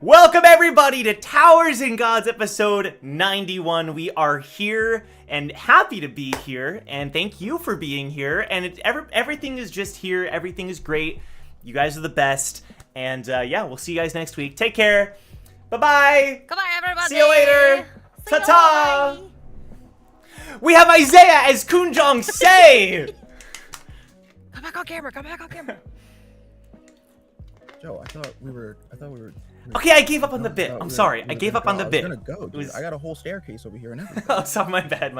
Welcome everybody to Towers and Gods episode 91. We are here and happy to be here, and thank you for being here. And everything is just here. Everything is great. You guys are the best. And yeah, we'll see you guys next week. Take care. Bye-bye. Goodbye, everybody. See you later. Ta-ta. We have Isaiah as Kunjong Se. Come back on camera. Joe, I thought we were. Okay, I gave up on the bit. I'm sorry. I gave up on the bit. I was gonna go, dude. I got a whole staircase over here and everything. Oh, sorry, my bad.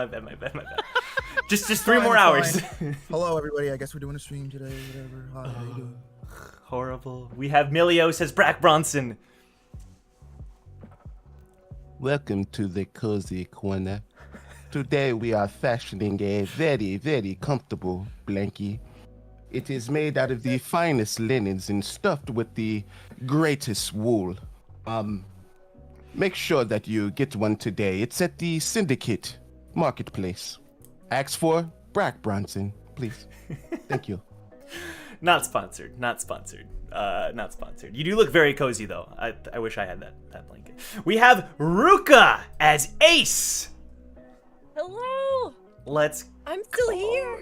Just 3 more hours. Hello, everybody. I guess we're doing a stream today. Whatever. Hi, how you doing? Horrible. We have Milios as Brack Bronson. Welcome to the cozy corner. Today we are fashioning a very, very comfortable blankie. It is made out of the finest linens and stuffed with the greatest wool. Make sure that you get one today. It's at the Syndicate Marketplace. Ask for Brack Bronson, please. Thank you. Not sponsored. You do look very cozy, though. I wish I had that blanket. We have Ruka as Ace. Hello. I'm still here.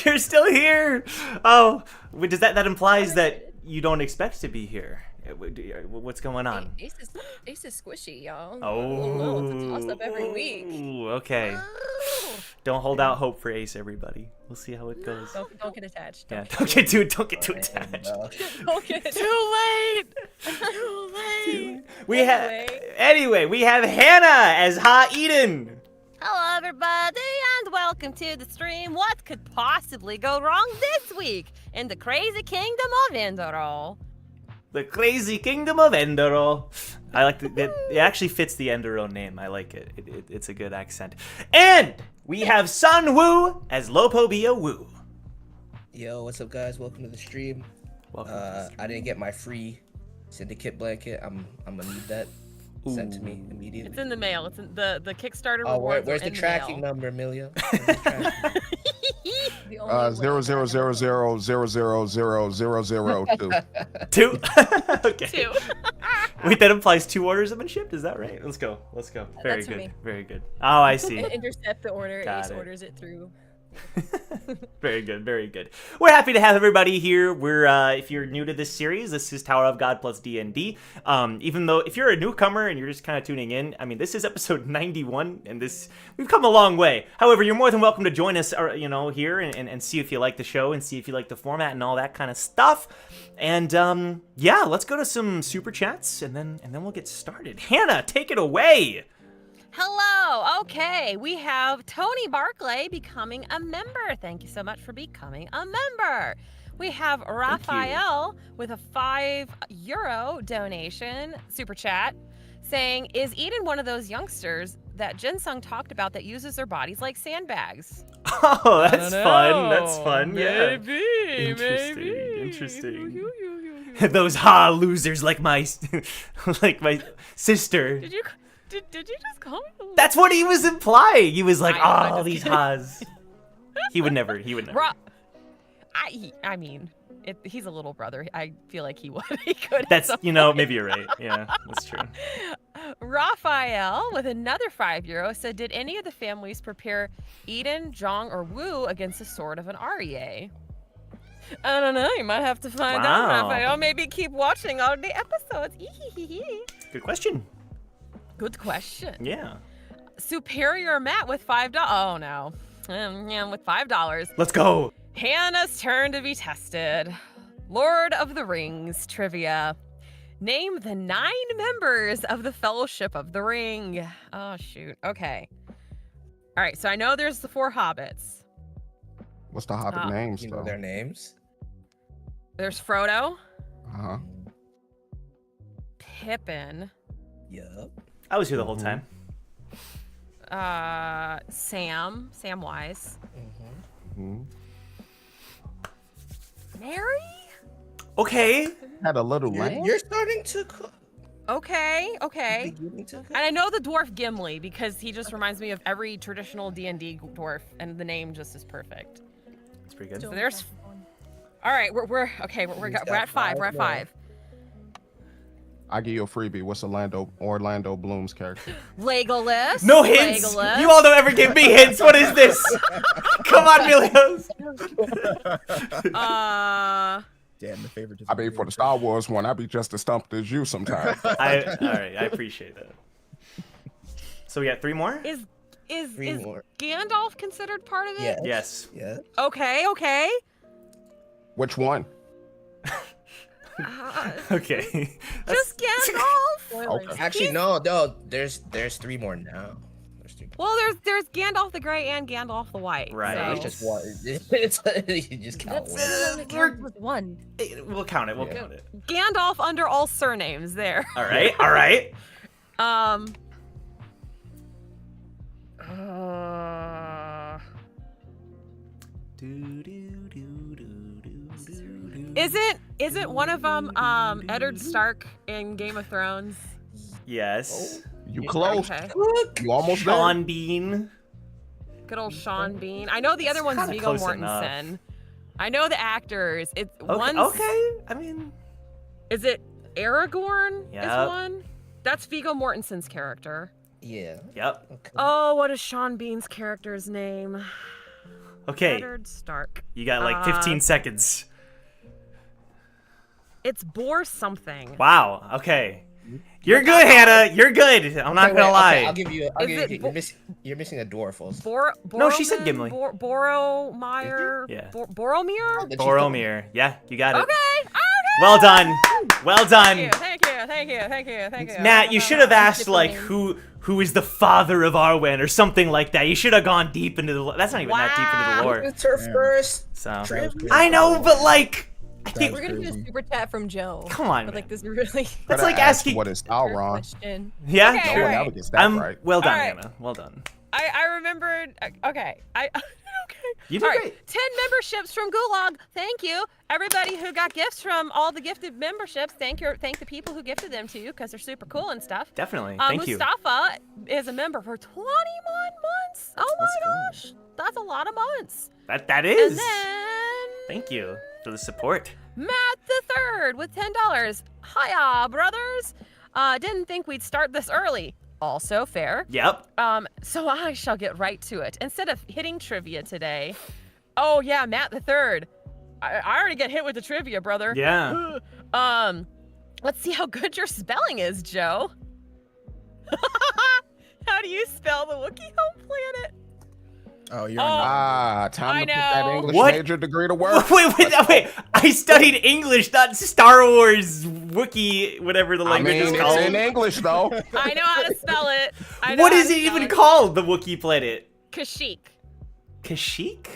You're still here. Oh, does that implies that you don't expect to be here? What's going on? Ace is squishy, y'all. Oh, it's a toss up every week. Okay. Oh. Don't hold out hope for Ace, everybody. We'll see how it goes. Don't get attached. Don't get too attached. Don't get too late. We have Hannah as Ha Eden. Hello, everybody, and welcome to the stream. What could possibly go wrong this week in the crazy kingdom of Enderall? The crazy kingdom of Enderall. I like it actually fits the Enderall name. I like it. It's a good accent. And we have Sun Woo as Lopobia Woo. Yo, what's up, guys? Welcome to the stream. I didn't get my free Syndicate blanket. I'm gonna need that sent to me immediately. It's in the mail. It's in the Kickstarter Oh, rewards. where's the tracking number, Amelia? Where's the tracking? 000000002. Okay. 2. Wait, that implies 2 orders have been shipped? Is that right? Let's go. Very That's for good. me. Very good. Oh, I see. Intercept the order. Got Ace it. orders it through. Very good. We're happy to have everybody here. We're if you're new to this series, this is Tower of God plus D&D. Even though if you're a newcomer and you're just kind of tuning in, I mean, this is episode 91, and we've come a long way. However, you're more than welcome to join us, here and see if you like the show and see if you like the format and all that kind of stuff. And yeah, let's go to some super chats and then we'll get started. Hannah, take it away. Hello. Okay, we have Tony Barclay becoming a member. Thank you so much for becoming a member. We have Raphael with a €5 donation, super chat, saying, is Eden one of those youngsters that Jinsung talked about that uses their bodies like sandbags? Oh, that's fun. That's fun. Maybe, Yeah. Interesting. Those losers like my sister. Did you just call me? That's what he was implying. He was like, I'm just these kidding. ha's. He would never. I mean, he's a little brother. I feel like he would. He could. That's, maybe you're right. Yeah, that's true. Raphael with another €5 said, did any of the families prepare Eden, Zhang, or Wu against the sword of an REA? I don't know. You might have to find out, Wow. Raphael. Maybe keep watching all the episodes. Good question. Good question. Yeah. Superior Matt with $5. Oh, no. Yeah, with $5. Let's go. Hannah's turn to be tested. Lord of the Rings trivia. Name the 9 members of the Fellowship of the Ring. Oh, shoot. Okay. All right, so I know there's the 4 hobbits. What's the hobbit names, You know though? their names? There's Frodo, Uh-huh. Pippin, Yup. I was here the whole time. Samwise, Hmm. Mary? Okay. Had a little lamb. You're starting to cook. Okay. Beginning to cook. And I know the dwarf Gimli because he just reminds me of every traditional D&D dwarf, and the name just is perfect. That's pretty good. So there's. All right, we're at 5. We're at 5. He's got 5 more. I give you a freebie. What's Orlando Bloom's character? Legolas. No hints. Legolas. You all don't ever give me hints. What is this? Come on, Milios. Damn, the favorite. I mean, for the Star Wars one, I be just as stumped as you sometimes. All right, I appreciate that. So we got 3 more. Is Three more. Gandalf considered part of it? Yes. Yeah. Okay. Which one? Okay. Just Gandalf. Okay. Actually, no. There's 3 more now. There's 3 more. Well, there's Gandalf the Grey and Gandalf the White. Right. So. It's just one. It's you just count That's one. counts with one. We'll count it. We'll count it. Gandalf under all surnames there. All right. All right. Isn't one of them Eddard Stark in Game of Thrones? Yes. You close. Okay. You almost there. Sean Bean. Good old Sean Bean. I know the other one's kinda Viggo close enough. Mortensen. I know the actors. It's Okay. one's. Okay. I mean. Is it Aragorn? Yep. Is one? That's Viggo Mortensen's character. Yeah. Yep. Okay. Oh, what is Sean Bean's character's name? Okay. Eddard Stark. You got like 15 seconds. It's Boar something. Wow. Okay. You're good, Hannah. You're good. I'm not Okay, gonna wait, lie. Okay, I'll give you. Is it You're missing a dwarf also. No, she said Gimli. Boromir. Yeah. Boromir. The chief Boromir. Yeah, you got it. Okay. Well done. Well done. Thank you. Matt, you should have asked like who is the father of Arwen or something like that. You should have gone deep into the lore. That's not even that deep into the Wow. lore. It's her first. So That was crazy. I know, but like I think We're gonna do a super chat from Joe. come on, But man. like this really That's like asking. what is fair Sauron. question. Yeah, Okay, No sure. one alright. ever gets that right. Well done, Alright. Hannah. Well done. I remembered. Okay. Okay. You did All right. great. 10 memberships from Gulag. Thank you. Everybody who got gifts from all the gifted memberships. Thank the people who gifted them to you because they're super cool and stuff. Definitely. Thank you. Mustafa is a member for 21 months. Oh my That's cool. gosh. That's a lot of months. That And is. then Thank you for the support. Matt the Third with $10. Hiya, brothers. Didn't think we'd start this early. Also fair. Yep. So I shall get right to it. Instead of hitting trivia today. Oh yeah, Matt the Third. I already get hit with the trivia, brother. Yeah. Let's see how good your spelling is, Joe. How do you spell the Wookiee home planet? Oh, you're Oh. on Time I to put that know. English What? major degree to work. Wait. I studied English, not Star Wars, Wookiee, whatever the I language mean, is it's called. in English though. I know how to spell it. I know What how is to it spell even called, the Wookiee planet? Kashyyyk. Kashyyyk?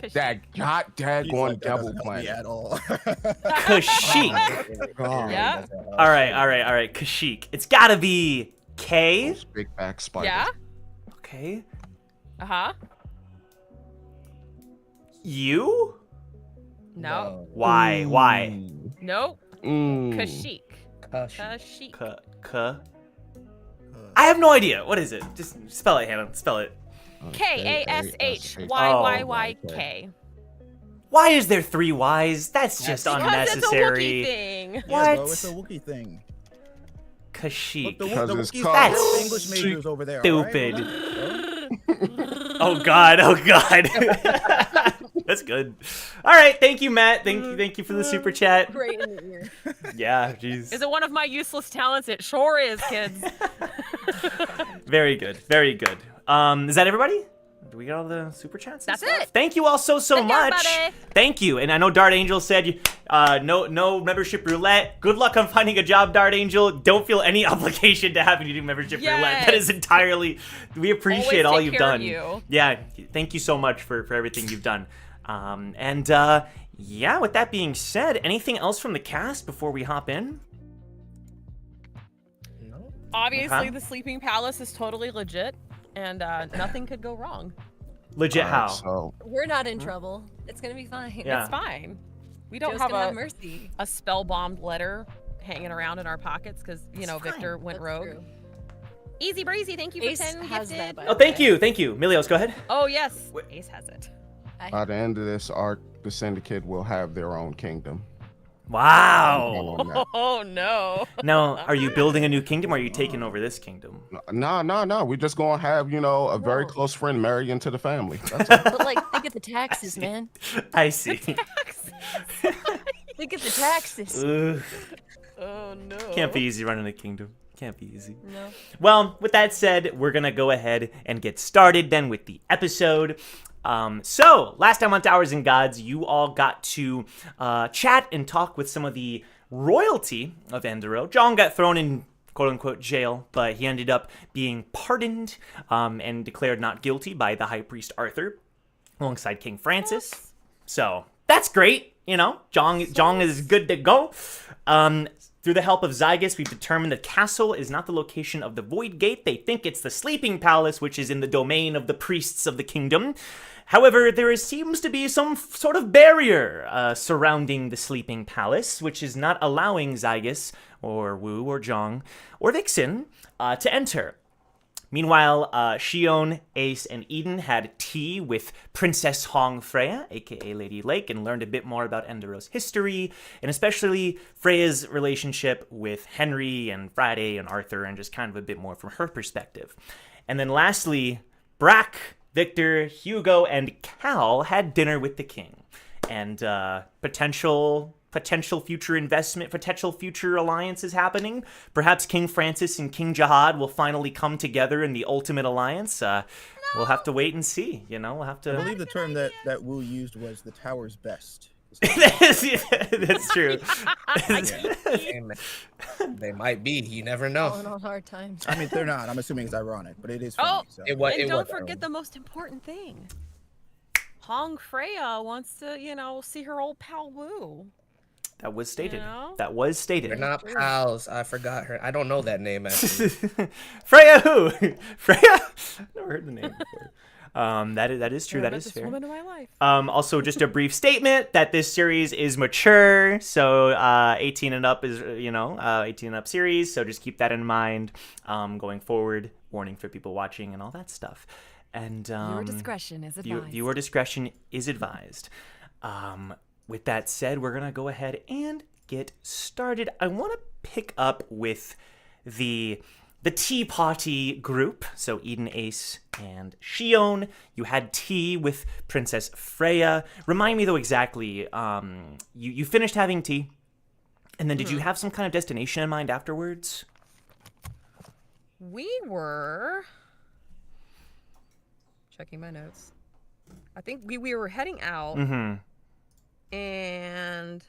Kashyyyk. That god He's daggone like, that devil doesn't help me planet. at all. Kashyyyk. God. Yeah. All right. Kashyyyk. It's gotta be K. Those big back spiders. Yeah. Okay. Uh-huh. U? No. Why? Nope. Mm. Kashyyyk. Kashyyyk. Kashyyyk. K. I have no idea. What is it? Just spell it, Hannah. Spell it. Kashyyk. Why is there 3 Y's? That's just Because unnecessary. it's a Wookiee thing. Yeah, What? bro, it's a Wookiee thing. Kashyyyk. Look, the Because it's Wookiees called- have That's English majors over there. all right? Stupid. Relax, Oh God. That's good. All right. Thank you, Matt. Thank you for the super chat. Great in the ear. Yeah. Jeez. Is it one of my useless talents? It sure is, kids. Very good. Very good. Is that everybody? Do we get all the super chats? and That's stuff? it. Thank you all so Thank you, much. everybody. Thank you. And I know Dart Angel said no membership roulette. Good luck on finding a job, Dart Angel. Don't feel any obligation to having to do membership roulette. That Yes. is entirely. We appreciate Always all take you've care of done. you. Yeah. Thank you so much for everything you've done. Yeah. With that being said, anything else from the cast before we hop in? No. Obviously, Okay. the Sleeping Palace is totally legit, and nothing could go wrong. Legit how? So We're not in trouble. It's gonna be fine. Yeah. It's fine. We don't Joe's have gonna have a mercy. spell-bombed letter hanging around in our pockets because, It's fine. Victor went That's rogue. true. Easy breezy, thank you for Ace 10 has gifted. that, by Oh, the thank way. you. Thank you. Milios, go ahead. Oh, yes. Ace has it. by the end of this arc, the Syndicate will have their own kingdom. Wow. on that. Oh no. Now, are you building a new kingdom or are you taking over this kingdom? No. We're just gonna have, a very No. close friend marry into the family. That's all. But like, think of the taxes, man. I see. Think of the taxes. Ugh, Oh no. can't be easy running a kingdom. Can't be easy. No. Well, with that said, we're going to go ahead and get started then with the episode. So, last time on Towers and Gods, you all got to chat and talk with some of the royalty of Endero. John got thrown in quote-unquote jail, but he ended up being pardoned and declared not guilty by the High Priest Arthur alongside King Francis. So, that's great. John is good to go. Through the help of Zygus, we've determined the castle is not the location of the Void Gate. They think it's the Sleeping Palace, which is in the domain of the priests of the kingdom. However, there seems to be some sort of barrier surrounding the Sleeping Palace, which is not allowing Zygus, or Wu, or Zhang, or Vixen to enter. Meanwhile, Shion, Ace, and Eden had tea with Princess Hong Freya, aka Lady Lake, and learned a bit more about Endero's history, and especially Freya's relationship with Henry and Friday and Arthur, and just kind of a bit more from her perspective. And then lastly, Brack, Victor, Hugo, and Cal had dinner with the king, and potential future investment, potential future alliances happening. Perhaps King Francis and King Jahad will finally come together in the ultimate alliance. We'll have to wait and see. We'll have I to. believe the term that Wu used was the tower's best. That's true. They might be. You never Falling know. on hard times. I mean, they're not. I'm assuming it's ironic, but it is funny. Oh, So. And don't forget the most important thing. Hong Freya wants to, see her old pal Wu. That was stated. You know? That was stated. They're not pals. I forgot her. I don't know that name actually. Freya who? Freya? I've never heard the name before. That is true. That is fair. Woman of my life. Also, just a brief statement that this series is mature, so 18 and up is 18 and up series. So just keep that in mind going forward. Warning for people watching and all that stuff. And Viewer discretion is advised. Viewer discretion is advised. With that said, we're gonna go ahead and get started. I want to pick up with the tea party group. So Eden, Ace, and Shion. You had tea with Princess Freya. Remind me though exactly. You finished having tea, and then did you have some kind of destination in mind afterwards? We were checking my notes. I think we were heading out, and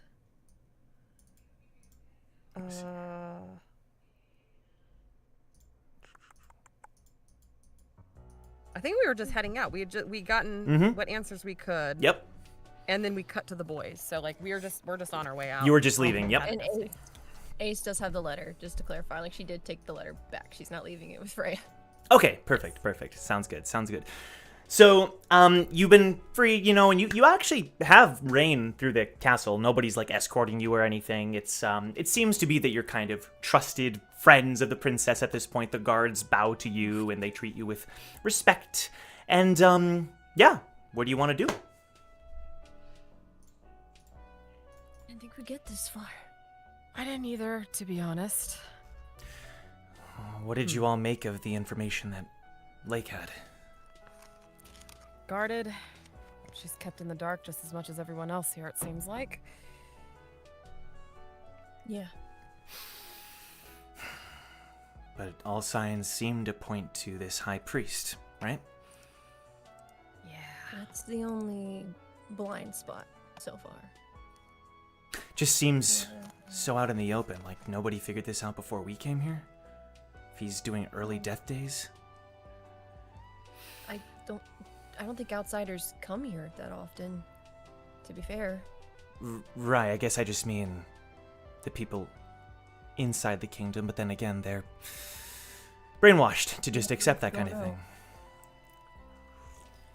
I think we were just heading out. We gotten what answers we could. Yep. And then we cut to the boys. So like we're just on our way out. You were just leaving. Yep. And Ace does have the letter, just to clarify. Like, she did take the letter back. She's not leaving it with Freya. Okay, perfect. Sounds good. So, you've been free, and you actually have reign through the castle. Nobody's like escorting you or anything. It's it seems to be that you're kind of trusted friends of the princess at this point. The guards bow to you and they treat you with respect. And yeah, what do you want to do? I didn't think we'd get this far. I didn't either, to be honest. What did you all make of the information that Lake had? Guarded. She's kept in the dark just as much as everyone else here, it seems like. Yeah. But all signs seem to point to this high priest, right? Yeah. That's the only blind spot so far. Just seems so out in the open, like nobody figured this out before we came here. If he's doing early death days. I don't think outsiders come here that often, to be fair. Right, I guess I just mean the people inside the kingdom, but then again, they're brainwashed to just accept that kind of thing.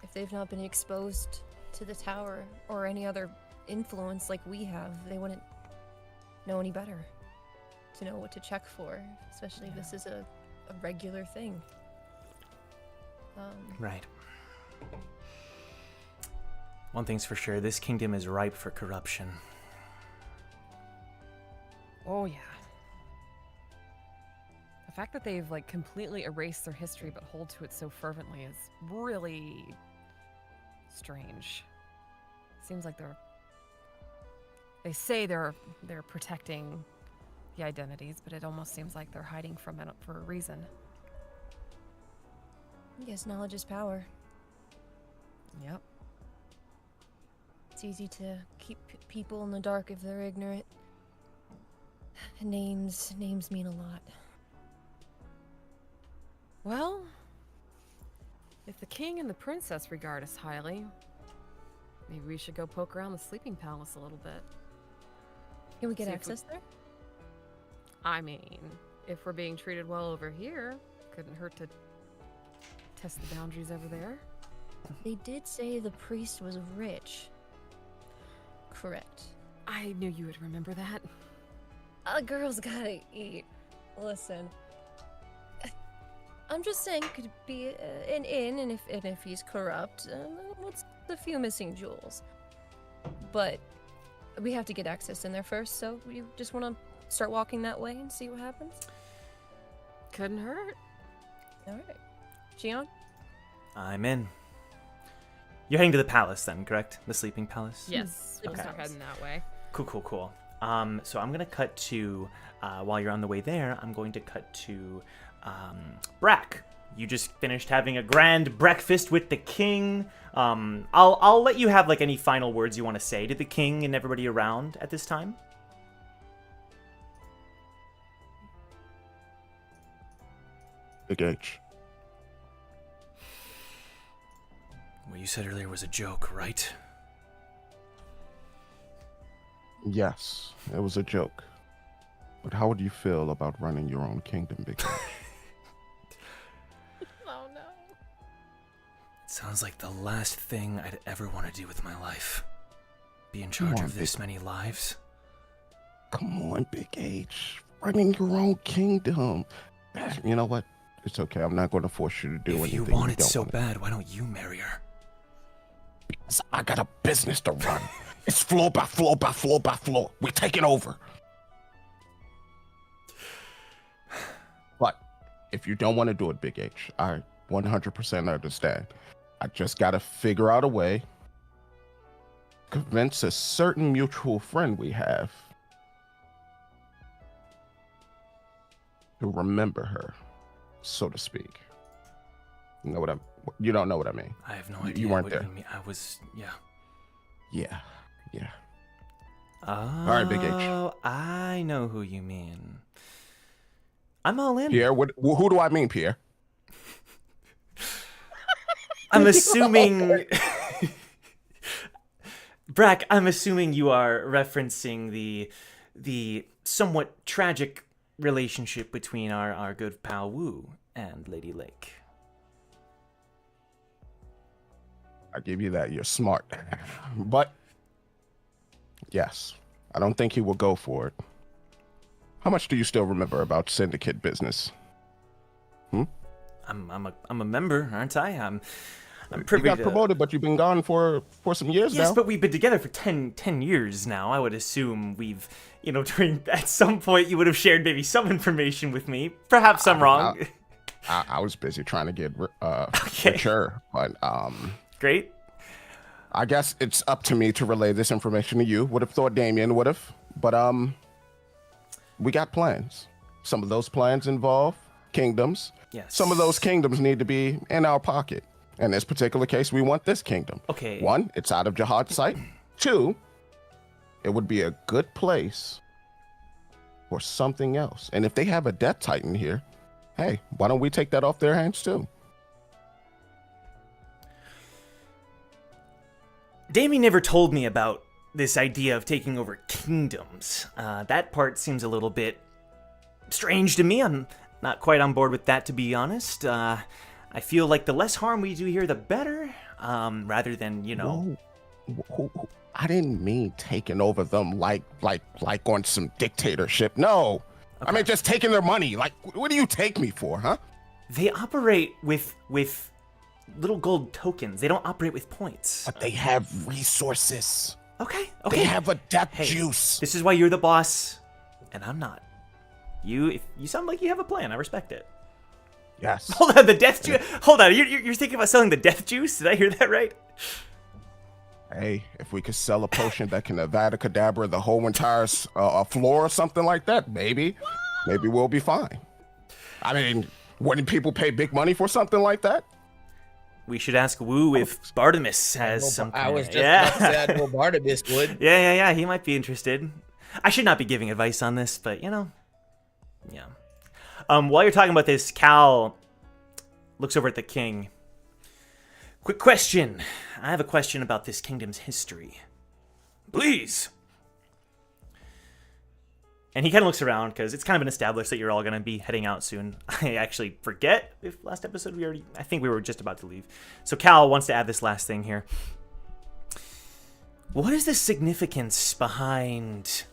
If they've not been exposed to the tower or any other influence like we have, they wouldn't know any better to know what to check for, especially if this is a regular thing. Right. One thing's for sure, this kingdom is ripe for corruption. Oh, yeah. The fact that they've, like, completely erased their history but hold to it so fervently is really strange. Seems like they say they're protecting the identities, but it almost seems like they're hiding from it for a reason. Yes, knowledge is power. Yep. It's easy to keep people in the dark if they're ignorant. Names mean a lot. Well, if the king and the princess regard us highly, maybe we should go poke around the sleeping palace a little bit. Can we get See if access there? I mean, if we're being treated well over here, couldn't hurt to test the boundaries over there. They did say the priest was rich. Correct. I knew you would remember that. A girl's gotta eat. Listen. I'm just saying, could be an inn, and if he's corrupt, what's the few missing jewels? But we have to get access in there first, so you just want to start walking that way and see what happens? Couldn't hurt. All right. Gian? I'm in. You're heading to the palace then, correct? The sleeping palace? Yes, we'll Okay. start heading that way. Cool. So I'm going to cut to, while you're on the way there, I'm going to cut to Brack. You just finished having a grand breakfast with the king. I'll let you have like any final words you want to say to the king and everybody around at this time. Big H. What you said earlier was a joke, right? Yes, it was a joke. But how would you feel about running your own kingdom, Big H? Oh no. Sounds like the last thing I'd ever want to do with my life. Be in charge of this many lives. Come on, Big H. Running your own kingdom. You know what? It's okay. I'm not going to force you to do anything. If you want it don't so want bad, why don't you marry her? Because I got a business to run. It's floor by floor by floor by floor. We're taking over. But if you don't want to do it, Big H, I 100% understand. I just got to figure out a way, convince a certain mutual friend we have to remember her, so to speak. You know what you don't know what I mean. I have no You idea. weren't what there. You mean. I was, yeah. Yeah. Oh, right, Big H. I know who you mean. I'm all in. Pierre, who do I mean, Pierre? I'm assuming... Brack, I'm assuming you are referencing the somewhat tragic relationship between our good pal Wu and Lady Lake. I give you that. You're smart. But, yes, I don't think he will go for it. How much do you still remember about syndicate business? I'm a member, aren't I? I'm You privy got to... promoted, but you've been gone for some years Yes, now. but we've been together for 10 years now. I would assume we've, at some point you would have shared maybe some information with me. Perhaps I'm wrong. I was busy trying to get Okay. richer, but Great. I guess it's up to me to relay this information to you. Would have thought Damien would have, but we got plans. Some of those plans involve kingdoms. Yes. Some of those kingdoms need to be in our pocket. In this particular case, we want this kingdom. Okay. 1, it's out of Jahad's sight. 2, it would be a good place for something else. And if they have a Death Titan here, hey, why don't we take that off their hands too? Damien never told me about this idea of taking over kingdoms. That part seems a little bit strange to me. I'm not quite on board with that, to be honest. I feel like the less harm we do here, the better, rather than, Whoa. I didn't mean taking over them like on some dictatorship. No. Okay. I mean just taking their money. Like, what do you take me for, huh? They operate with little gold tokens. They don't operate with points. But they have resources. Okay. They have a death Hey, juice. This is why you're the boss. and I'm not. You sound like you have a plan. I respect it. Yes. Hold on, the death juice. Hold on, you're thinking about selling the death juice? Did I hear that right? Hey, if we could sell a potion that can Avada Kedavra the whole entire floor or something like that, maybe we'll be fine. I mean, wouldn't people pay big money for something like that? We should ask Wu if Bartimus has some. I was just about to say I know Bartimus would. Yeah. He might be interested. I should not be giving advice on this, but yeah. While you're talking about this, Cal looks over at the king. Quick question. I have a question about this kingdom's history. Please. And he kind of looks around because it's kind of been established that you're all going to be heading out soon. I actually forget if last episode I think we were just about to leave. So Cal wants to add this last thing here. What is the significance behind...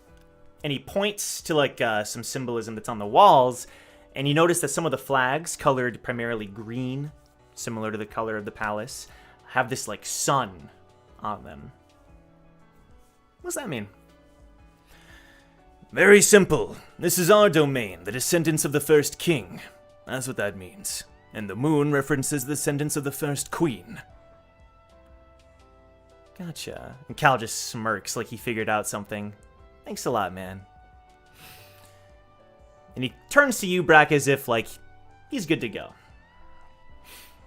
And he points to like some symbolism that's on the walls, and you notice that some of the flags, colored primarily green, similar to the color of the palace, have this like sun on them. What does that mean? Very simple. This is our domain, the descendants of the first king. That's what that means. And the moon references the descendants of the first queen. Gotcha. And Cal just smirks like he figured out something. Thanks a lot, man. And he turns to you, Brack, as if, like, he's good to go.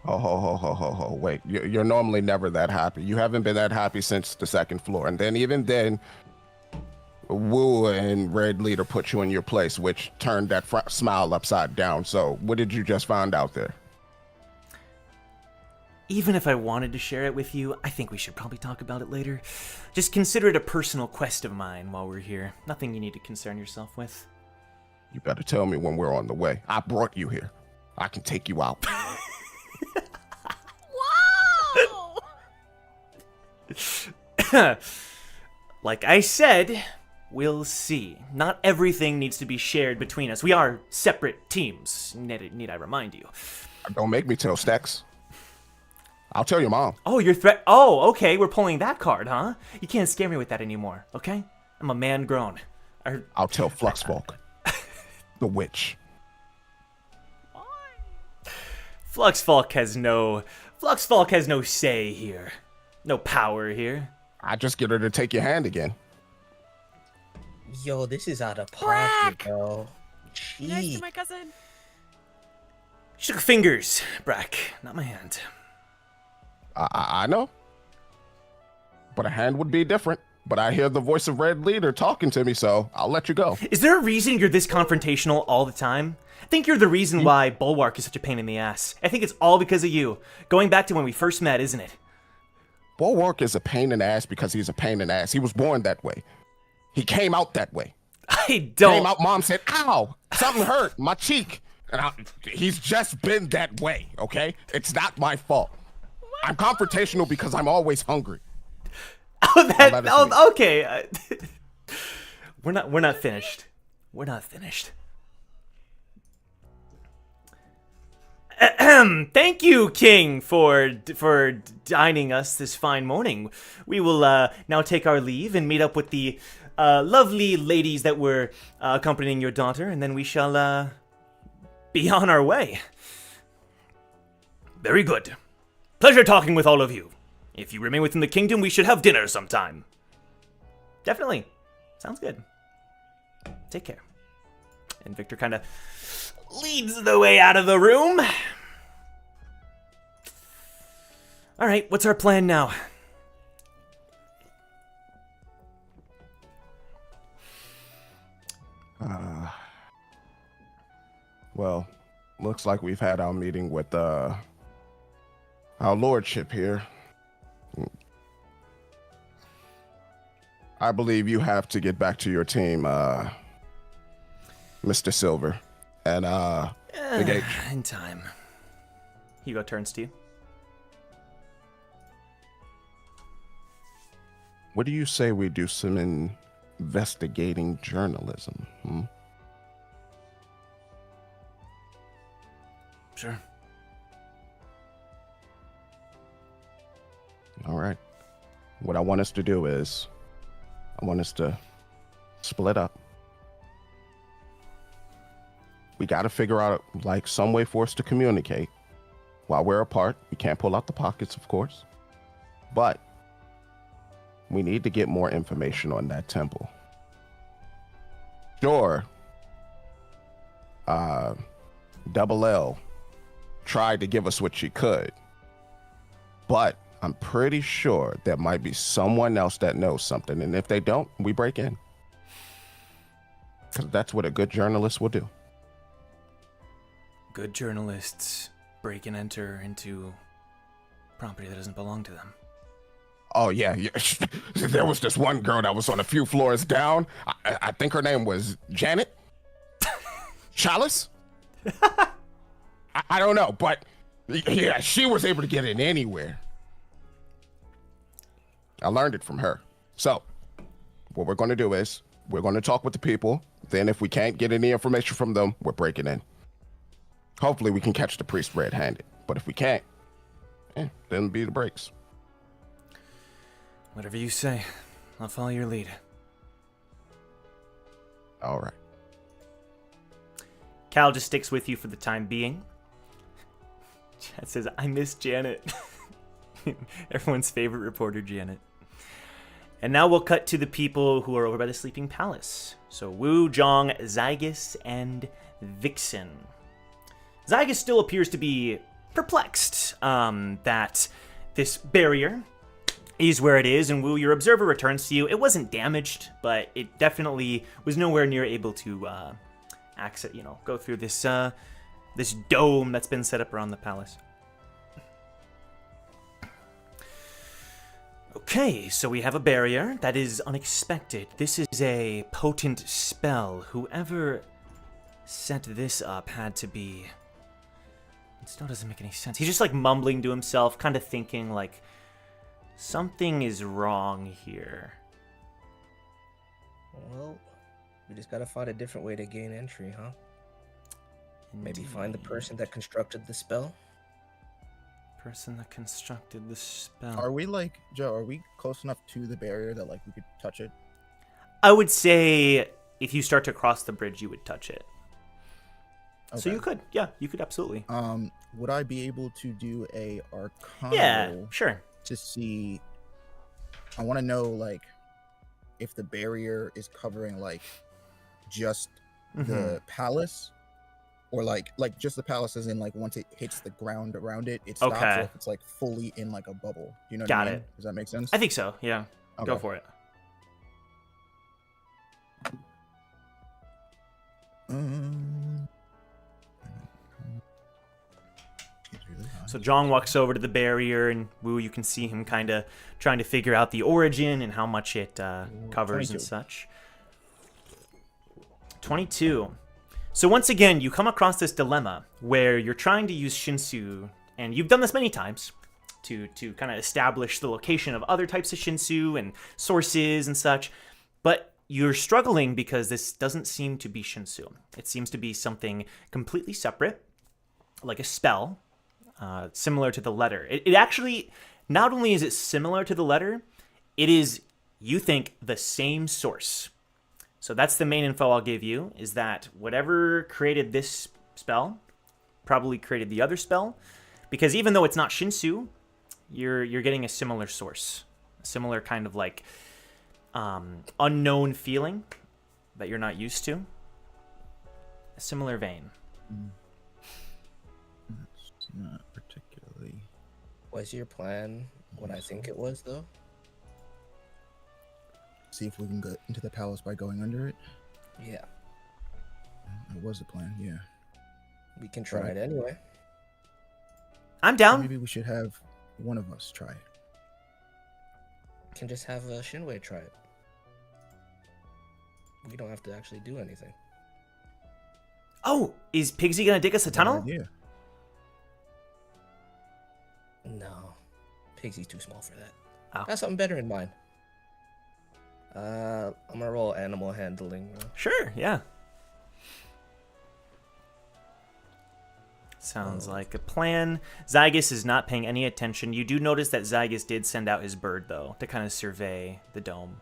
Oh, wait. You're normally never that happy. You haven't been that happy since the second floor. And then even then, Wu and Red Leader put you in your place, which turned that smile upside down. So what did you just find out there? Even if I wanted to share it with you, I think we should probably talk about it later. Just consider it a personal quest of mine while we're here. Nothing you need to concern yourself with. You better tell me when we're on the way. I brought you here. I can take you out. Whoa! Like I said, we'll see. Not everything needs to be shared between us. We are separate teams, need I remind you. Don't make me tell Stex. I'll tell your mom. Oh, you're Oh, okay, we're pulling that card, huh? You can't scare me with that anymore, okay? I'm a man grown. I'll tell Fluxfolk. The witch. Fluxfolk has no say here. No power here. I just get her to take your hand again. Yo, this is out of pocket, Brack! bro. Be nice to Jeez. my cousin. Shook fingers, Brack, not my hand. I know. But a hand would be different. But I hear the voice of Red Leader talking to me, so I'll let you go. Is there a reason you're this confrontational all the time? I think you're the reason why Bulwark is such a pain in the ass. I think it's all because of you. Going back to when we first met, isn't it? Bulwark is a pain in the ass because he's a pain in the ass. He was born that way. He came out that way. I don't... Came out, mom said, ow, something hurt, my cheek. And he's just been that way, okay? It's not my fault. I'm confrontational because I'm always hungry. Okay. We're not finished. We're not finished. Thank you, King, for dining us this fine morning. We will now take our leave and meet up with the lovely ladies that were accompanying your daughter, and then we shall be on our way. Very good. Pleasure talking with all of you. If you remain within the kingdom, we should have dinner sometime. Definitely. Sounds good. Take care. And Victor kind of leads the way out of the room. All right, what's our plan now? Well, looks like we've had our meeting with our lordship here. I believe you have to get back to your team, Mr. Silver. And the gate. In time. Hugo turns to you. What do you say we do some investigating journalism? Sure. All right. What I want us to do is, I want us to split up. got to figure out like some way for us to communicate while we're apart. We can't pull out the pockets, of course, but we need to get more information on that temple. Sure, Double L tried to give us what she could, but I'm pretty sure there might be someone else that knows something, and if they don't, we break in. Because that's what a good journalist will do. Good journalists break and enter into property that doesn't belong to them. Oh, yeah. There was this one girl that was on a few floors down. I think her name was Janet? Chalice? I don't know, but yeah, she was able to get in anywhere. I learned it from her. So, what we're going to do is, we're going to talk with the people. Then if we can't get any information from them, we're breaking in. Hopefully we can catch the priest red-handed. But if we can't, then be the breaks. Whatever you say, I'll follow your lead. All right. Cal just sticks with you for the time being. Chad says, I miss Janet. Everyone's favorite reporter, Janet. And now we'll cut to the people who are over by the Sleeping Palace. So Wu, Jong, Zygus, and Vixen. Zygus still appears to be perplexed that this barrier is where it is, and Wu, your observer returns to you. It wasn't damaged, but it definitely was nowhere near able to access, go through this this dome that's been set up around the palace. Okay, so we have a barrier that is unexpected. This is a potent spell. Whoever set this up had to be... It still doesn't make any sense. He's just like mumbling to himself, kind of thinking like, something is wrong here. Well, we just gotta find a different way to gain entry, huh? Maybe find the person that constructed the spell? Person that constructed the spell. Are we like, Joe, are we close enough to the barrier that like we could touch it? I would say if you start to cross the bridge, you would touch it. Okay. So you could, yeah, you could absolutely. Would I be able to do a Arcana Yeah, roll sure. to see? I want to know like if the barrier is covering like just the palace, or like just the palace as in like once it hits the ground around it, it stops. Okay. Or if it's like fully in like a bubble. Do you know what Got I mean? it. Does that make sense? I think so, yeah. Okay. Go for it. So Jong walks over to the barrier, and Wu, you can see him kind of trying to figure out the origin and how much it covers 22. and such. 22. So once again, you come across this dilemma where you're trying to use Shinsu, and you've done this many times, to kind of establish the location of other types of Shinsu and sources and such, but you're struggling because this doesn't seem to be Shinsu. It seems to be something completely separate, like a spell, similar to the letter. It actually, not only is it similar to the letter, it is, you think, the same source. So that's the main info I'll give you, is that whatever created this spell probably created the other spell, because even though it's not Shinsu, you're getting a similar source, a similar kind of like unknown feeling that you're not used to. A similar vein. It's not particularly. Was your plan what I think it was, though? See if we can get into the palace by going under it. Yeah. It was the plan, yeah. We can try it anyway. I'm down. Maybe we should have one of us try it. We can just have Shinwei try it. We don't have to actually do anything. Oh, is Pigsy gonna dig us a tunnel? Yeah. No. Pigsy's too small for that. Oh. I got something better in mind. I'm gonna roll animal handling. Sure, yeah. Sounds like a plan. Zygus is not paying any attention. You do notice that Zygus did send out his bird, though, to kind of survey the dome.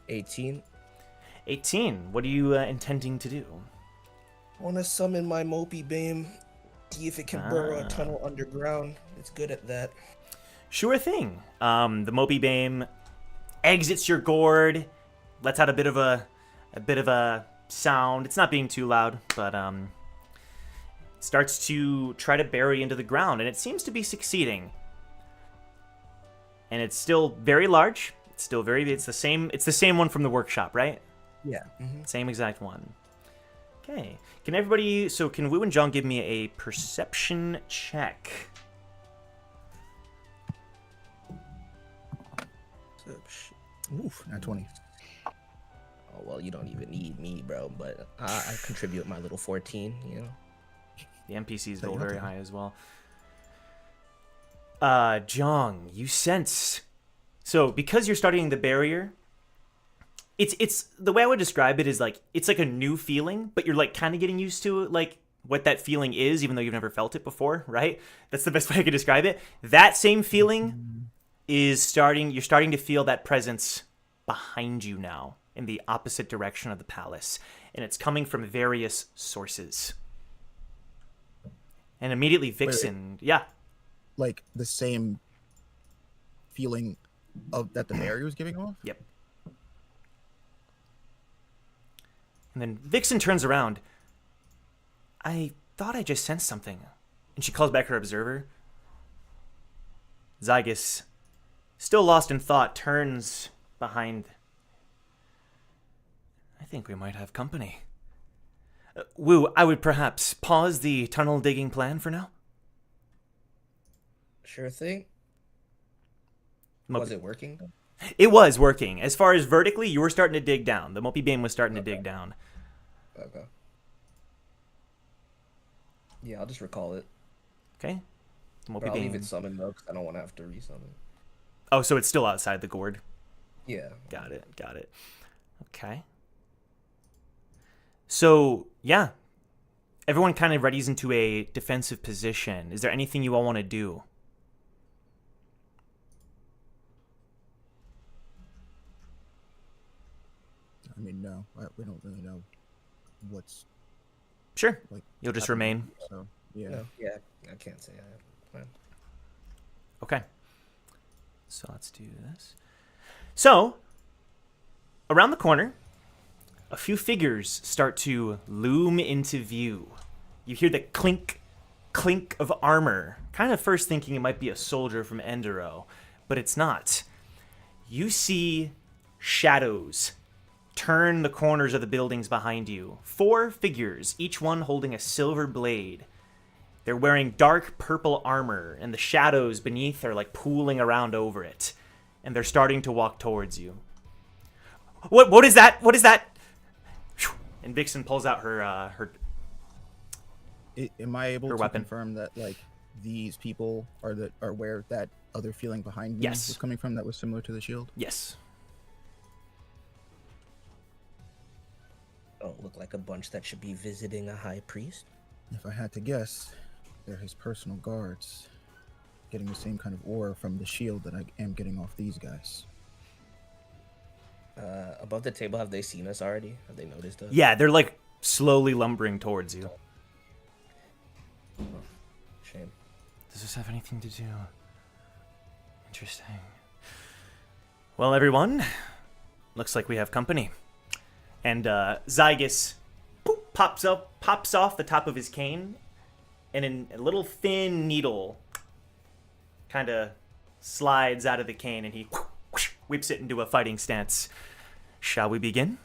18. 18. What are you intending to do? I want to summon my Mopey Beam. See if it can burrow a tunnel underground. It's good at that. Sure thing. The Moby Bame exits your gourd, lets out a bit of a sound. It's not being too loud, but starts to try to bury into the ground, and it seems to be succeeding. And it's still very large. It's still very. It's the same one from the workshop, right? Yeah. Mm-hmm. Same exact one. Okay. Can everybody? So can Wu and John give me a perception check? Oof, not 20. Oh well, you don't even need me, bro. But I contribute my little 14. You know. The NPCs roll very high as well. Jong, you sense. So because you're studying the barrier, it's the way I would describe it is like it's like a new feeling, but you're like kind of getting used to it, like what that feeling is, even though you've never felt it before, right? That's the best way I could describe it. That same feeling is starting. You're starting to feel that presence behind you now in the opposite direction of the palace, and it's coming from various sources. And immediately Vixen, yeah. Like the same feeling of that the barrier was giving off? Yep. And then Vixen turns around. I thought I just sensed something. And she calls back her observer. Zygus, still lost in thought, turns behind. I think we might have company. Wu, I would perhaps pause the tunnel digging plan for now. Sure thing. Was it working? It was working. As far as vertically, you were starting to dig down. The Mopey Beam was starting to dig down. Okay. Yeah, I'll just recall it. Okay. The Mopey I'll Beam. leave it summoned though, because I don't want to have to resummon. Oh, so it's still outside the gourd. Yeah. Got it. Okay. So, yeah. Everyone kind of readies into a defensive position. Is there anything you all want to do? I mean, no. We don't really know what's... Sure. Like, You'll just happening, remain. So, yeah. No, yeah, I can't say I have a plan. Okay. So let's do this. So, around the corner, a few figures start to loom into view. You hear the clink, clink of armor. Kind of first thinking it might be a soldier from Endero, but it's not. You see shadows turn the corners of the buildings behind you. 4 figures, each one holding a silver blade. They're wearing dark purple armor, and the shadows beneath are like pooling around over it. And they're starting to walk towards you. What is that? What is that? And Vixen pulls out her Am I able to weapon. confirm that like these people are where that other feeling behind me Yes. was coming from that was similar to the shield? Yes. Don't look like a bunch that should be visiting a high priest. If I had to guess, they're his personal guards, getting the same kind of aura from the shield that I am getting off these guys. Above the table, have they seen us already? Have they noticed us? Yeah, they're like slowly lumbering towards you. Oh, shame. Does this have anything to do? Interesting. Well, everyone, looks like we have company. And Zygus pops off the top of his cane, and a little thin needle kind of slides out of the cane, and he whips it into a fighting stance. Shall we begin?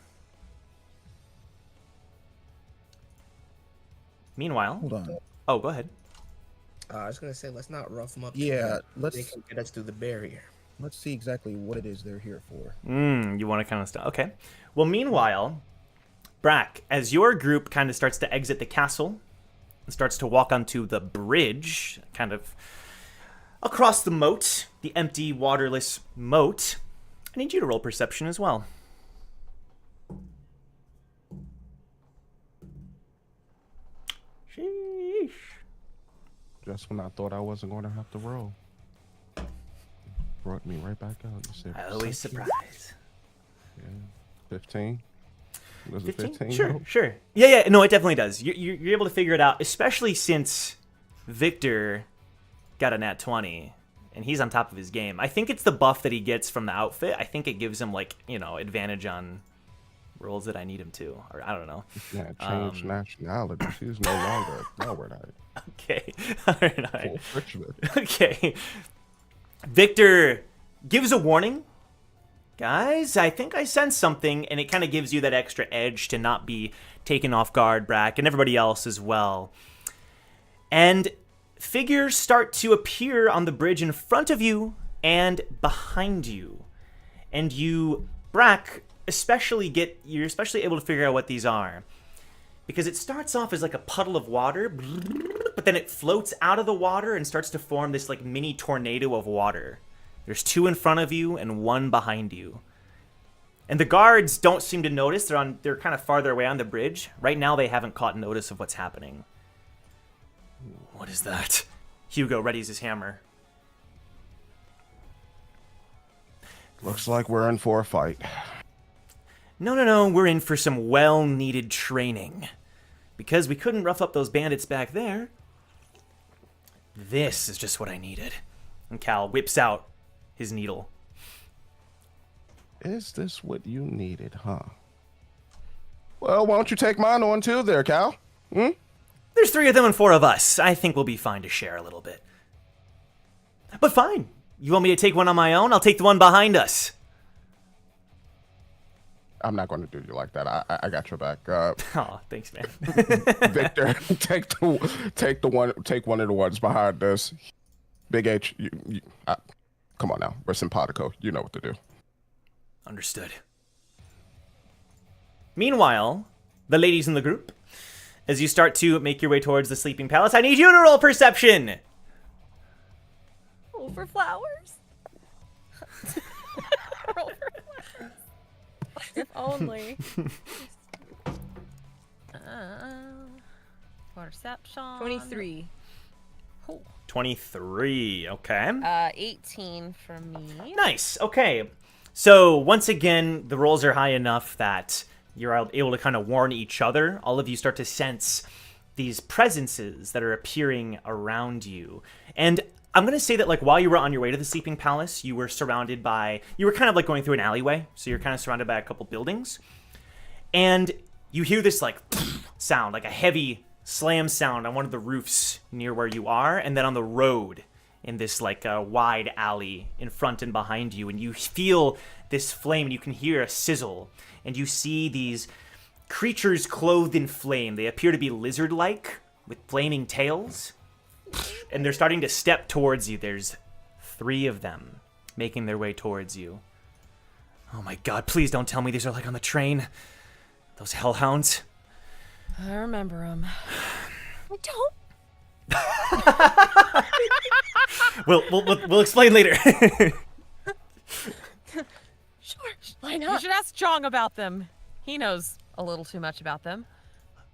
Meanwhile... Hold on. Oh, go ahead. I was gonna say, let's not rough them up. Yeah, They can get us through the barrier. let's see exactly what it is they're here for. You want to kind of stop. Okay. Well, meanwhile, Brack, as your group kind of starts to exit the castle and starts to walk onto the bridge, kind of across the moat, the empty, waterless moat, I need you to roll perception as well. Sheesh. Just when I thought I wasn't going to have to roll. Brought me right back out. You said I always perception? surprise. Yeah. 15. Does 15? 15 Sure, help? sure. Yeah. No, it definitely does. You're able to figure it out, especially since Victor got a nat 20, and he's on top of his game. I think it's the buff that he gets from the outfit. I think it gives him, like, advantage on rolls that I need him to, or I don't know. Yeah, change nationality. She's no longer a coward. Okay. All right. Full Richmond. Okay. Victor gives a warning. Guys, I think I sense something, and it kind of gives you that extra edge to not be taken off guard, Brack, and everybody else as well. And figures start to appear on the bridge in front of you and behind you. And you, Brack, you're especially able to figure out what these are. Because it starts off as like a puddle of water, but then it floats out of the water and starts to form this like mini tornado of water. There's 2 in front of you and 1 behind you. And the guards don't seem to notice. They're kind of farther away on the bridge. Right now they haven't caught notice of what's happening. What is that? Hugo readies his hammer. Looks like we're in for a fight. No, we're in for some well-needed training. Because we couldn't rough up those bandits back there. This is just what I needed. And Cal whips out his needle. Is this what you needed, huh? Well, why don't you take mine on too there, Cal? There's 3 of them and 4 of us. I think we'll be fine to share a little bit. But fine. You want me to take one on my own? I'll take the one behind us. I'm not going to do you like that. I got your back. Oh, thanks, man. Victor, take one of the ones behind us. Big H, come on now. We're simpatico. You know what to do. Understood. Meanwhile, the ladies in the group, as you start to make your way towards the sleeping palace, I need you to roll perception. Roll for flowers. Roll for flowers. If only. Perception. 23. 23, okay. 18 for me. Nice, okay. So, once again, the rolls are high enough that you're able to kind of warn each other. All of you start to sense these presences that are appearing around you. And I'm going to say that, like, while you were on your way to the Sleeping Palace, you were surrounded by... You were kind of, like, going through an alleyway. So you're kind of surrounded by a couple buildings. And you hear this, like, sound, like a heavy slam sound on one of the roofs near where you are. And then on the road in this, like, wide alley in front and behind you. And you feel this flame, and you can hear a sizzle. And you see these creatures clothed in flame. They appear to be lizard-like with flaming tails. And they're starting to step towards you. There's 3 of them making their way towards you. Oh my god, please don't tell me these are like on the train. Those hellhounds. I remember them. I don't. We'll explain later. Sure. Why You not? should ask Jong about them. He knows a little too much about them.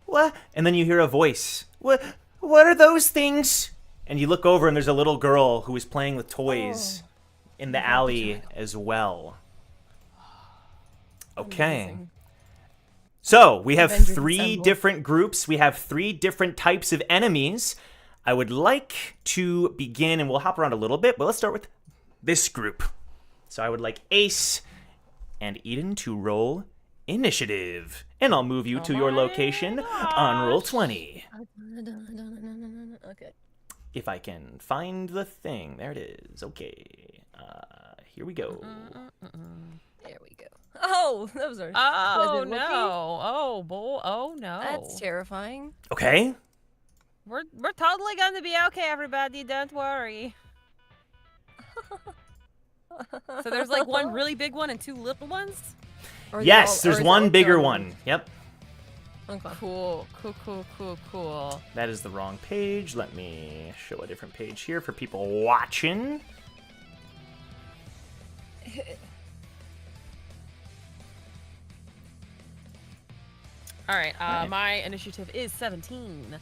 What? And then you hear a voice. What are those things? And you look over and there's a little girl who is playing with toys in the alley as well. Okay. Amazing. So, we have Avengers 3 assemble. different groups. We have 3 different types of enemies. I would like to begin, and we'll hop around a little bit, but let's start with this group. So I would like Ace and Eden to roll initiative. And I'll move you to your my location on roll gosh. 20. Okay. If I can find the thing. There it is. Okay. Here we go. There we go. Oh, those are. Oh pleasant no! looking. Oh boy! Oh no! That's terrifying. Okay. We're totally gonna be okay, everybody. Don't worry. So there's like one really big one and 2 little ones. Or are they Yes, all- there's or is one all bigger done? one. Yep. Okay. Cool. That is the wrong page. Let me show a different page here for people watching. All right. My initiative is 17.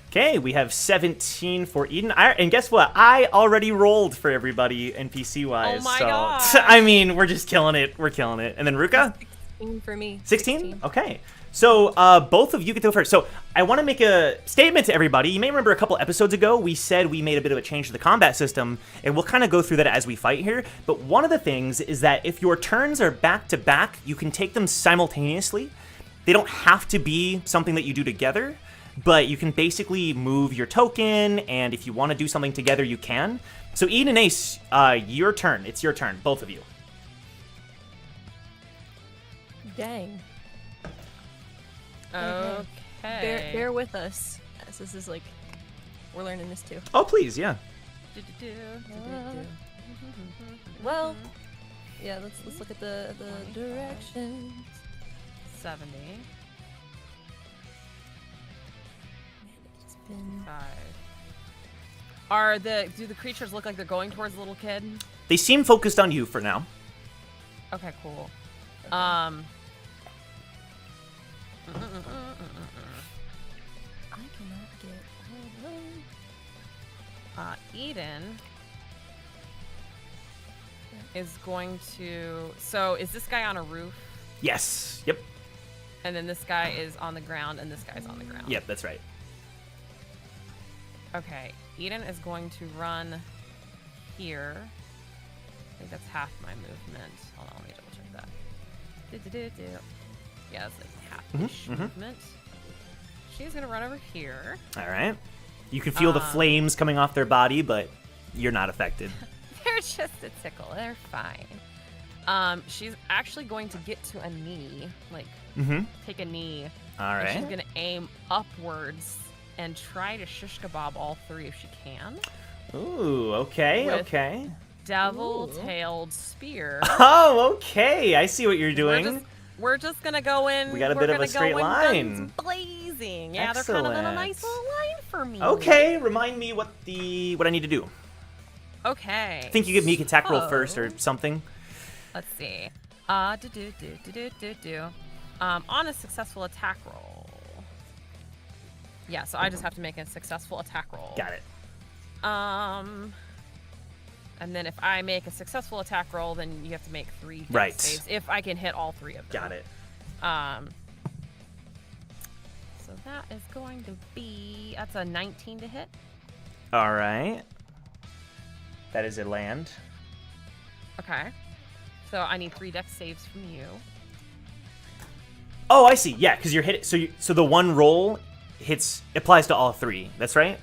Okay, we have 17 for Eden. And guess what? I already rolled for everybody NPC-wise. Oh my so, gosh. I mean, we're just killing it. We're killing it. And then Ruka? For me. 16? Okay. So both of you get to go first. So I want to make a statement to everybody. You may remember a couple episodes ago, we said we made a bit of a change to the combat system, and we'll kind of go through that as we fight here. But one of the things is that if your turns are back to back, you can take them simultaneously. They don't have to be something that you do together, but you can basically move your token, and if you want to do something together, you can. So Eden and Ace, your turn. It's your turn, both of you. Dang. Okay. Bear with us, as this is like, we're learning this too. Oh, please, yeah. Well, yeah, let's look at the directions. 70. It's been 5. Do the creatures look like they're going towards the little kid? They seem focused on you for now. Okay, cool. I cannot get all of them. Eden is going to. So is this guy on a roof? Yes. Yep. And then this guy is on the ground, and this guy's on the ground. Yep, that's right. Okay, Eden is going to run here. I think that's half my movement. Hold on, let me double check that. Yeah, that's like half-ish movement. She's gonna run over here. All right. You can feel the flames coming off their body, but you're not affected. They're just a tickle. They're fine. She's actually going to get to a knee, like take a knee. All right. And she's gonna aim upwards and try to shish kebab all three if she can. Ooh, okay, With okay. Devil-tailed spear. Oh, okay. I see what you're doing. We're just gonna go in. We got a bit of a straight line. Guns blazing. Yeah, they're kind of in a nice little line for me. Okay, remind me what I need to do. Okay. I think you give me a attack roll first or something. Let's see. On a successful attack roll. Yeah, so I just have to make a successful attack roll. Got it. And then if I make a successful attack roll, then you have to make 3 Right. saves if I can hit all 3 of them. Got it. So that is going to be, that's a 19 to hit. All right. That is a land. Okay. So I need 3 dex saves from you. Oh, I see. Yeah, because you're hit. So the one roll applies to all 3. That's right.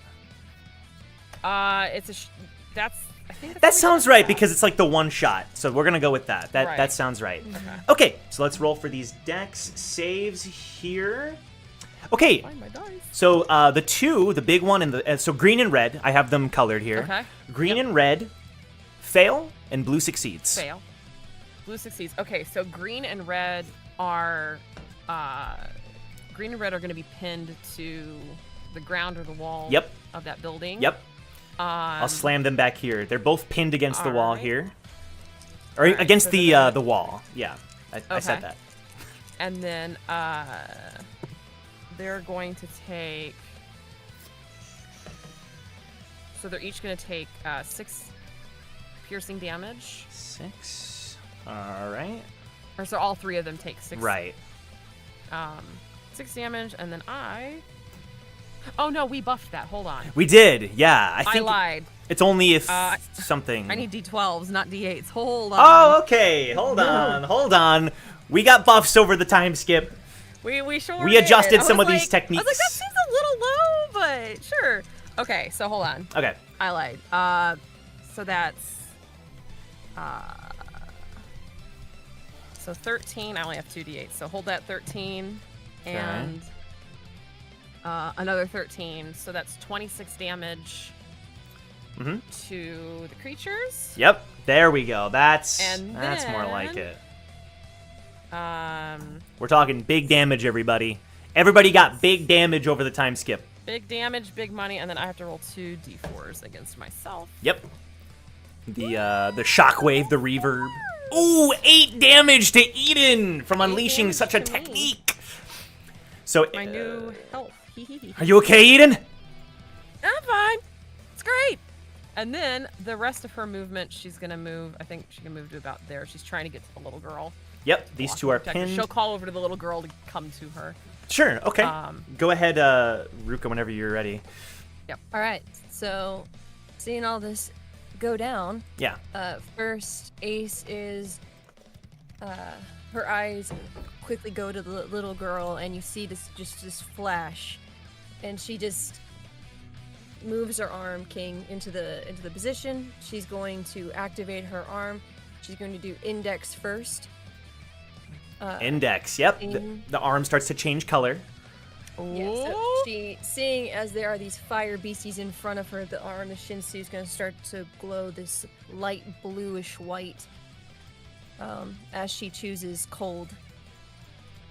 It's that's. I think that sounds right because it's like the one shot. So we're gonna go with that. That Right. that sounds right. Okay. Okay, so let's roll for these dex saves here. Okay. Find my dice. So the big one, and so green and red, I have them colored here. Okay. Green and red fail, and blue succeeds. Fail. Blue succeeds. Okay, so green and red are going to be pinned to the ground or the wall. Yep. Of that building. Yep. I'll slam them back here. They're both pinned against the wall Alright. here, or Alright, against so the wall. Yeah, I said Okay. that. And then they're going to take. So they're each going to take 6 piercing damage. 6. All right. Or so all 3 of them take 6. Right. 6 damage, and then Oh no, we buffed that. Hold on. We did. Yeah, I I think lied. it's only if something. I need D12s, not D8s. Hold on. Oh, okay. Hold on. We got buffs over the time skip. We sure We adjusted did. some I of was these techniques. I was like, that seems a little low, but sure. Okay, so hold on. Okay. I lied. So that's so 13. I only have 2 D8s, so hold that 13 and another 13. So that's 26 damage to the creatures. Yep. There we go. That's And more then- like it. We're talking big damage, everybody. Everybody got big damage over the time skip. Big damage, big money, and then I have to roll 2 D4s against myself. Yep. The shockwave, the reverb. Ooh, 8 damage to Eden from unleashing damage such a to me. technique. So, My new health. are you okay, Eden? I'm fine. It's great. And then the rest of her movement, she's gonna move. I think she can move to about there. She's trying to get to the little girl. Yep, these two are Protect her. pinned. She'll call over to the little girl to come to her. Sure, okay. Go ahead, Ruka, whenever you're ready. Yep. All right. So, seeing all this go down, Yeah. first Ace is, her eyes quickly go to the little girl, and you see this flash, and she just moves her arm, King, into the position. She's going to activate her arm. She's going to do index first. Index, yep. The arm starts to change color. Yeah, so she, seeing as there are these fire beasties in front of her, the arm, the Shinsu, is going to start to glow this light bluish white as she chooses cold.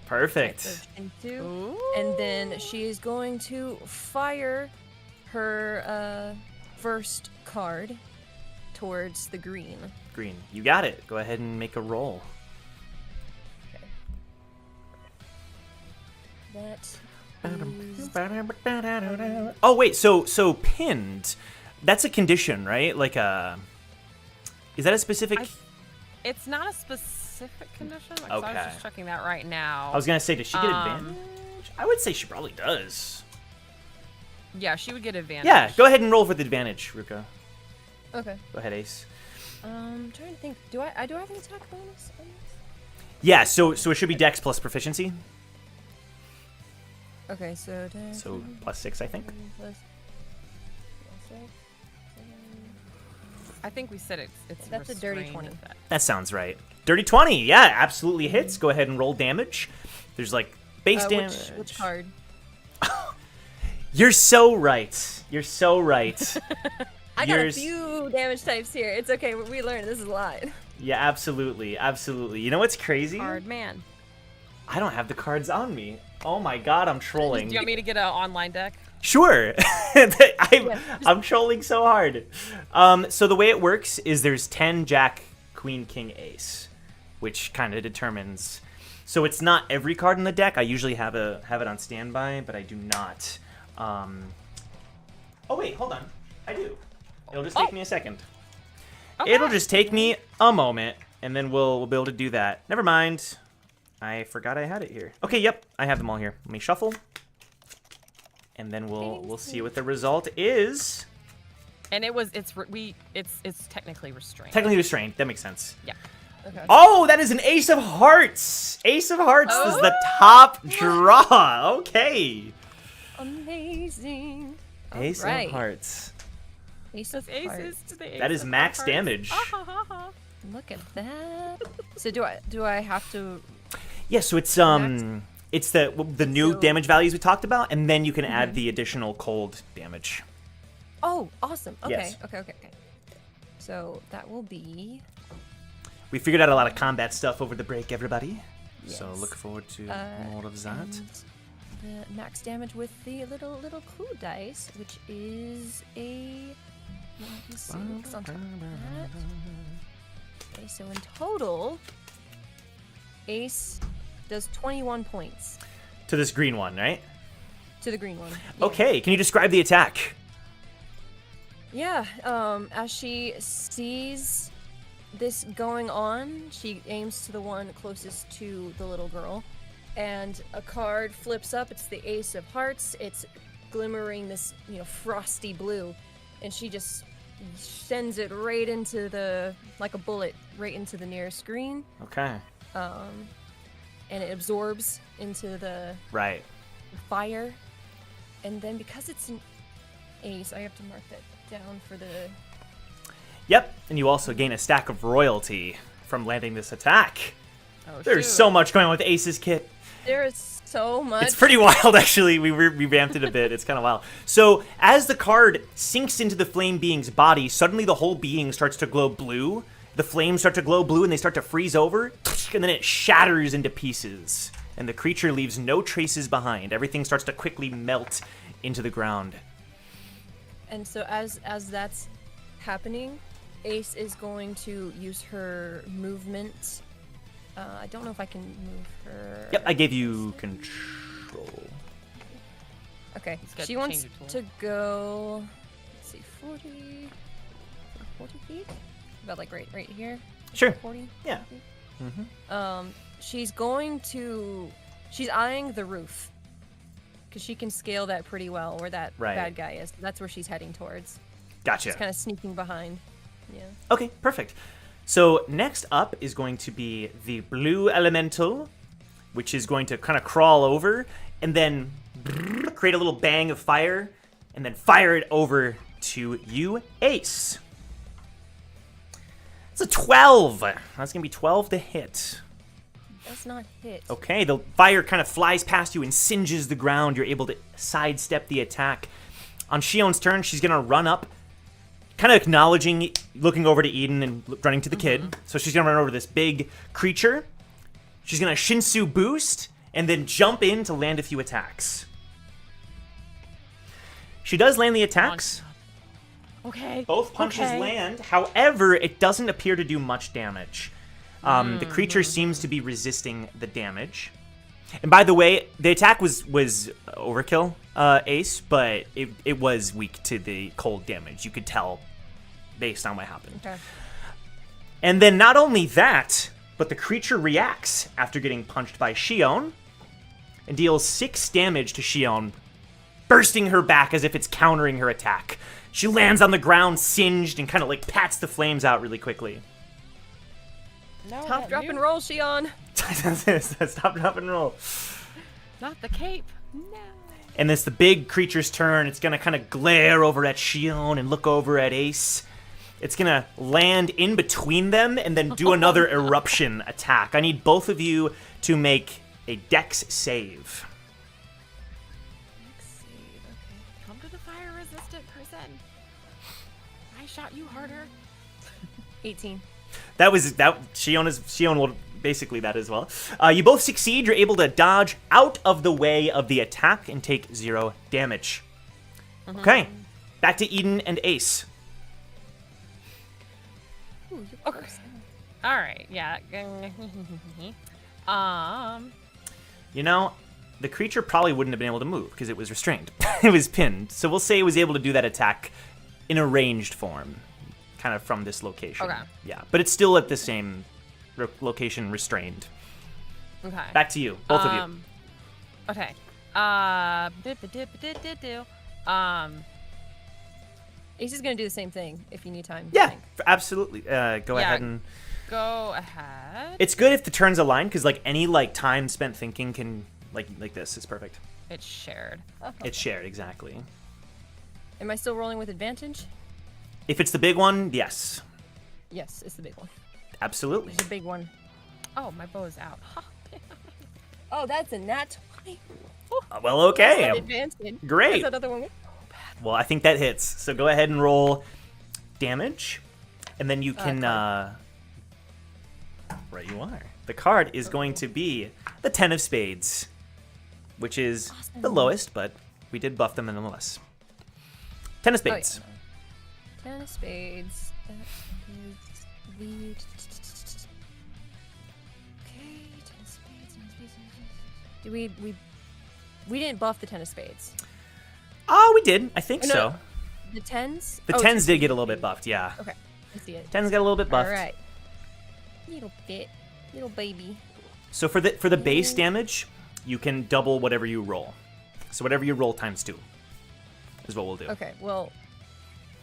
Perfect. Shinsu. And then she is going to fire her first card towards the green. Green. You got it. Go ahead and make a roll. Okay. That is... Oh wait, so pinned. That's a condition, right? Like is that a specific? It's not a specific condition. Like, Okay. so I was just checking that right now. I was gonna say, does she get advantage? I would say she probably does. Yeah, she would get advantage. Yeah, go ahead and roll for the advantage, Ruka. Okay. Go ahead, Ace. I'm trying to think. Do I have an attack bonus on this? Yeah, so it should be Dex plus proficiency. Okay, so... So +6, I think. I think we said it's That's a dirty restrained 20. effect. That sounds right. Dirty 20, yeah, absolutely hits. Go ahead and roll damage. There's like base damage. Which card? You're so right. You're so right. I got a few damage types here. It's okay. We learned this is a lot. Yeah, absolutely, absolutely. You know what's crazy? Hard man. I don't have the cards on me. Oh my god, I'm trolling. Do you want me to get an online deck? Sure. I'm trolling so hard. So the way it works is there's 10 Jack, Queen, King, Ace, which kind of determines. So it's not every card in the deck. I usually have it on standby, but I do not. Oh wait, hold on. I do. It'll just take me a second. Okay. It'll just take me a moment, and then we'll be able to do that. Never mind. I forgot I had it here. Okay, yep, I have them all here. Let me shuffle, and then we'll see what the result is. And it's technically restrained. Technically restrained. That makes sense. Yeah. Okay. Oh, that is an Ace of Hearts. Ace of Hearts is the top draw. Okay. Amazing. Ace Alright. of Hearts. Ace of Aces Hearts. to the ace That is of max hearts. damage. Ah, ha, ha, ha. Look at that. So do I have to? Yeah, so it's it's the new damage values we talked about, and then you can add the additional cold damage. Oh, awesome. Okay. Yes. Okay. So that will be. We figured out a lot of combat stuff over the break, everybody. So Yes. look forward to more of that. And the max damage with the little clue dice, which is a 96 on top of that. Okay, so in total, Ace does 21 points To this green one, right? to the green one. Yeah. Okay, can you describe the attack? Yeah, as she sees this going on, she aims to the one closest to the little girl, and a card flips up. It's the Ace of Hearts. It's glimmering this, frosty blue, and she just sends it right into like a bullet, right into the nearest screen. Okay. And it absorbs into the Right. fire, and then because it's an ace, I have to mark that down for the. Yep, and you also gain a stack of royalty from landing this attack. Oh, There's shoot. so much going on with Ace's kit. There is so much. It's pretty wild, actually. We revamped it a bit. It's kind of wild. So as the card sinks into the flame being's body, suddenly the whole being starts to glow blue. The flames start to glow blue, and they start to freeze over, and then it shatters into pieces. And the creature leaves no traces behind. Everything starts to quickly melt into the ground. And so as that's happening, Ace is going to use her movement. I don't know if I can move her. Yep, I gave you control. Okay, It's got she to wants change your to go. Let's see, 40. 40 feet? About like right here? Sure. 40? Yeah. 40 feet? She's eyeing the roof. Because she can scale that pretty well, where that bad guy is. That's where she's heading towards. Gotcha. She's kind of sneaking behind. Yeah. Okay, perfect. So next up is going to be the blue elemental, which is going to kind of crawl over and then create a little bang of fire and then fire it over to you, Ace. It's a 12. That's going to be 12 to hit. Does not hit. Okay, the fire kind of flies past you and singes the ground. You're able to sidestep the attack. On Shion's turn, she's going to run up, kind of acknowledging, looking over to Eden and running to the kid. So she's going to run over to this big creature. She's going to Shinsu boost and then jump in to land a few attacks. She does land the attacks. Okay. Both punches land. However, it doesn't appear to do much damage. The creature seems to be resisting the damage. And by the way, the attack was overkill, Ace, but it was weak to the cold damage. You could tell based on what happened. Okay. And then not only that, but the creature reacts after getting punched by Shion and deals 6 damage to Shion, bursting her back as if it's countering her attack. She lands on the ground singed and kind of like pats the flames out really quickly. Top, drop, and roll, Shion. Stop, drop, and roll. Not the cape. No. And it's the big creature's turn. It's going to kind of glare over at Shion and look over at Ace. It's going to land in between them and then do another eruption attack. I need both of you to make a dex save. Come to the fire-resistant person. I shot you harder. 18. Shion will basically that as well. You both succeed. You're able to dodge out of the way of the attack and take 0 damage. Okay, back to Eden and Ace. Ooh, you're Okay. close. All right. Yeah. You know, the creature probably wouldn't have been able to move because it was restrained. It was pinned. So we'll say it was able to do that attack in a ranged form, kind of from this location. Okay. Yeah, but it's still at the same location, restrained. Okay. Back to you, both of you. Okay. Ace is gonna do the same thing if you need time. I Yeah, think. absolutely. Go ahead and. Go ahead. It's good if the turns align because like any like time spent thinking can like this is perfect. It's shared. It's shared exactly. Am I still rolling with advantage? If it's the big one, yes, Yes, it's the big one. absolutely. It's a big one. Oh, my bow is out. Oh, that's a nat 20. Well, okay, Advantage. great. That's another one. Well, I think that hits. So go ahead and roll damage, and then you can. Right, you are. The card is going to be the 10 of spades, which is the lowest, but we did buff them nonetheless. 10 of spades. Oh, yeah. 10 of spades. That is the... Okay, 10 of spades, 10 of spades, 10 of spades. Did we didn't buff the 10 of spades. Oh, we did. I think Oh, no. so. The 10s? The 10s did get a little bit buffed, yeah. Okay, I see it. 10s got a little bit buffed. All right. Little bit. Little baby. So for the base damage, you can double whatever you roll. So whatever you roll times 2 is what we'll do. Okay, well,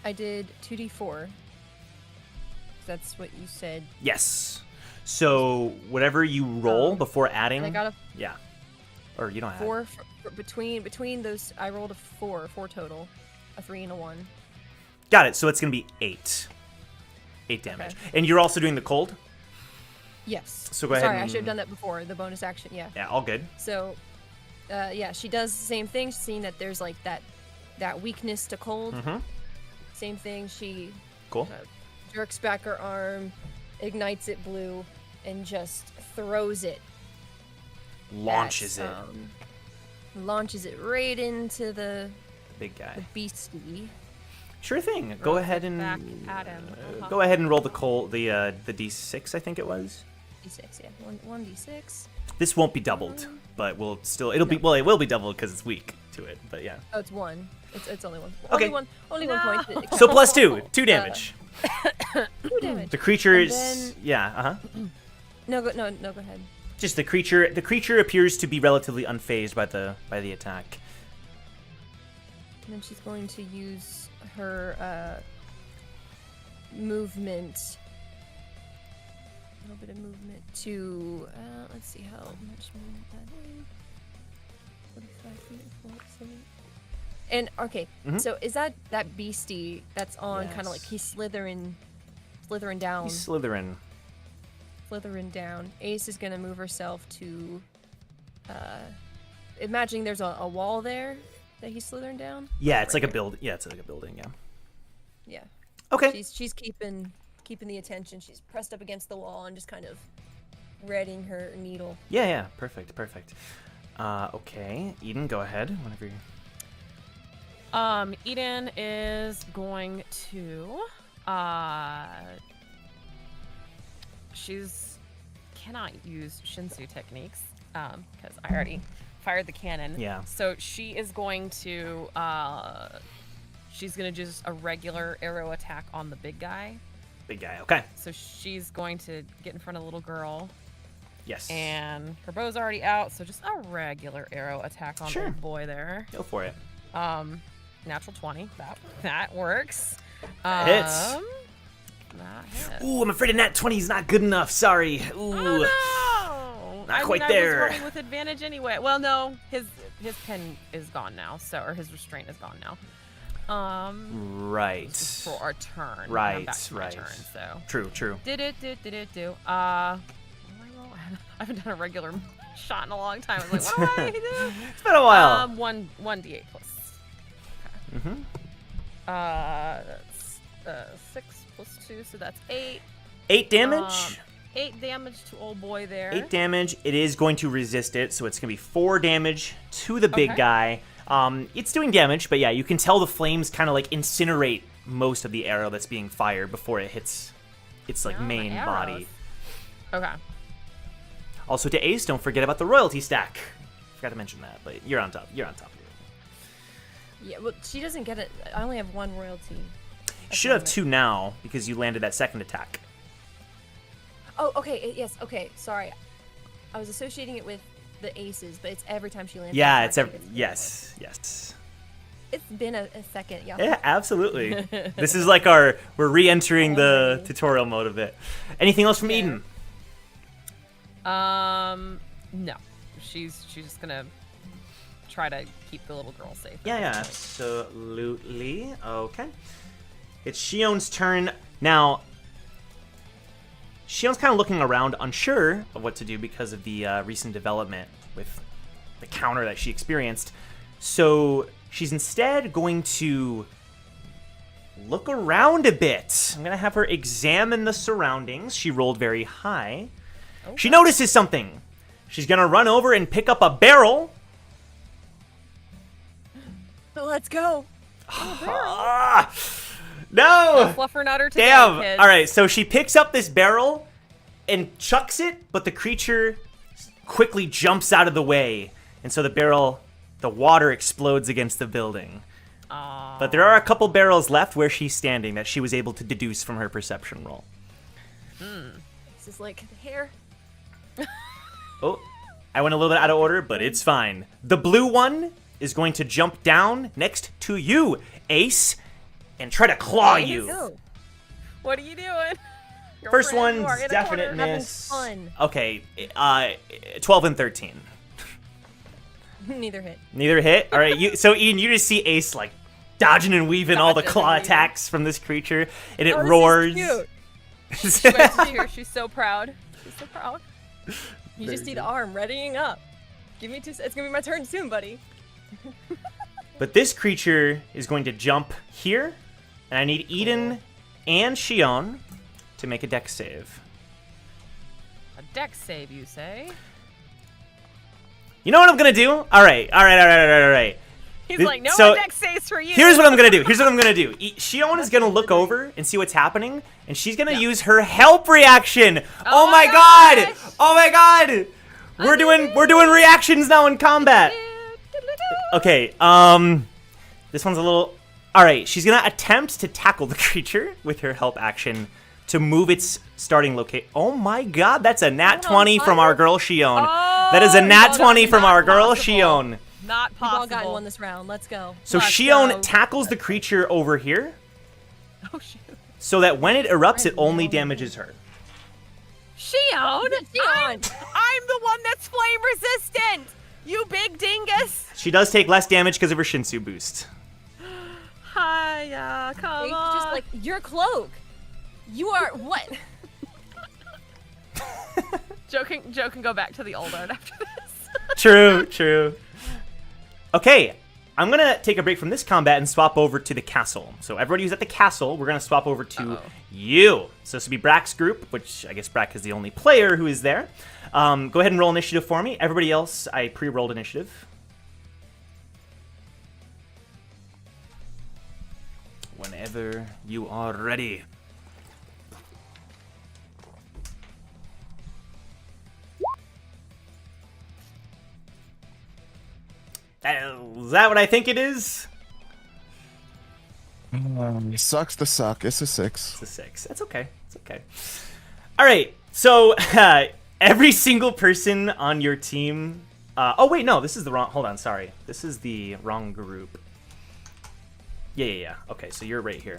I did 2d4. That's what you said. Yes. So whatever you roll before adding, And I got a yeah. Or you don't have 4 between those. I rolled a 4 total, a 3 and a 1. Got it. So it's gonna be 8 damage, and you're also doing the cold. Yes. So go ahead Sorry, I and- should have done that before. The bonus action, yeah. Yeah, all good. So, yeah, she does the same thing. Seeing that there's like that weakness to cold. Mhm. Same thing. She Cool. jerks back her arm, ignites it blue, and just throws it. Launches it. Launches it right into the Big guy. beastie. Sure thing. Go Throws ahead it and back at him. go ahead and roll the d6. I think it was. D6, yeah. 1d6. This won't be doubled, but it'll be well. It will be doubled because it's weak to it. But yeah. Oh, it's 1. It's only 1. Okay. Only one point. So plus 2 damage. 2 damage. The creature And is then- yeah. No, go ahead. Just the creature. The creature appears to be relatively unfazed by the attack. And then she's going to use her movement. A little bit of movement to let's see how much movement that is. 45 feet, 47. And okay, so is that beastie that's on kind of like he's slithering down? He's slithering. Slithering down. Ace is gonna move herself to imagining there's a wall there that he's slithering down. Yeah, it's like a build. Yeah, it's like a building. Yeah. Yeah. Okay. She's keeping the attention. She's pressed up against the wall and just kind of readying her needle. Yeah. Perfect. Okay, Eden, go ahead whenever you. Eden is going to she's cannot use Shinsu techniques because I already fired the cannon. Yeah. So she is going to she's gonna just a regular arrow attack on the big guy. Big guy. Okay. So she's going to get in front of the little girl. Yes. And her bow's already out, so just a regular arrow attack on the old boy there. Go for it. Natural 20. That works. Hits. That hits. Ooh, I'm afraid a nat 20 is not good enough. Sorry. Ooh. Oh, no! Not quite I there. was rolling with advantage anyway. Well, no, his pen is gone now, so or his restraint is gone now. Right. This is for our turn. I'm Right. back to my turn, so. True. Did it. I haven't done a regular shot in a long time. I was like, what do I do? It's been a while. 1d8 plus. Okay. That's 6 plus 2, so that's 8. 8 damage. 8 damage to old boy there. 8 damage. It is going to resist it, so it's going to be 4 damage to the big guy. It's doing damage, but yeah, you can tell the flames kind of like incinerate most of the arrow that's being fired before it hits its like main body. Okay. Also to Ace, don't forget about the royalty stack. Forgot to mention that, but you're on top. You're on top of it. Yeah, well, she doesn't get it. I only have 1 royalty. You should have 2 now because you landed that second attack. Oh, okay. Yes. Okay. Sorry, I was associating it with the aces, but it's every time she lands. Yeah, an it's attack, yes. It's been a second. Yeah. Yeah, absolutely. This is like we're re-entering the tutorial mode of it. Anything else from Eden? No. She's just gonna try to keep the little girl safe. Yeah, absolutely. Okay. It's Shion's turn. Now, Shion's kind of looking around, unsure of what to do because of the recent development with the counter that she experienced. So she's instead going to look around a bit. I'm going to have her examine the surroundings. She rolled very high. Okay. She notices something. She's going to run over and pick up a barrel. Let's go. No! Fluffernutter today, Damn! kids. Alright, so she picks up this barrel and chucks it, but the creature quickly jumps out of the way. And so the water explodes against the building. Aww. But there are a couple barrels left where she's standing that she was able to deduce from her perception roll. This is like the hair. Oh, I went a little bit out of order, but it's fine. The blue one is going to jump down next to you, Ace, and try to claw you. What are you doing? First Girlfriend, one's you are in a definite corner. miss. Having Okay, 12 and 13. Neither hit. Neither hit? All right, so Ian, you just see Ace, like, dodging and weaving all the Dodging claw and weaving. attacks from this creature, and it Oh, this is roars. cute. She went to cheer. She's so proud. She's so proud. You just see the arm readying up. Give me 2 It's gonna be my turn soon, buddy. But this creature is going to jump here, and I need Eden and Shion to make a dex save. A dex save, you say? You know what I'm gonna do? All right. He's like, no so- dex saves for you. Here's what I'm gonna do. Shion is gonna look over and see what's happening, and she's gonna use her help reaction. Oh my god! Oh my god! We're doing reactions now in combat. Okay. This one's a little. All right, she's going to attempt to tackle the creature with her help action to move its starting location. Oh my god, that's a nat 20 from our girl Shion. That is a nat 20 from our girl Shion. Not We've all possible. gotten one this round. Let's go. So Let's Shion go. tackles the creature over here Oh, shoot. so that when it erupts, it only damages her. Shion, Shion. I'm the one that's flame resistant. You big dingus. She does take less damage because of her Shinsu boost. Hiya, come It's on. just like your cloak. You are what? Joe can go back to the old art after this. True. Okay, I'm going to take a break from this combat and swap over to the castle. So everybody who's at the castle, we're going to swap over to you. So this will be Brack's group, which I guess Brack is the only player who is there. Go ahead and roll initiative for me. Everybody else, I pre-rolled initiative. Whenever you are ready. Is that what I think it is? Sucks to suck. It's a 6. It's a 6. That's okay. It's okay. All right. So every single person on your team. Oh wait, no. This is the wrong. Hold on. Sorry. This is the wrong group. Yeah. Okay. So you're right here.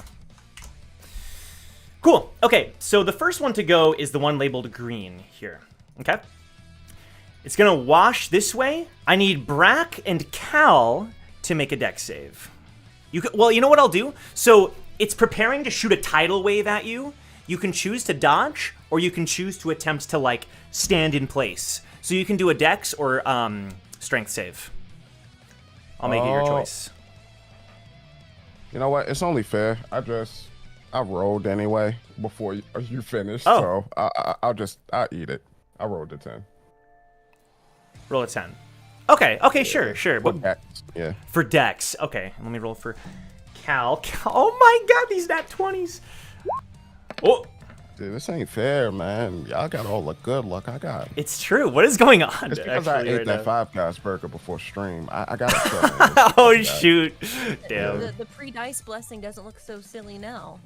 Cool. Okay. So the first one to go is the one labeled green here. Okay. It's gonna wash this way. I need Brack and Cal to make a dex save. Well, you know what I'll do? So it's preparing to shoot a tidal wave at you. You can choose to dodge, or you can choose to attempt to like stand in place. So you can do a dex or strength save. I'll make it your choice. You know what? It's only fair. I rolled anyway before you finished. Oh. So I'll eat it. I rolled a 10. Roll a 10. Okay, sure. Yeah. For dex. Okay, let me roll for Cal. Oh my god, these nat 20s. Oh, Dude, this ain't fair, man. Y'all got all the good luck I got. it's true. What is going on? It's because I actually, ate right that now? Five Guys burger before stream. I got to Oh shoot. Damn. The pre-dice blessing doesn't look so silly now.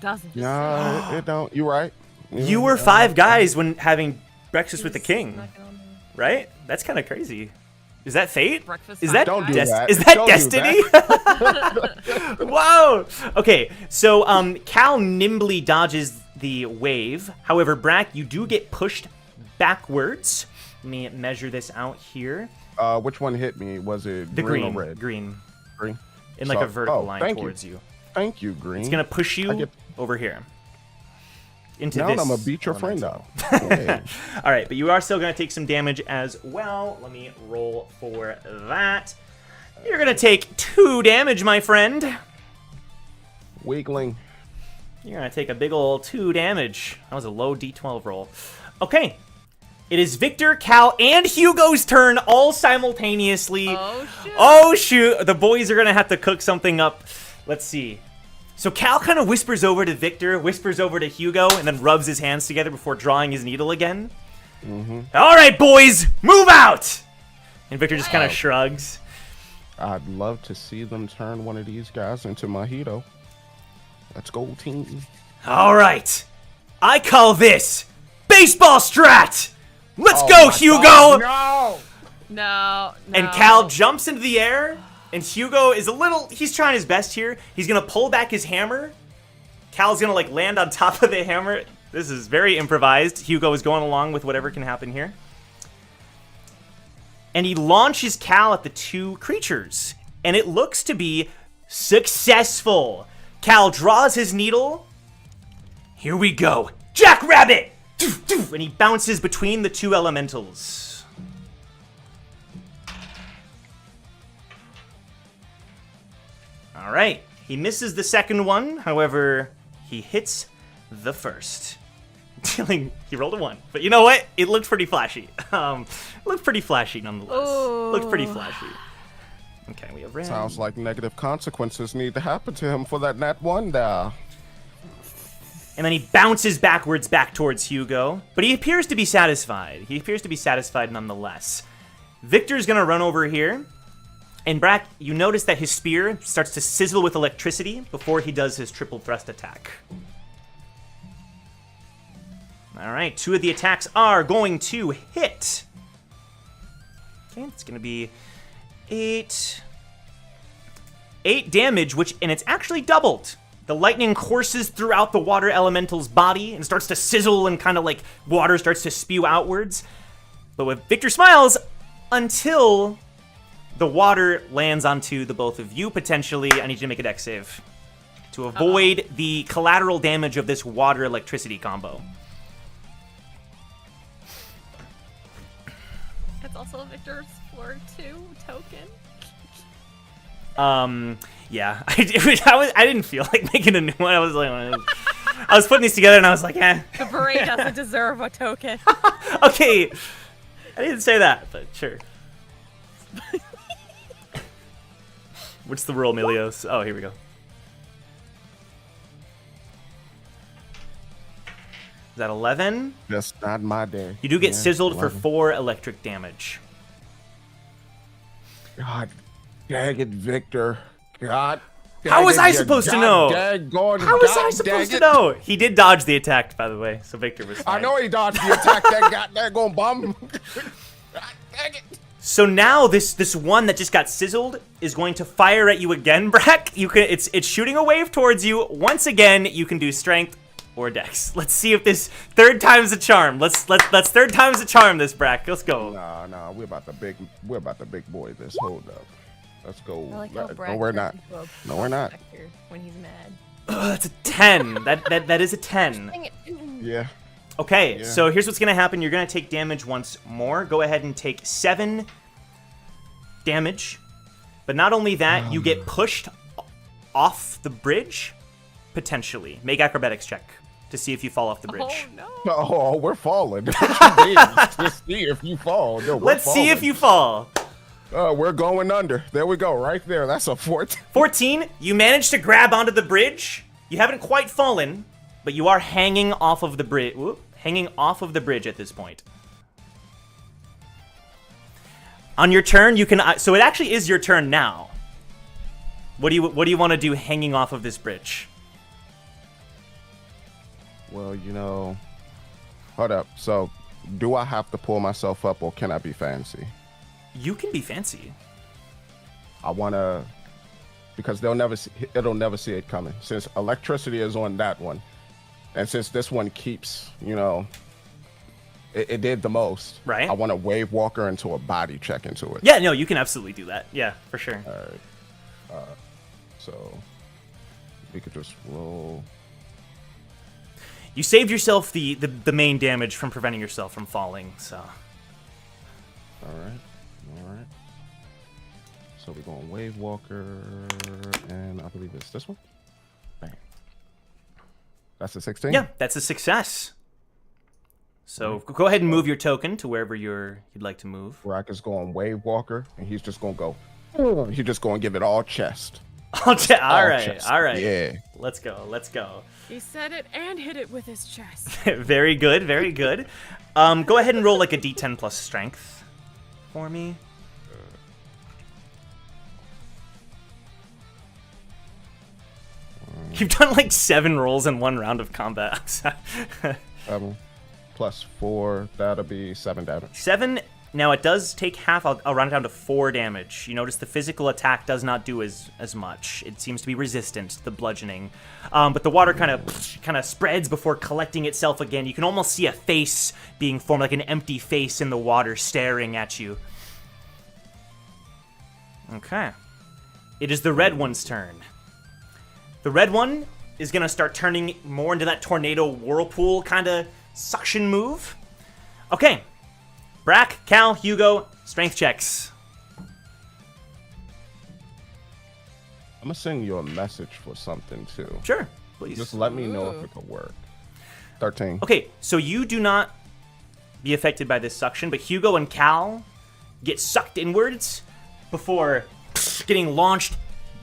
Doesn't. No, it don't. You right. You were 5 guys when having breakfast with the Just king, smack it on there. right? That's kind of crazy. Is that fate? Breakfast Is that Don't do guys. that. Is that Don't do destiny? Whoa. Okay, so Cal nimbly dodges the wave. However, Brack, you do get pushed backwards. Let me measure this out here. Which one hit me? Was it The green, green, or red? green, Green. in like a vertical Oh, line thank towards you. Thank you, green. It's gonna push you I get- over here. Into Now this. I'm gonna beat your friend elemental. up. Yeah. All right, but you are still going to take some damage as well. Let me roll for that. You're going to take 2 damage, my friend. Wiggling. You're going to take a big old 2 damage. That was a low D12 roll. Okay. It is Victor, Cal, and Hugo's turn all simultaneously. Oh shoot. Oh, shoot. The boys are going to have to cook something up. Let's see. So Cal kind of whispers over to Victor, whispers over to Hugo, and then rubs his hands together before drawing his needle again. All right, boys, move out! And Victor just kind of shrugs. I'd love to see them turn one of these guys into mojito. Let's go, team. All right. I call this baseball strat. Let's Oh go, my Hugo! God, no! No. And Cal jumps into the air, and Hugo is he's trying his best here. He's going to pull back his hammer. Cal's going to like land on top of the hammer. This is very improvised. Hugo is going along with whatever can happen here. And he launches Cal at the 2 creatures. And it looks to be successful. Cal draws his needle. Here we go. Jackrabbit! Doof, doof, and he bounces between the 2 elementals. All right. He misses the second one. However, he hits the first. He rolled a 1. But you know what? It looked pretty flashy. It looked pretty flashy nonetheless. Looked pretty flashy. Okay, we have red. Sounds like negative consequences need to happen to him for that nat 1 there. And then he bounces backwards back towards Hugo. But he appears to be satisfied. He appears to be satisfied nonetheless. Victor's going to run over here. And Brack, you notice that his spear starts to sizzle with electricity before he does his triple thrust attack. All right, 2 of the attacks are going to hit. Okay, it's going to be 8 damage, and it's actually doubled. The lightning courses throughout the water elemental's body and starts to sizzle and kind of like water starts to spew outwards. But with Victor smiles until the water lands onto the both of you, potentially. I need you to make a dex save to avoid the collateral damage of this water electricity combo. It's also Victor's floor 2 token. Yeah, I didn't feel like making a new one. I was putting these together and I was like, eh. The beret doesn't deserve a token. Okay, I didn't say that, but sure. What's the roll, Milios? Oh, here we go. Is that 11? That's not my day. You do get sizzled 11. for 4 electric damage. God dang it, Victor. God. How was I supposed to know? How was I supposed to know? He did dodge the attack, by the way, so Victor was fine. I know he dodged the attack. That goddamn going bum. God dang it. So now this one that just got sizzled is going to fire at you again, Brack. It's shooting a wave towards you. Once again, you can do strength or dex. Let's see if this third time's a charm. Let's third time's a charm this, Brack. Let's go. Nah, we're about the big boy this. Hold up. Let's go. I like how Brad No, we're not. turns into a No, we're not. prospector when he's mad. That's a 10. That is a 10. Dang it. Yeah. Okay, Yeah. so here's what's gonna happen. You're gonna take damage once more. Go ahead and take 7 damage. But not only that, you get pushed off the bridge, potentially. Make acrobatics check to see if you fall off the bridge. Oh, no. Oh, we're falling. What you mean? To see if you fall. No, Let's see if you fall. We're going under. There we go. Right there. That's a 14. 14, you managed to grab onto the bridge. You haven't quite fallen, but you are hanging off of the bridge. Hanging off of the bridge at this point. On your turn, you can. So it actually is your turn now. What do you want to do hanging off of this bridge? Well, hold up. So, do I have to pull myself up, or can I be fancy? You can be fancy. I wanna, because it'll never see it coming. Since electricity is on that one, and since this one keeps, it did the most. Right. I want to wave walker into a body check into it. Yeah, no, you can absolutely do that. Yeah, for sure. All right. So we could just roll. You saved yourself the main damage from preventing yourself from falling. So. All right. So we're going wave walker, and I believe it's this one. Bang. That's a 16. Yeah, that's a success. So go ahead and move your token to wherever you'd like to move. Rock is going wave walker, and he's just gonna go. He's just gonna give it all chest. All right, chest. all right. Yeah. Let's go. He said it and hit it with his chest. Very good, very good. Go ahead and roll like a d10 plus strength for me. You've done like 7 rolls in 1 round of combat. 7 plus 4, that'll be 7 damage. 7. Now it does take half. I'll round it down to 4 damage. You notice the physical attack does not do as much. It seems to be resistant to the bludgeoning. But the water kind of spreads before collecting itself again. You can almost see a face being formed, like an empty face in the water staring at you. Okay. It is the red one's turn. The red one is going to start turning more into that tornado whirlpool kind of suction move. Okay. Brack, Cal, Hugo, strength checks. I'm gonna send you a message for something too. Sure, please. Just let me know if it could work. 13. Okay, so you do not be affected by this suction, but Hugo and Cal get sucked inwards before getting launched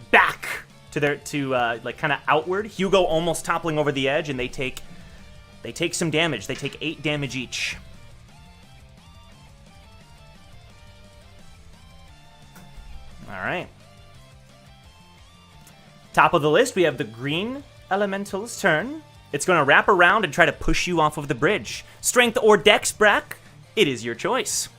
back to like kind of outward. Hugo almost toppling over the edge, and they take some damage. They take 8 damage each. All right. Top of the list, we have the green elemental's turn. It's going to wrap around and try to push you off of the bridge. Strength or dex, Brack? It is your choice.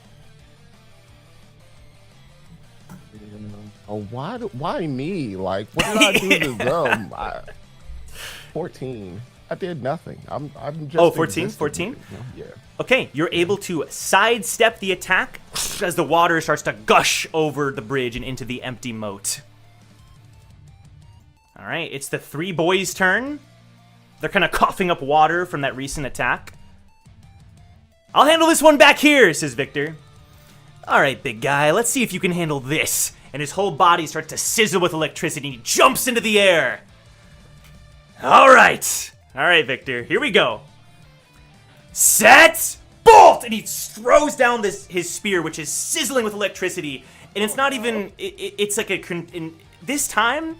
Oh, why me? Like, what did I do to them? 14. I did nothing. I'm just. Oh, 14? 14? Yeah. Okay, you're able to sidestep the attack as the water starts to gush over the bridge and into the empty moat. All right, it's the three boys' turn. They're kind of coughing up water from that recent attack. I'll handle this one back here, says Victor. All right, big guy, let's see if you can handle this. And his whole body starts to sizzle with electricity. He jumps into the air. All right, Victor, here we go. Set, bolt! And he throws down his spear, which is sizzling with electricity. And it's not even, it's like this time,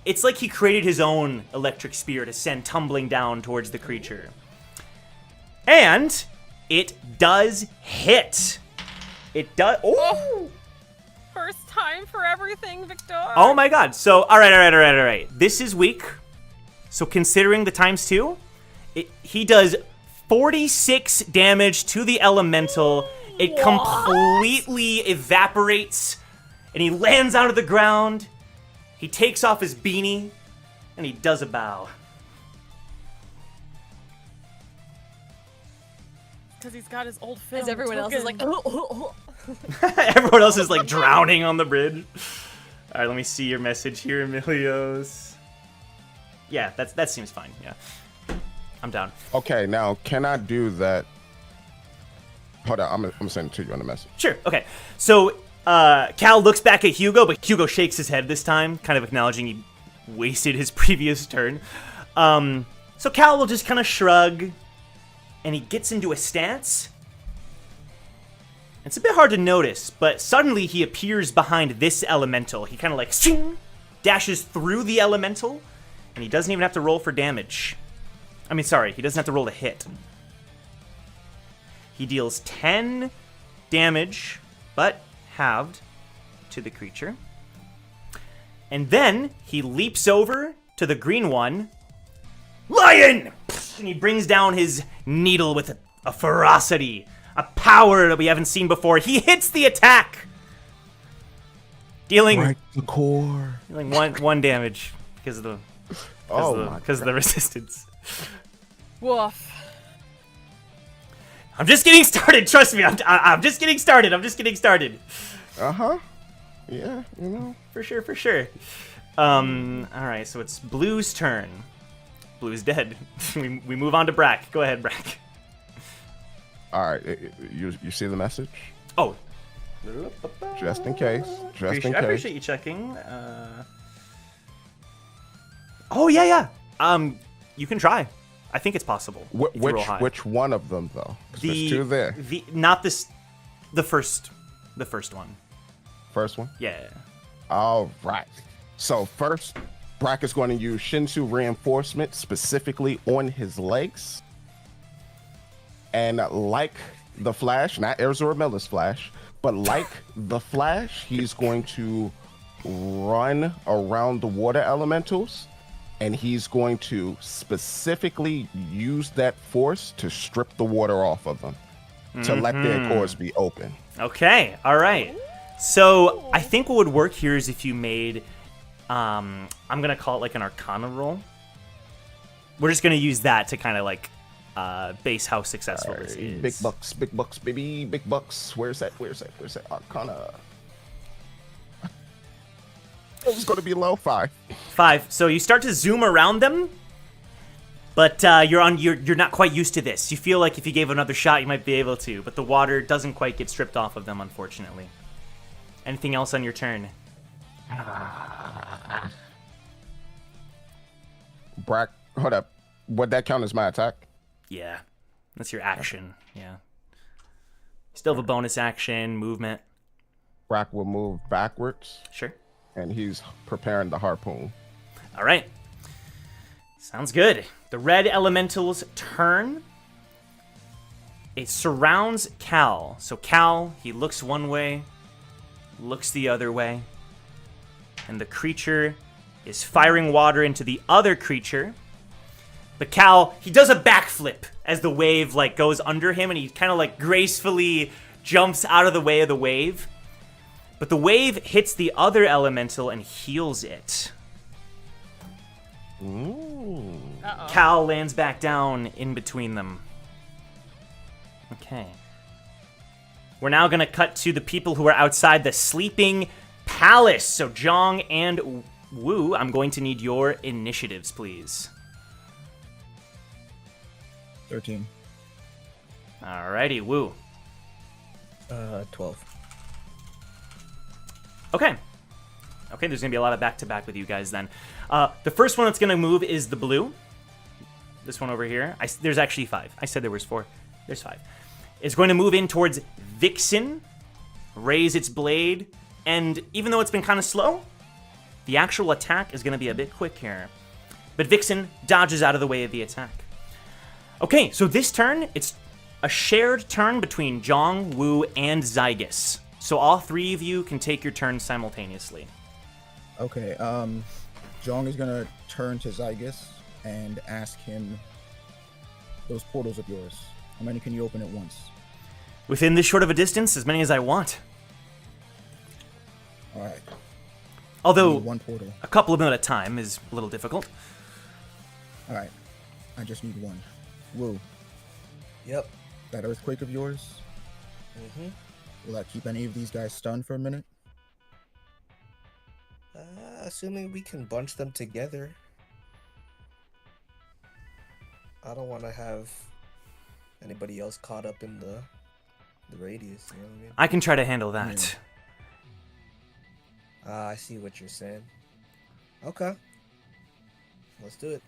it's like he created his own electric spear to send tumbling down towards the creature. And it does hit. It does, oh! First time for everything, Victor. Oh my god. So, all right. This is weak. So considering the times 2, he does 46 damage to the elemental. It completely evaporates, and he lands onto the ground. He takes off his beanie, and he does a bow. Because he's got his old film. As everyone else is like, Everyone else is like drowning on the bridge. All right, let me see your message here, Emilios. Yeah, that seems fine. Yeah, I'm down. Okay, now can I do that? Hold on, I'm gonna send it to you on the message. Sure. Okay. So Cal looks back at Hugo, but Hugo shakes his head this time, kind of acknowledging he wasted his previous turn. So Cal will just kind of shrug, and he gets into a stance. It's a bit hard to notice, but suddenly he appears behind this elemental. He kind of like dashes through the elemental, and he doesn't even have to roll for damage. I mean, sorry, he doesn't have to roll to hit. He deals 10 damage, but halved, to the creature. And then he leaps over to the green one. Lion! And he brings down his needle with a ferocity, a power that we haven't seen before. He hits the attack, dealing Right the core. one damage because of the resistance. Woof. I'm just getting started. Trust me, I'm just getting started. Uh-huh. Yeah, you know. For sure. All right, so it's Blue's turn. Blue's dead. we move on to Brack. Go ahead, Brack. All right, you see the message? Oh. Just in case. I appreciate you checking. Oh yeah. You can try. I think it's possible. Which one of them though? 'Cause there's two there. The first one. First one? Yeah. All right. So first, Brack is going to use Shinsu reinforcement specifically on his legs. And like the Flash, not Arizona Miller's Flash, but like the Flash, he's going to run around the water elementals, and he's going to specifically use that force to strip the water off of them, to let their cores be open. Okay, all right. So I think what would work here is if you made, I'm going to call it like an Arcana roll. We're just going to use that to kind of like base how successful this is. Big bucks, baby, big bucks. Where's that? Arcana. It's going to be low 5. 5. So you start to zoom around them, but you're not quite used to this. You feel like if you gave another shot, you might be able to, but the water doesn't quite get stripped off of them, unfortunately. Anything else on your turn? Brack, hold up. Would that count as my attack? Yeah, that's your action. Yeah. Still have a bonus action, movement. Brack will move backwards. Sure. And he's preparing the harpoon. All right. Sounds good. The red elemental's turn. It surrounds Cal. So Cal, he looks one way, looks the other way, and the creature is firing water into the other creature. But Cal, he does a backflip as the wave like goes under him, and he kind of like gracefully jumps out of the way of the wave. But the wave hits the other elemental and heals it. Ooh. Uh-oh. Cal lands back down in between them. Okay. We're now going to cut to the people who are outside the sleeping palace. So Zhang and Wu, I'm going to need your initiatives, please. 13. Alrighty, Wu. 12. Okay. Okay, there's going to be a lot of back-to-back with you guys then. The first one that's going to move is the blue. This one over here. There's actually 5. I said there was 4. There's 5. It's going to move in towards Vixen, raise its blade, and even though it's been kind of slow, the actual attack is going to be a bit quick here. But Vixen dodges out of the way of the attack. Okay, so this turn, it's a shared turn between Zhang, Wu, and Zygus. So all 3 of you can take your turns simultaneously. Okay, Zhang is gonna turn to Zygus and ask him, those portals of yours, how many can you open at once? Within this short of a distance, as many as I want. Alright. Although, One portal. a couple of them at a time is a little difficult. Alright. I just need one. Woo. Yep. That earthquake of yours, Mm-hmm. will that keep any of these guys stunned for a minute? Assuming we can bunch them together. I don't want to have anybody else caught up in the radius, you know what I mean? I can try to handle that. I see what you're saying. Okay. Let's do it.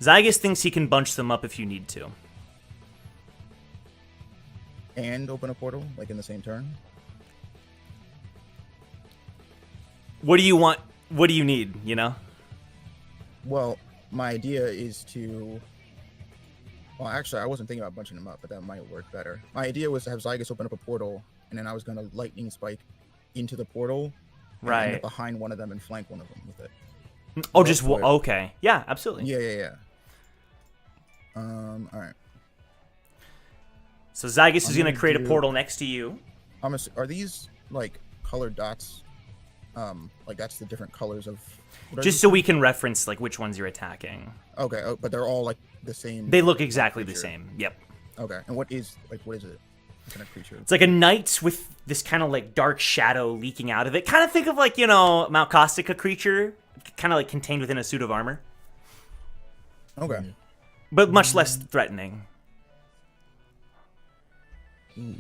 Zygus thinks he can bunch them up if you need to. And open a portal, like in the same turn? What do you want? What do you need, you know? Well, my idea is to... Well, actually, I wasn't thinking about bunching them up, but that might work better. My idea was to have Zygus open up a portal, and then I was going to lightning spike into the portal, and end Right. up behind one of them and flank one of them with it. Oh, just... for it. Okay. Yeah, absolutely. Yeah. Alright. So Zygus is I'm going to gonna create a do- portal next to you. Are these, like, colored dots? Like, that's the different colors of... what are Just these? so we can reference, like, which ones you're attacking. Okay, but they're all, like, the same... They look exactly the creature. same. Yep. Okay, and what is it? What kind of creature? It's like a knight with this kind of, like, dark shadow leaking out of it. Kind of think of, like, you know, Mount Caustica creature. Kind of, like, contained within a suit of armor. Okay. But much less threatening. Ooh,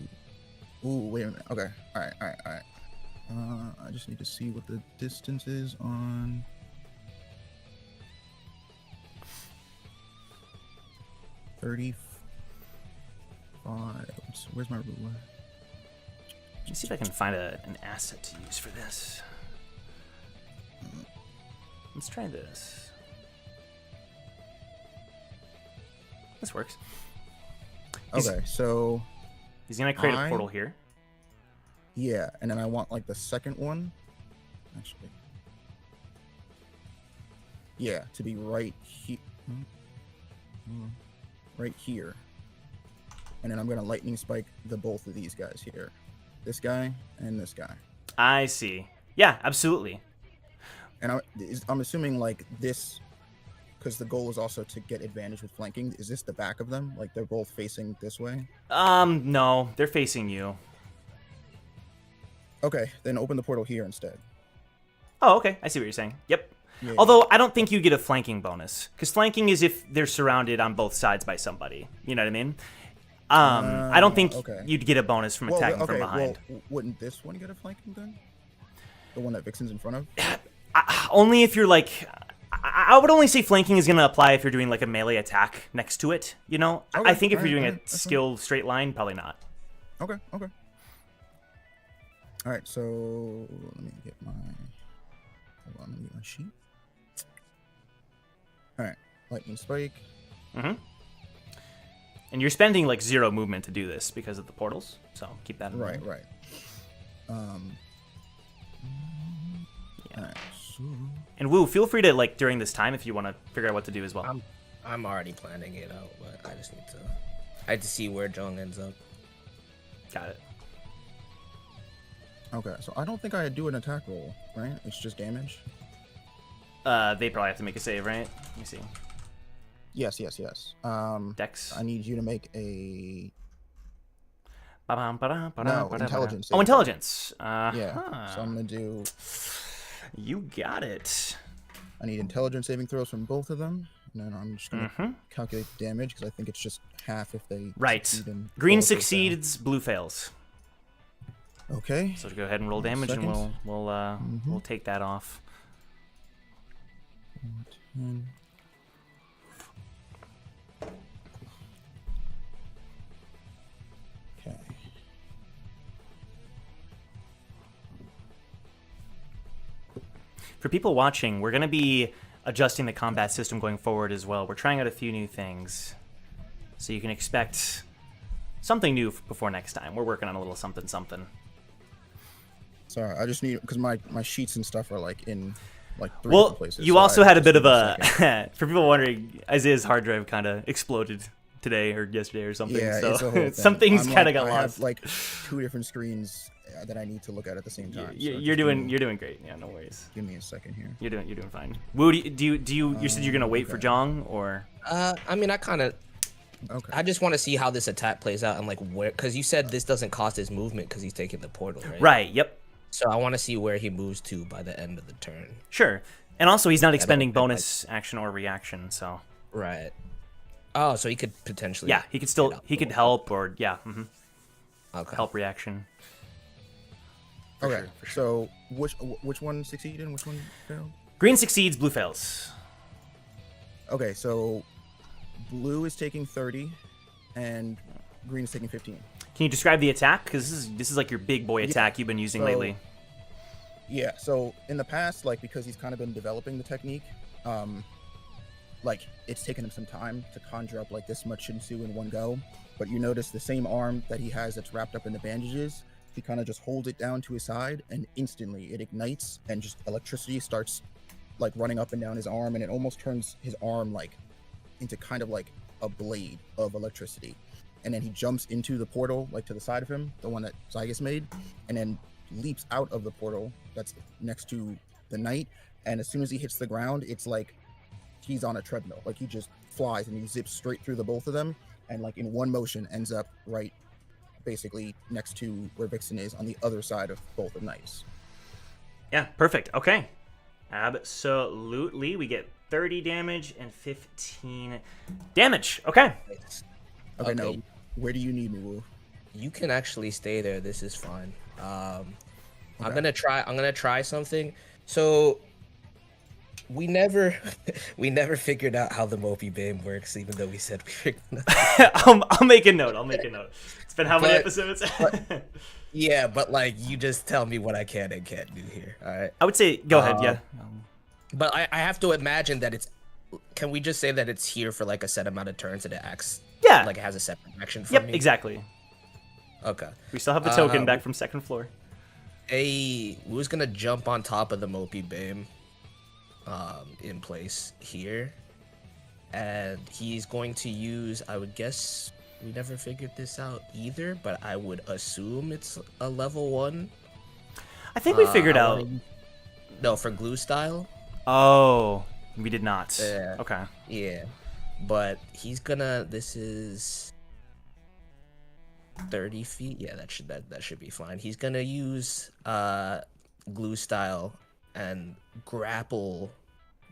wait a minute. Okay. Alright. I just need to see what the distance is on... 35. Where's my ruler? Let me see if I can find an asset to use for this. Let's try this. This works. Okay, so... He's going to create a portal here. Yeah, and then I want, like, the second one. Actually. Yeah, to be right here. Right here. And then I'm going to lightning spike the both of these guys here. This guy and this guy. I see. Yeah, absolutely. And I'm assuming, like, this... Because the goal is also to get advantage with flanking. Is this the back of them? Like, they're both facing this way? No. They're facing you. Okay, then open the portal here instead. Oh, okay. I see what you're saying. Yep. Yeah. Although, I don't think you get a flanking bonus. Because flanking is if they're surrounded on both sides by somebody. You know what I mean? I don't think okay. you'd get a bonus from attacking from behind. Well, wouldn't this one get a flanking then? The one that Vixen's in front of? Only if you're like... I would only say flanking is going to apply if you're doing like a melee attack next to it, you know? Okay, I think if you're doing alright, a that's skill straight line, probably not. Okay. Alright, so let me get my... Hold on, let me get my sheet. Alright, lightning spike. Mm-hmm. And you're spending like 0 movement to do this because of the portals, so keep that in mind. Right. Alright, so... And Woo, feel free to, like, during this time if you want to figure out what to do as well. I'm already planning it out, but I just need to. I had to see where Jong ends up. Got it. Okay, so I don't think I do an attack roll, right? It's just damage? They probably have to make a save, right? Let me see. Yes. Dex. I need you to make a... No, intelligence. Oh, intelligence. Yeah, so I'm going to do... You got it. I need intelligence saving throws from both of them. And then I'm just going to calculate the damage, because I think it's just half if they... Right. Green succeeds, blue fails. Okay. So go ahead and roll damage, and we'll take that off. 10. Okay. For people watching, we're going to be adjusting the combat system going forward as well. We're trying out a few new things, so you can expect something new before next time. We're working on a little something. Sorry, I just need, because my sheets and stuff are like in like 3 Well, different places. you so also I had a just bit need of a second. for people wondering, Isaiah's hard drive kind of exploded today or yesterday or something. Yeah, so it's a whole thing. some things I'm kind of like, got I lost. have like 2 different screens that I need to look at the same time. So You're doing great. Yeah, no worries. Give me a second here. You're doing fine. Woo, do you you said you're gonna wait for okay. Jong, or I mean, I kind of. Okay. I just want to see how this attack plays out and like where, because you said this doesn't cost his movement because he's taking the portal, right? right? Yep, So I want to see where he moves to by the end of the turn. sure. And also, he's not expending don't- bonus action or reaction, so Right. Oh, so he could potentially. yeah, he could still get up he a could little help, or yeah, Okay. help reaction. Okay. So which one succeeded and which one failed? Green succeeds, blue fails. Okay, so blue is taking 30, and green is taking 15. Can you describe the attack? Because this is like your big boy attack you've been using lately. Yeah, so in the past, like, because he's kind of been developing the technique, like, it's taken him some time to conjure up, like, this much Shinsu in one go. But you notice the same arm that he has that's wrapped up in the bandages, he kind of just holds it down to his side, and instantly it ignites, and just electricity starts, like, running up and down his arm, and it almost turns his arm, like, into kind of, like, a blade of electricity. And then he jumps into the portal, like, to the side of him, the one that Zygus made, and then leaps out of the portal that's next to the knight, and as soon as he hits the ground, it's like he's on a treadmill. Like, he just flies and he zips straight through the both of them, and like in one motion ends up right basically next to where Vixen is on the other side of both of knights. Yeah, perfect. Okay. Absolutely. We get 30 damage and 15 damage. Okay. Okay, no, where do you need me, Wu? You can actually stay there. This is fine. I'm Okay. gonna try something. So we never figured out how the Mopey Bane works, even though we said we figured it out. I'll make a note. It's been how many But- episodes? Yeah, but like you just tell me what I can and can't do here. All right. I would say go ahead. Yeah. But I have to imagine that it's. Can we just say that it's here for like a set amount of turns and it acts? Yeah. Like it has a separate action from Yep. me? Exactly. Okay. We still have the token back from second floor. Wu's gonna jump on top of the Mopey Bane, in place here, and he's going to use. I would guess we never figured this out either, but I would assume it's a level 1. I think we figured I out. wanna- No, for glue style. Oh, we did not. Yeah. Okay. Yeah, but he's gonna. This is 30 feet. Yeah, that should be fine. He's gonna use glue style and grapple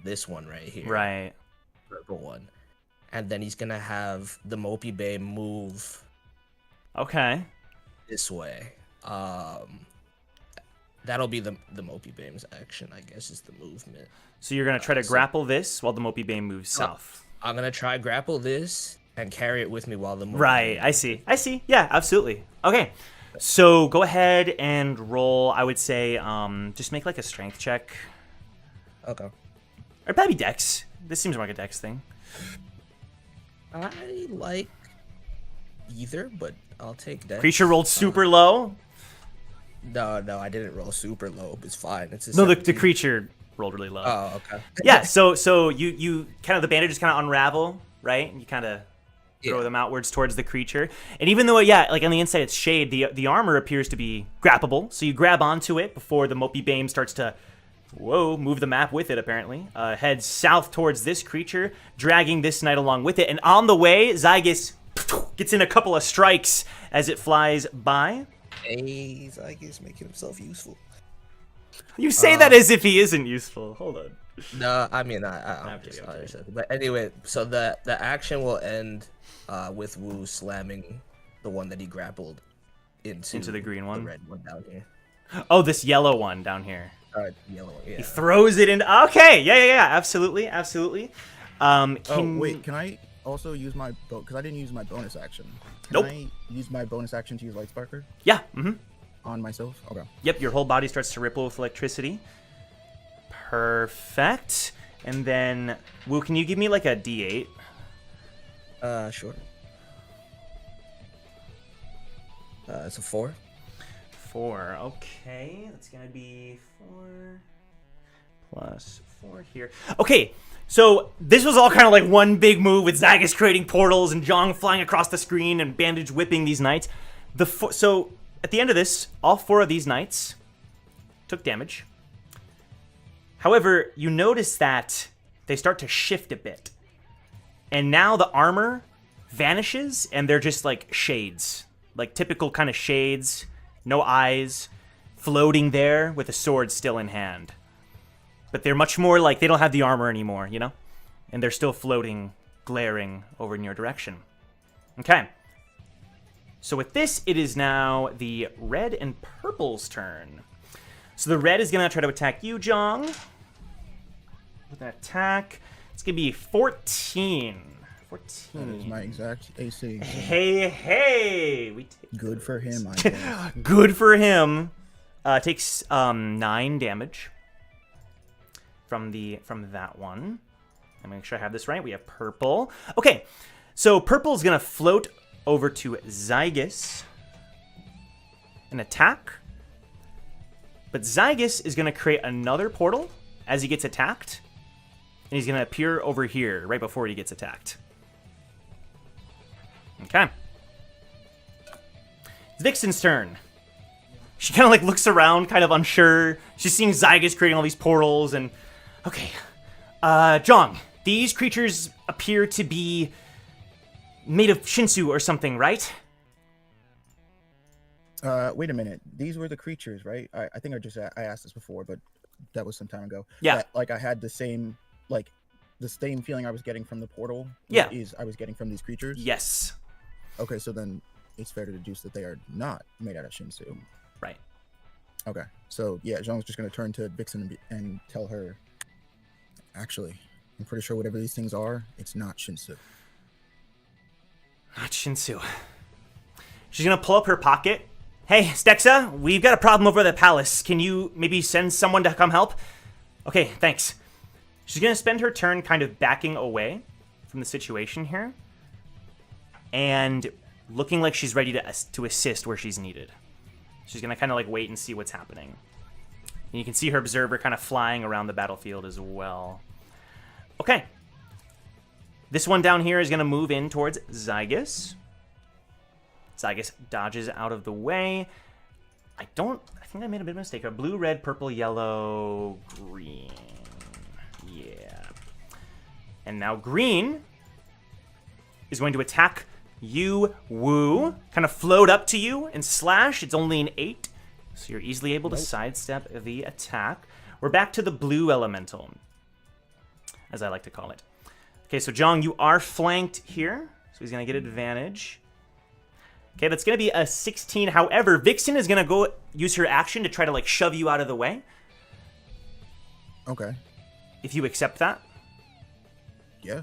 this one right here. Right. Purple one, and then he's gonna have the Mopey Bane move Okay. this way. That'll be the Mopey Bane's action, I guess, is the movement. So you're gonna try to grapple this while the Mopey Bane moves south. I'm gonna try grapple this and carry it with me while the Mopey Right. Bane- I see. Yeah. Absolutely. Okay. So go ahead and roll. I would say just make like a strength check, Okay. or probably Dex. This seems more like a Dex thing. I like either, but I'll take that. Creature rolled super low. No, I didn't roll super low. It's fine. It's a No, the 17. creature rolled really low. Oh, okay. Yeah, so you kind of the bandages kind of unravel, right? And you kind of throw Yeah. them outwards towards the creature. And even though, yeah, like on the inside it's shade, the armor appears to be grabbable. So you grab onto it before the Mopey Bame starts to, move the map with it apparently. Heads south towards this creature, dragging this knight along with it. And on the way, Zygus gets in a couple of strikes as it flies by. Hey, Zygus making himself useful. You say that as if he isn't useful. Hold on. No, I mean I'm Okay, just okay. understand. But anyway, so the action will end with Wu slamming the one that he grappled into the green one? the red one down here. Oh, this yellow one down here. Yellow one. Yeah. He throws it in. Okay, yeah, absolutely. Oh Can... wait, can I also use my because I didn't use my bonus action. Can Nope. I use my bonus action to use Light Sparker Yeah. on myself? Okay. Yep. Your whole body starts to ripple with electricity. Perfect. And then, Wu, can you give me like a D8? Sure. It's a 4. 4. Okay, that's gonna be 4 plus 4 here. Okay, so this was all kind of like one big move with Zygus creating portals and Zhang flying across the screen and Bandage whipping these knights. So at the end of this, all 4 of these knights took damage. However, you notice that they start to shift a bit. And now the armor vanishes and they're just like shades. Like typical kind of shades, no eyes, floating there with a sword still in hand. But they're much more like they don't have the armor anymore, you know? And they're still floating, glaring over in your direction. Okay. So with this, it is now the red and purple's turn. So the red is going to try to attack you, Zhang. With an attack, it's going to be 14. 14. That is my exact AC. Hey! We take Good for him, I guess. Good for him. Takes 9 damage from that one. Let me make sure I have this right. We have purple. Okay, so purple is gonna float over to Zygus and attack. But Zygus is gonna create another portal as he gets attacked, and he's gonna appear over here right before he gets attacked. Okay. It's Vixen's turn. She kind of like looks around, kind of unsure. She's seeing Zygus creating all these portals, and okay, Zhang, these creatures appear to be made of Shinsu or something, right? Wait a minute. These were the creatures, right? I think I asked this before, but that was some time ago. Yeah. That, like I had the same feeling I was getting from the portal. Yeah. I was getting from these creatures. Yes. Okay, so then it's fair to deduce that they are not made out of Shinsu. Right. Okay, so yeah, Zhang's just gonna turn to Vixen and tell her. Actually, I'm pretty sure whatever these things are, it's not Shinsu. Not Shinsu. She's gonna pull up her pocket. Hey, Stexa, we've got a problem over at the palace. Can you maybe send someone to come help? Okay, thanks. She's gonna spend her turn kind of backing away from the situation here and looking like she's ready to assist where she's needed. She's gonna kind of like wait and see what's happening. And you can see her observer kind of flying around the battlefield as well. Okay. This one down here is gonna move in towards Zygus. Zygus dodges out of the way. I think I made a bit of a mistake. A blue, red, purple, yellow, green. Yeah. And now green is going to attack you, Wu. Kind of float up to you and slash. It's only an 8, so you're easily able to sidestep the attack. We're back to the blue elemental, as I like to call it. Okay, so Zhang, you are flanked here, so he's going to get advantage. Okay, that's going to be a 16. However, Vixen is going to go use her action to try to like shove you out of the way. Okay. If you accept that. Yeah.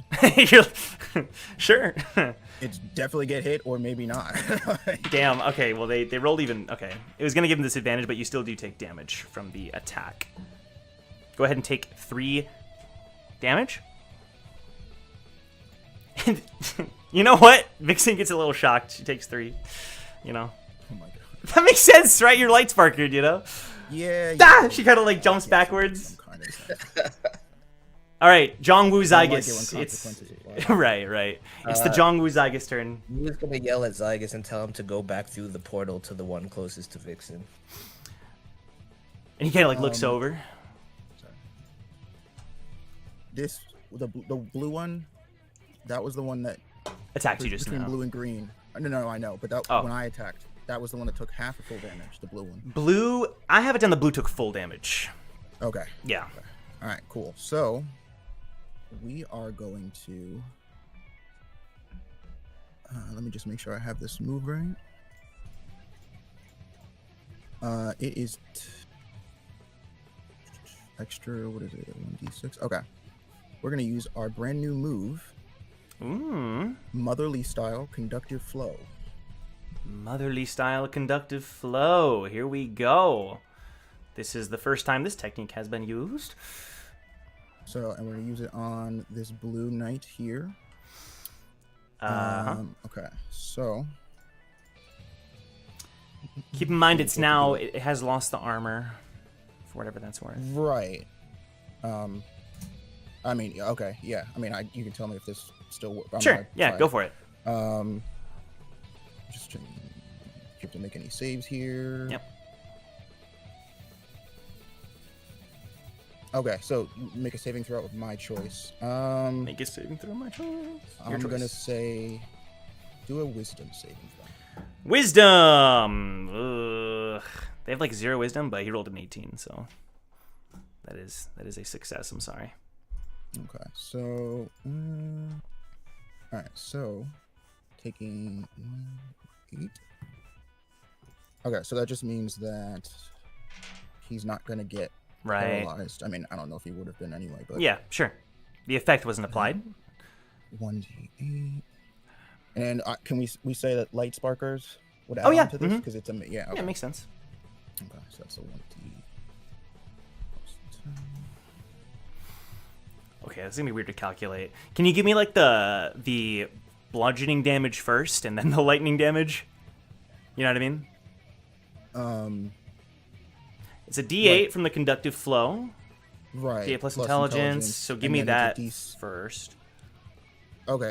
Sure. It's definitely get hit or maybe not. Damn, okay, well they rolled even. Okay, it was going to give them disadvantage, but you still do take damage from the attack. Go ahead and take 3 damage. And you know what? Vixen gets a little shocked. She takes 3, you know. Oh my god. That makes sense, right? You're light sparkered, you know? Yeah. Ah! She kind of like jumps backwards. All right, Jongwoo Zygus. It's right. It's the Jongwoo Zygus turn. He was gonna yell at Zygus and tell him to go back through the portal to the one closest to Vixen. And he kind of like looks over. The blue one, that was the one that Attacked you just between now. blue and green. No, I know, but that when I attacked, that was the one that took half of full damage. The blue one. Blue. I have it down. The blue took full damage. Okay. Yeah. All right. Cool. So we are going to. Let me just make sure I have this move right. It is extra. What is it? 1d6. Okay. We're gonna use our brand new move. Motherly style conductive flow. Motherly style conductive flow. Here we go. This is the first time this technique has been used. So, and we're gonna use it on this blue knight here. Okay, so keep in mind it has lost the armor, for whatever that's worth. Right. I mean, okay, yeah. I mean, you can tell me if this still works. Sure. Yeah, go for it. Just you have to make any saves here. Yep. Okay, so make a saving throw of my choice. Make a saving throw of my choice. I'm gonna say, do a wisdom saving throw. Wisdom. Ugh. They have like 0 wisdom, but he rolled an 18, so that is a success. I'm sorry. Okay, so all right, so taking 8. Okay, so that just means that he's not gonna get paralyzed. I mean, I don't know if he would have been anyway, but yeah, sure. The effect wasn't applied. 1d8. And can we say that light sparkers would add on to this because it's a okay. Yeah, it makes sense. Okay, so that's a 1d. Okay, that's gonna be weird to calculate. Can you give me like the bludgeoning damage first and then the lightning damage? You know what I mean? It's a D8 from the conductive flow. Right. D8 plus intelligence. So give me that first. Okay.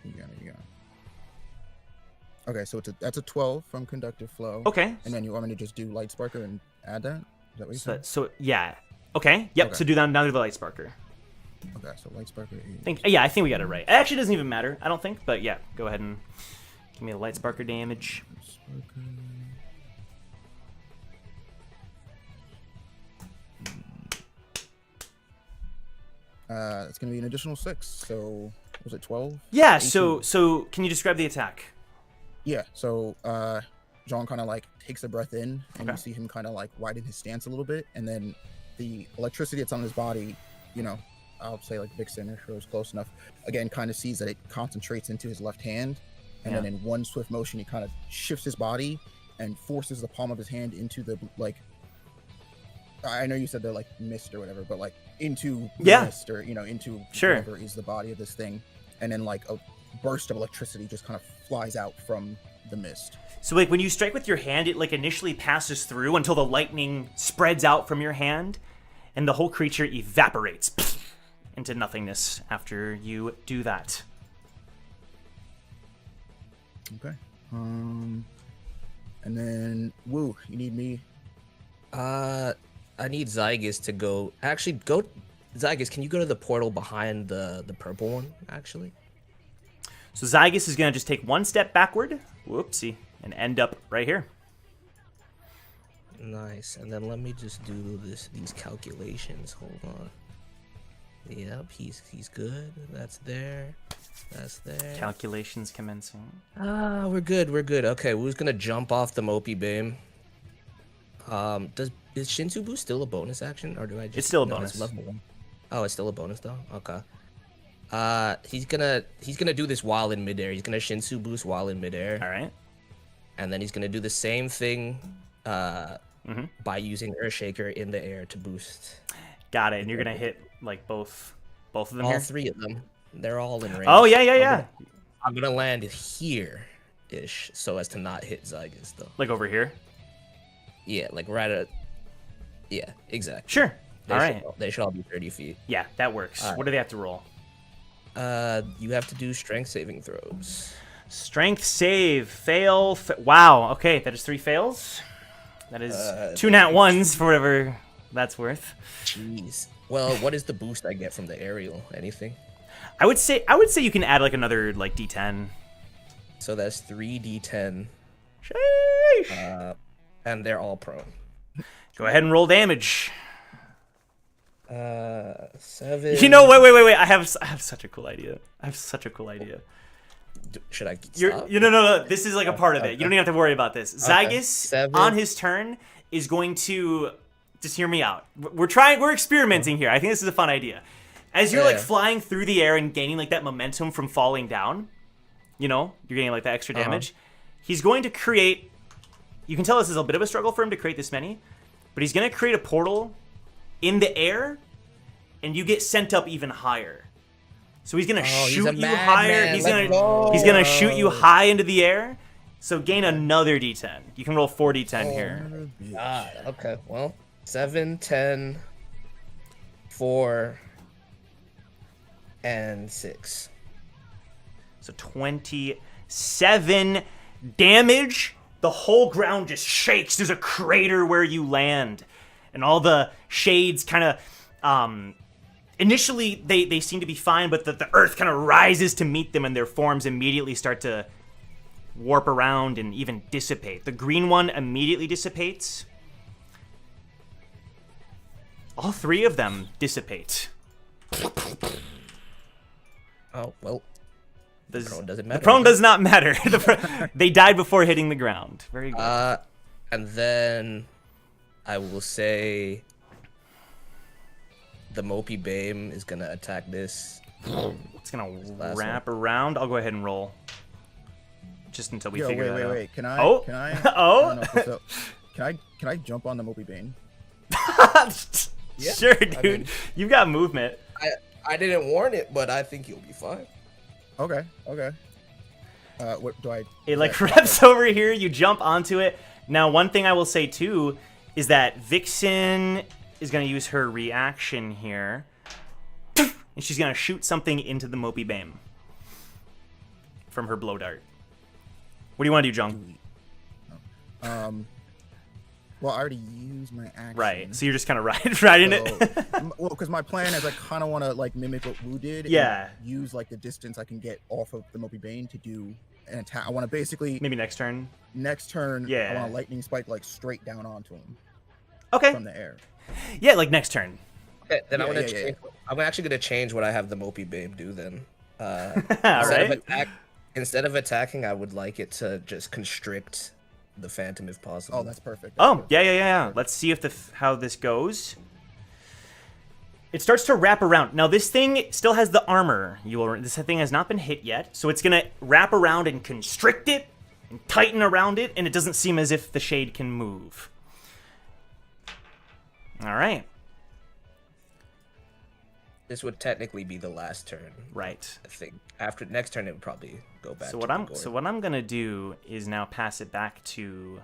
Yeah. Okay, so that's a 12 from conductive flow. Okay. And then you want me to just do light sparker and add that? Is that what you said? So yeah. Okay. Yep. Okay. So do that now to the light sparker. Okay, so light sparker. I think we got it right. It actually doesn't even matter, I don't think. But yeah, go ahead and give me the light sparker damage. It's gonna be an additional 6. So was it 12? Yeah. 18. So can you describe the attack? Yeah. So John kind of like takes a breath in, and Okay. you see him kind of like widen his stance a little bit, and then the electricity that's on his body, I'll say like Vixen, if it was close enough, again kind of sees that it concentrates into his left hand, and then in one swift motion he kind of shifts his body and forces the palm of his hand into the I know you said they're like mist or whatever, but like into the mist or into whatever is the body of this thing, and then like a burst of electricity just kind of flies out from the mist. So like when you strike with your hand, it like initially passes through until the lightning spreads out from your hand, and the whole creature evaporates into nothingness after you do that. Okay. And then Woo, you need me. I need Zygus to go. Actually, go. Zygus, can you go to the portal behind the purple one? Actually. So Zygus is gonna just take one step backward. Whoopsie. And end up right here. Nice. And then let me just do these calculations. Hold on. Yep, he's good. That's there. That's there. Calculations commencing. We're good. Okay, who's gonna jump off the Mopey Beam? Is Shinsubu still a bonus action, or do I just? It's still a bonus. It's level 1. Oh, it's still a bonus though. Okay. He's gonna do this while in midair. He's gonna Shinsu boost while in midair. All right. And then he's gonna do the same thing by using Earthshaker in the air to boost. Got it. And you're gonna hit like both of them All here? 3 of them. They're all in range. Oh yeah. I'm gonna land here. ish, so as to not hit Zygus though. Like over here? Yeah, like right at. Yeah, exactly. Sure. All right. They should all be 30 feet. Yeah, that works. All right. What do they have to roll? You have to do strength saving throws. Strength save. Fail. Wow. Okay, that is 3 fails. That is 2 nat 1s for whatever that's worth. Jeez. Well, what is the boost I get from the aerial? Anything? I would say you can add like another like D10. So that's 3d10. Sheesh. And they're all prone. Go ahead and roll damage. 7. You know, wait. I have such a cool idea. Should I stop? No. This is like a part of it. You don't even have to worry about this. Zygus, 7. on his turn, is going to... Just hear me out. We're experimenting here. I think this is a fun idea. As you're like flying through the air and gaining like that momentum from falling down, you know, you're getting like that extra damage. He's going to create... You can tell this is a bit of a struggle for him to create this many, but he's going to create a portal in the air, and you get sent up even higher. So he's gonna shoot you higher. He's gonna shoot you high into the air. So gain another D10. You can roll 4 D10 here. Okay. Well, 7, 10, 4, and 6. So 27 damage. The whole ground just shakes. There's a crater where you land, and all the shades kind of. Initially, they seem to be fine, but the earth kind of rises to meet them, and their forms immediately start to warp around and even dissipate. The green one immediately dissipates. All 3 of them dissipate. Oh, well. The prone doesn't matter. The prone does not matter. They died before hitting the ground. Very good. And then I will say... The Mopey Bame is gonna attack this. It's gonna wrap around. I'll go ahead and roll. Just until we figure that out. Wait. Can I? Oh. Can I? Oh. Can I jump on the Mopey Bane? Yeah, sure, dude. I mean, you got movement. I didn't warn it, but I think you'll be fine. Okay. What do I? It like wraps over here. You jump onto it. Now, one thing I will say too is that Vixen is going to use her reaction here, and she's going to shoot something into the Mopey Bame from her blow dart. What do you want to do, Jung? Well, I already used my action. Right, so you're just kind of riding it. Well, because my plan is I kind of want to like mimic what Wu did. Yeah. And use like the distance I can get off of the Mopey Bane to do an attack. I want to basically maybe next turn. Yeah. I want a lightning spike like straight down onto him. Okay. From the air. Yeah, like next turn. Okay, then I'm actually gonna change what I have the Mopey Bame do then. Instead of attacking, I would like it to just constrict the Phantom if possible. Oh, that's perfect. Yeah. Let's see if how this goes. It starts to wrap around. Now this thing still has the armor. This thing has not been hit yet, so it's gonna wrap around and constrict it and tighten around it, and it doesn't seem as if the shade can move. All right. This would technically be the last turn. Right. I think after next turn it would probably go back. So what I'm gonna do is now pass it back to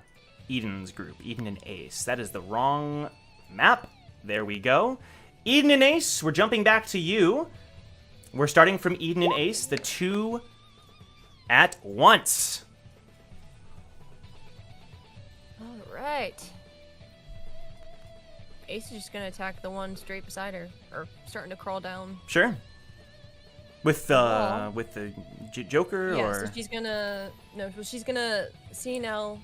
Eden's group, Eden and Ace. That is the wrong map. There we go. Eden and Ace, we're jumping back to you. We're starting from Eden and Ace, the 2 at once. All right. Ace is just gonna attack the one straight beside her, or starting to crawl down. Sure. With the Joker, yeah, or so she's gonna see now.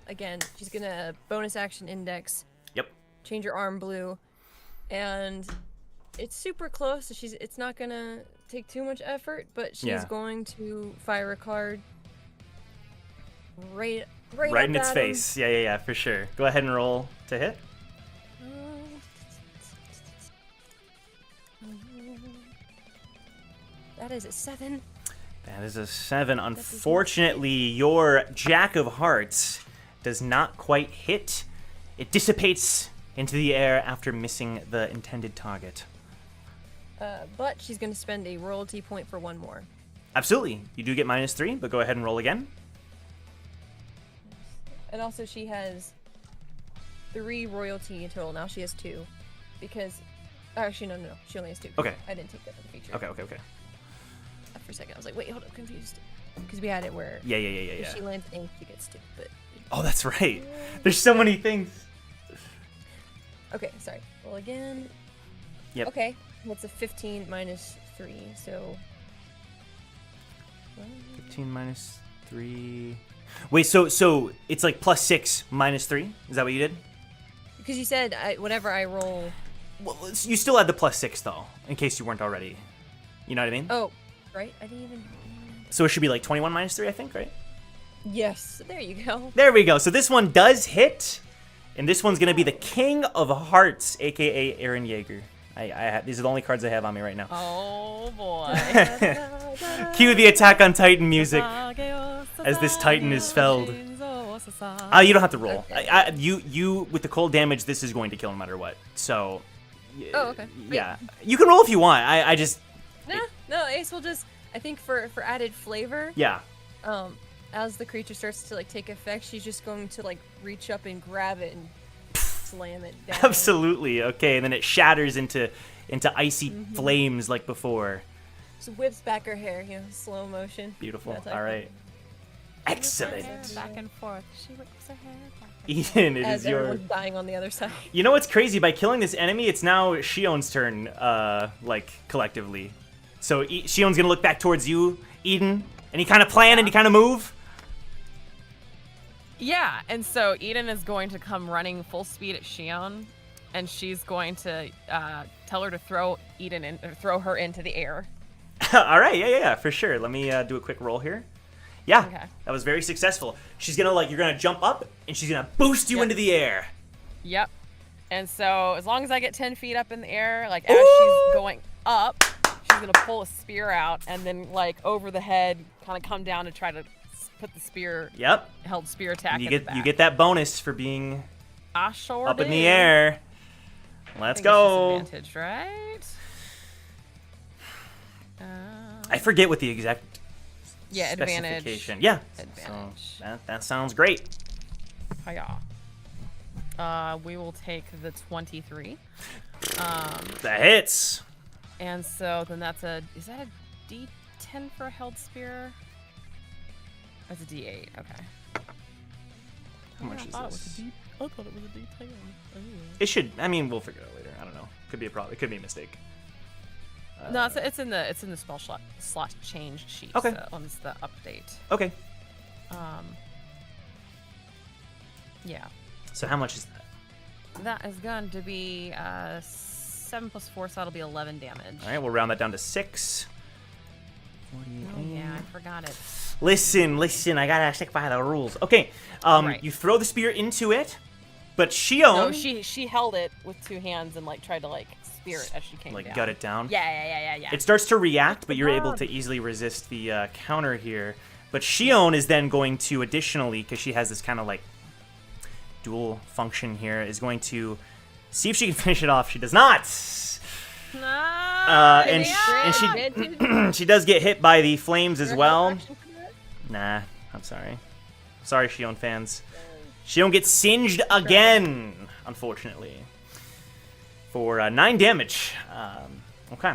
Again, she's gonna bonus action index. Yep. Change her arm blue, and it's super close. So it's not gonna take too much effort, but she's going to fire a card right in its face. Yeah, for sure. Go ahead and roll to hit. That is a 7. That is a 7. Unfortunately, your Jack of Hearts does not quite hit. It dissipates into the air after missing the intended target. But she's going to spend a royalty point for one more. Absolutely. You do get -3, but go ahead and roll again. And also she has 3 royalty in total. Now she has 2. Because... Actually, no. She only has 2. Okay. I didn't take that as a feature. Okay. For a second, I was like, wait, hold up, confused. Because we had it where... Yeah. If she lands ink, she gets 2, but... Oh, that's right. There's so many things. Okay, sorry. Well, again... Yep. Okay, what's a 15 minus 3, so... 15 minus 3. Wait, so it's like +6 minus 3? Is that what you did? Because you said whenever I roll... Well, you still had the +6 though, in case you weren't already. You know what I mean? Oh, right? I didn't even... So it should be like 21 minus 3, I think, right? Yes, there you go. There we go. So this one does hit, and this one's gonna be the King of Hearts, aka Aaron Yeager. These are the only cards I have on me right now. Oh boy. Cue the Attack on Titan music as this Titan is felled. You don't have to roll. Okay. You with the cold damage, this is going to kill no matter what. So. Oh, okay. Yeah, you can roll if you want. I just. No, Ace will just... I think for added flavor... Yeah. As the creature starts to like take effect, she's just going to like reach up and grab it and slam it down. Absolutely. Okay, and then it shatters into icy flames like before. Just whips back her hair, slow motion. Beautiful. That type All of right. Excellent. Back and forth. She whips her hair back. Ian, it As is your. everyone's dying on the other side. You know what's crazy? By killing this enemy, it's now Shion's turn. Like collectively. So Shion's gonna look back towards you, Eden. Any kind of plan? Any kind of move? Yeah, and so Eden is going to come running full speed at Shion, and she's going to tell her to throw Eden in, or throw her into the air. All right, yeah, for sure. Let me do a quick roll here. Yeah, Okay. that was very successful. She's gonna you're gonna jump up, and she's gonna boost you Yep. into the air. Yep. And so as long as I get 10 feet up in the air, like as she's going up, she's gonna pull a spear out, and then like over the head, kind of come down and try to put the spear, Yep. held spear attack. And you in get the back. you get that bonus for being I sure up in do. the air. Let's go. Advantage, right? I forget what the exact Yeah, advantage. specification. Yeah. Advantage. So that sounds great. Hiya. We will take the 23. That hits. And so then is that a D10 for a held spear? That's a D8. Okay. How much is this? I thought it was a D10. It should. I mean, we'll figure it out later. I don't know. Could be a problem. It could be a mistake. No, it's in the spell slot change sheet. Okay. So on the update. Okay. Yeah. So how much is that? That is going to be 7 plus 4, so that'll be 11 damage. All right, we'll round that down to 6. Oh yeah, I forgot it. Listen, I gotta stick by the rules. Okay, Right. you throw the spear into it, but Shion No, she held it with 2 hands and like tried to like spear it as she came down. gut it down. Yeah. It starts to react, but you're able to easily resist the counter here. But Shion is then going to additionally, because she has this kind of like dual function here, is going to see if she can finish it off. She does not. And she does get hit by the flames as well. Nah, I'm sorry. Sorry, Shion fans. Shion gets singed again, unfortunately, for 9 damage. Okay,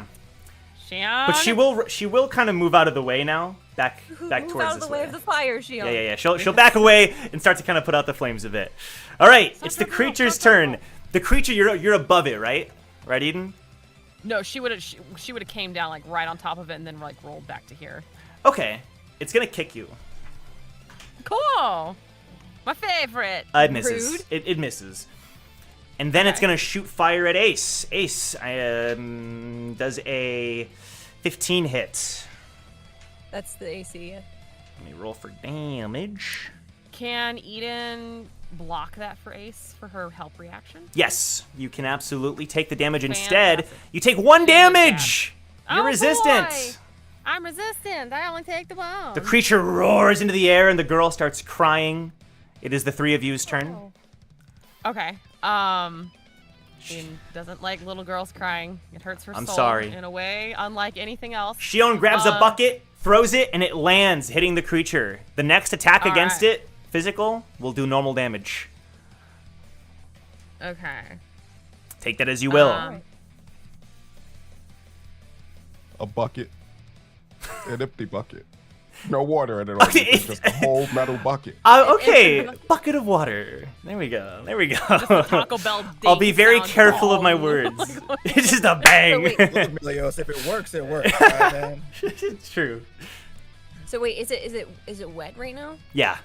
Shion. but she will kind of move out of the way now, back Move towards out of this the way way. of the fire, Shion. Yeah. She'll back away and start to kind of put out the flames a bit. All right, it's the creature's turn. The creature, you're above it, right? Right, Eden? No, she would have came down like right on top of it and then like rolled back to here. Okay, it's gonna kick you. Cool. My favorite. It misses. Rude. It misses. And then it's Okay. gonna shoot fire at Ace. Ace does a 15 hit. That's the AC. Yeah. Let me roll for damage. Can Eden block that for Ace for her help reaction? Yes, you can absolutely take the damage instead. Fantastic. You take 1 She damage. You're Oh, resistant. boy. I'm resistant. I only take the one. The creature roars into the air and the girl starts crying. It is the 3 of you's turn. Okay. Eden doesn't like little girls crying. It hurts her I'm soul sorry. in a way unlike anything else. Shion grabs a bucket, throws it, and it lands, hitting the creature. The next attack All against right. it physical will do normal damage. Okay. Take that as you will. A bucket. An empty bucket. No water in it. It's just a whole metal bucket. Okay, bucket of water. There we go. There we go. Just a Taco Bell I'll be ding very sound. careful of my words. It's just a bang. wait. Look, Milios, if it works, it works. All right, man. It's true. So wait, is it wet right now? Yeah.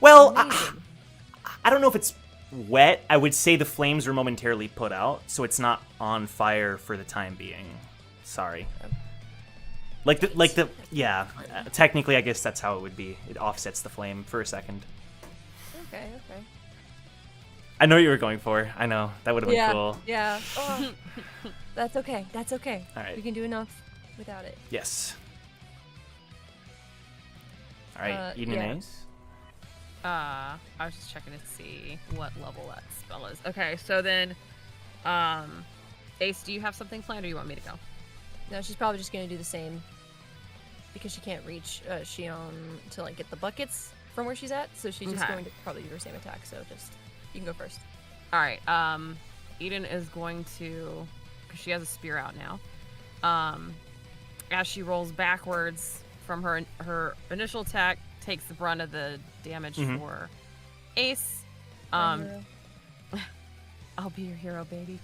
Well, Amazing. I don't know if it's wet. I would say the flames were momentarily put out, so it's not on fire for the time being. Sorry. Yeah. Technically, I guess that's how it would be. It offsets the flame for a second. Okay. I know what you were going for. I know. That would have been cool. Yeah. Oh, that's okay. That's okay. All right. We can do enough without it. Yes. All right, Eden yeah. and Ace. I was just checking to see what level that spell is. Okay, so then, Ace, do you have something planned, or you want me to go? No, she's probably just gonna do the same because she can't reach Shion to like get the buckets from where she's at. So she's just Okay. going to probably do her same attack. So just you can go first. All right. Eden is going to, because she has a spear out now. As she rolls backwards from her initial attack, takes the brunt of the damage for Ace. My hero. I'll be your hero, baby.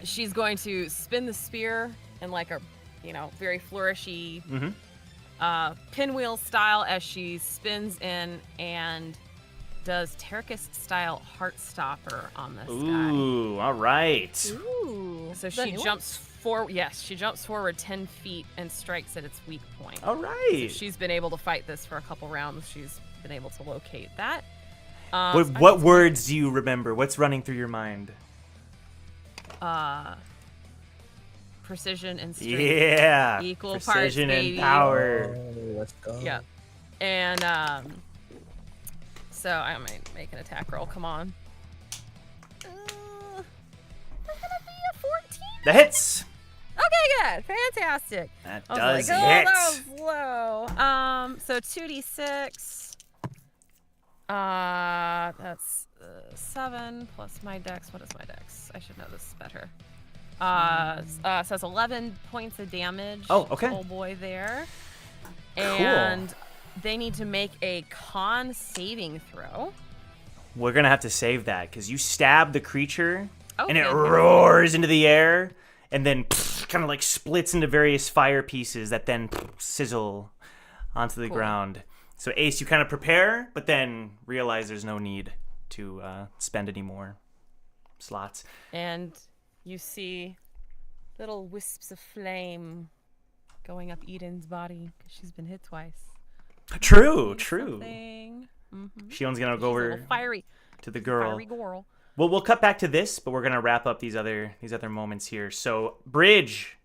She's going to spin the spear in like a, very flourishy pinwheel style as she spins in and does Terracus style Heartstopper on this guy. Ooh, all right. Ooh. So Is that she new one? jumps forward. Yes, she jumps forward 10 feet and strikes at its weak point. All right. She's been able to fight this for a couple rounds. She's been able to locate that. What words do you remember? What's running through your mind? Precision and strength. Yeah. Equal parts, Precision and baby. power. Oh, let's go. Yeah. And so I'm gonna make an attack roll. Come on. We're gonna be a 14. That hits. Okay, good. Fantastic. That I does was like, hit. that was low. So 2d6. That's 7 plus my dex. What is my dex? I should know this better. So it's 11 points of damage. Oh, okay. Oh boy, there. And they need to make a con saving throw. We're gonna have to save that because you stab the creature and it Okay. roars into the air and then kind of like splits into various fire pieces that then sizzle onto the Cool. ground. So Ace, you kind of prepare, but then realize there's no need to spend any more slots. And you see little wisps of flame going up Eden's body because she's been hit twice. True. Something. Shion's gonna go She's a over little fiery to the girl. Fiery girl. Well, we'll cut back to this, but we're gonna wrap up these other moments here. So bridge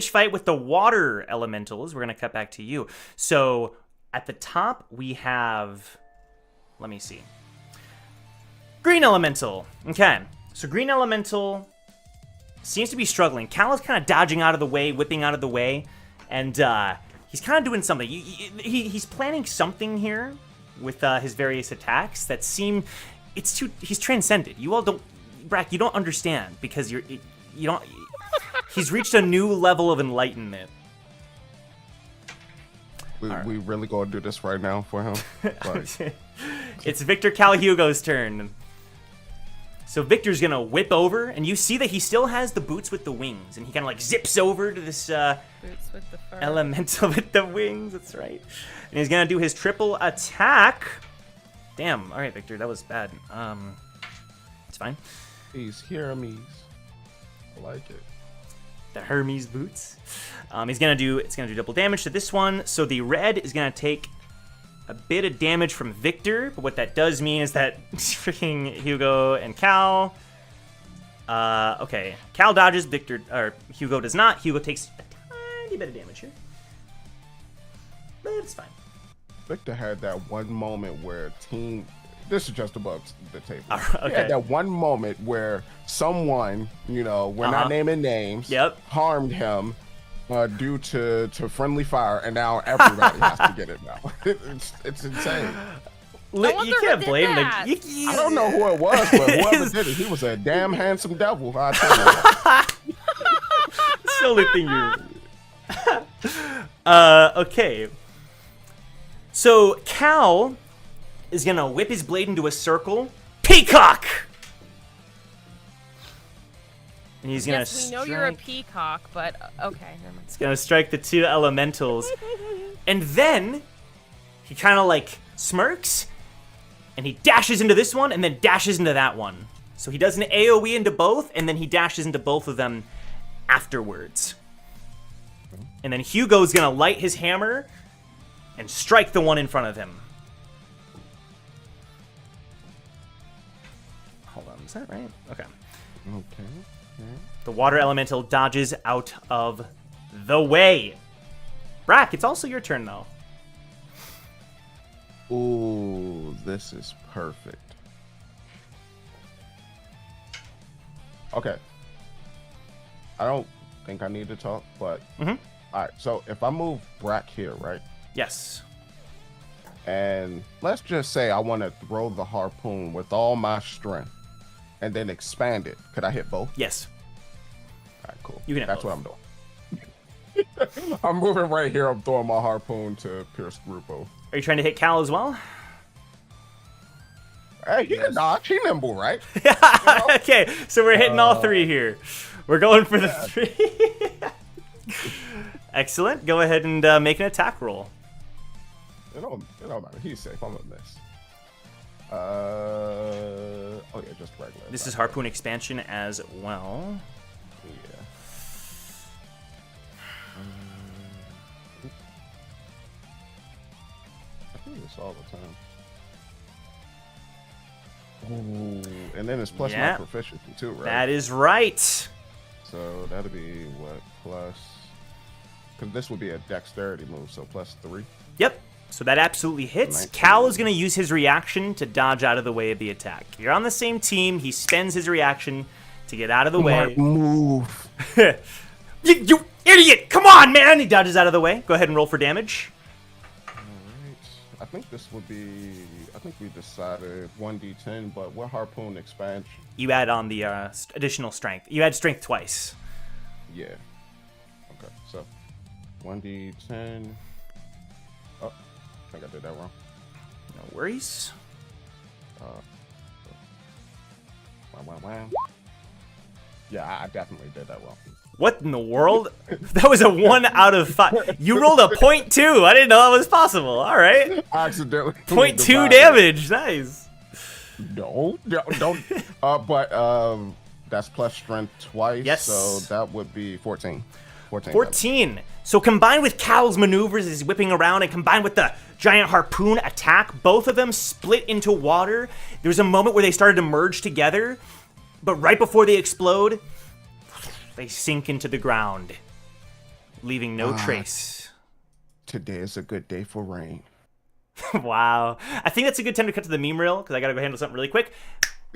fight with the water elementals. We're gonna cut back to you. So at the top we have, let me see, green elemental. Okay, so green elemental seems to be struggling. Cal is kind of dodging out of the way, whipping out of the way, and he's kind of doing something. He's planning something here with his various attacks that seem. He's transcended. You all don't, Brack, you don't understand because you don't. He's reached a new level of enlightenment. We really gonna do this right now for him? Like, It's Victor Cal Hugo's turn. So Victor's gonna whip over, and you see that he still has the boots with the wings, and he kind of like zips over to this Boots with the fur. elemental with the wings. That's right. And he's gonna do his triple attack. Damn. All right, Victor, that was bad. It's fine. these Hermes. I like it. The Hermes boots. It's gonna do double damage to this one. So the red is gonna take a bit of damage from Victor, but what that does mean is that freaking Hugo and Cal. Okay, Cal dodges, Victor or Hugo does not. Hugo takes a tiny bit of damage here, but it's fine. Victor had that one moment where this is just above the table. Okay. He had that one moment where someone, we're not naming names, Yep. harmed him, due to friendly fire, and now everybody has to get it now. It's insane. wonder You who can't did blame that. the. I don't know who it was, but whoever did it, he was a damn handsome devil. I tell you. It's the only thing you. Okay. So Cal is gonna whip his blade into a circle. Peacock. And he's gonna. Yes, we know you're a strike- peacock, but okay, never mind. He's gonna strike the two elementals, and then he kind of like smirks, and he dashes into this one, and then dashes into that one. So he does an AOE into both, and then he dashes into both of them afterwards. And then Hugo's gonna light his hammer and strike the one in front of him. Hold on, is that right? Okay. Okay. The water elemental dodges out of the way. Brack, it's also your turn though. Ooh, this is perfect. Okay. I don't think I need to talk, but all right. So if I move Brack here, right, Yes. and let's just say I want to throw the harpoon with all my strength, and then expand it. Could I hit both? Yes. All right, cool. You can hit That's both. what I'm doing. I'm moving right here. I'm throwing my harpoon to pierce through both. Are you trying to hit Cal as well? Hey, he can dodge. He nimble, right? Okay, so we're hitting all three here. We're going for the three. Excellent. Go ahead and make an attack roll. It don't matter. He's safe. I'm gonna miss. Oh yeah, just regular. This is Harpoon expansion as well. Yeah. I do this all the time. Ooh, and then it's plus Yeah. my proficiency too, right? That is right. So that'll be what, plus? Because this would be a dexterity move, so plus 3. Yep. So that absolutely hits. 19. Cal is going to use his reaction to dodge out of the way of the attack. You're on the same team. He spends his reaction to get out of the way. Move. You idiot! Come on, man! He dodges out of the way. Go ahead and roll for damage. Alright. I think this would be. I think we decided 1d10, but what harpoon expansion? You add on the additional strength. You add strength twice. Yeah. Okay, so 1d10. Oh, I think I did that wrong. No worries. Wow. Yeah, I definitely did that wrong. What in the world? That was a 1 out of 5. You rolled a 0.2. I didn't know that was possible. All right. I accidentally. 0.2 divided. damage. Nice. No, don't. That's plus strength twice. Yes. So that would be 14. 14. 14. So combined with Cal's maneuvers as he's whipping around and combined with the giant harpoon attack, both of them split into water. There was a moment where they started to merge together, but right before they explode, they sink into the ground, leaving no trace. Today is a good day for rain. Wow. I think that's a good time to cut to the meme reel because I got to go handle something really quick.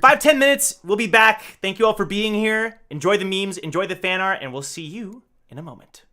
5-10 minutes. We'll be back. Thank you all for being here. Enjoy the memes, enjoy the fan art, and we'll see you in a moment.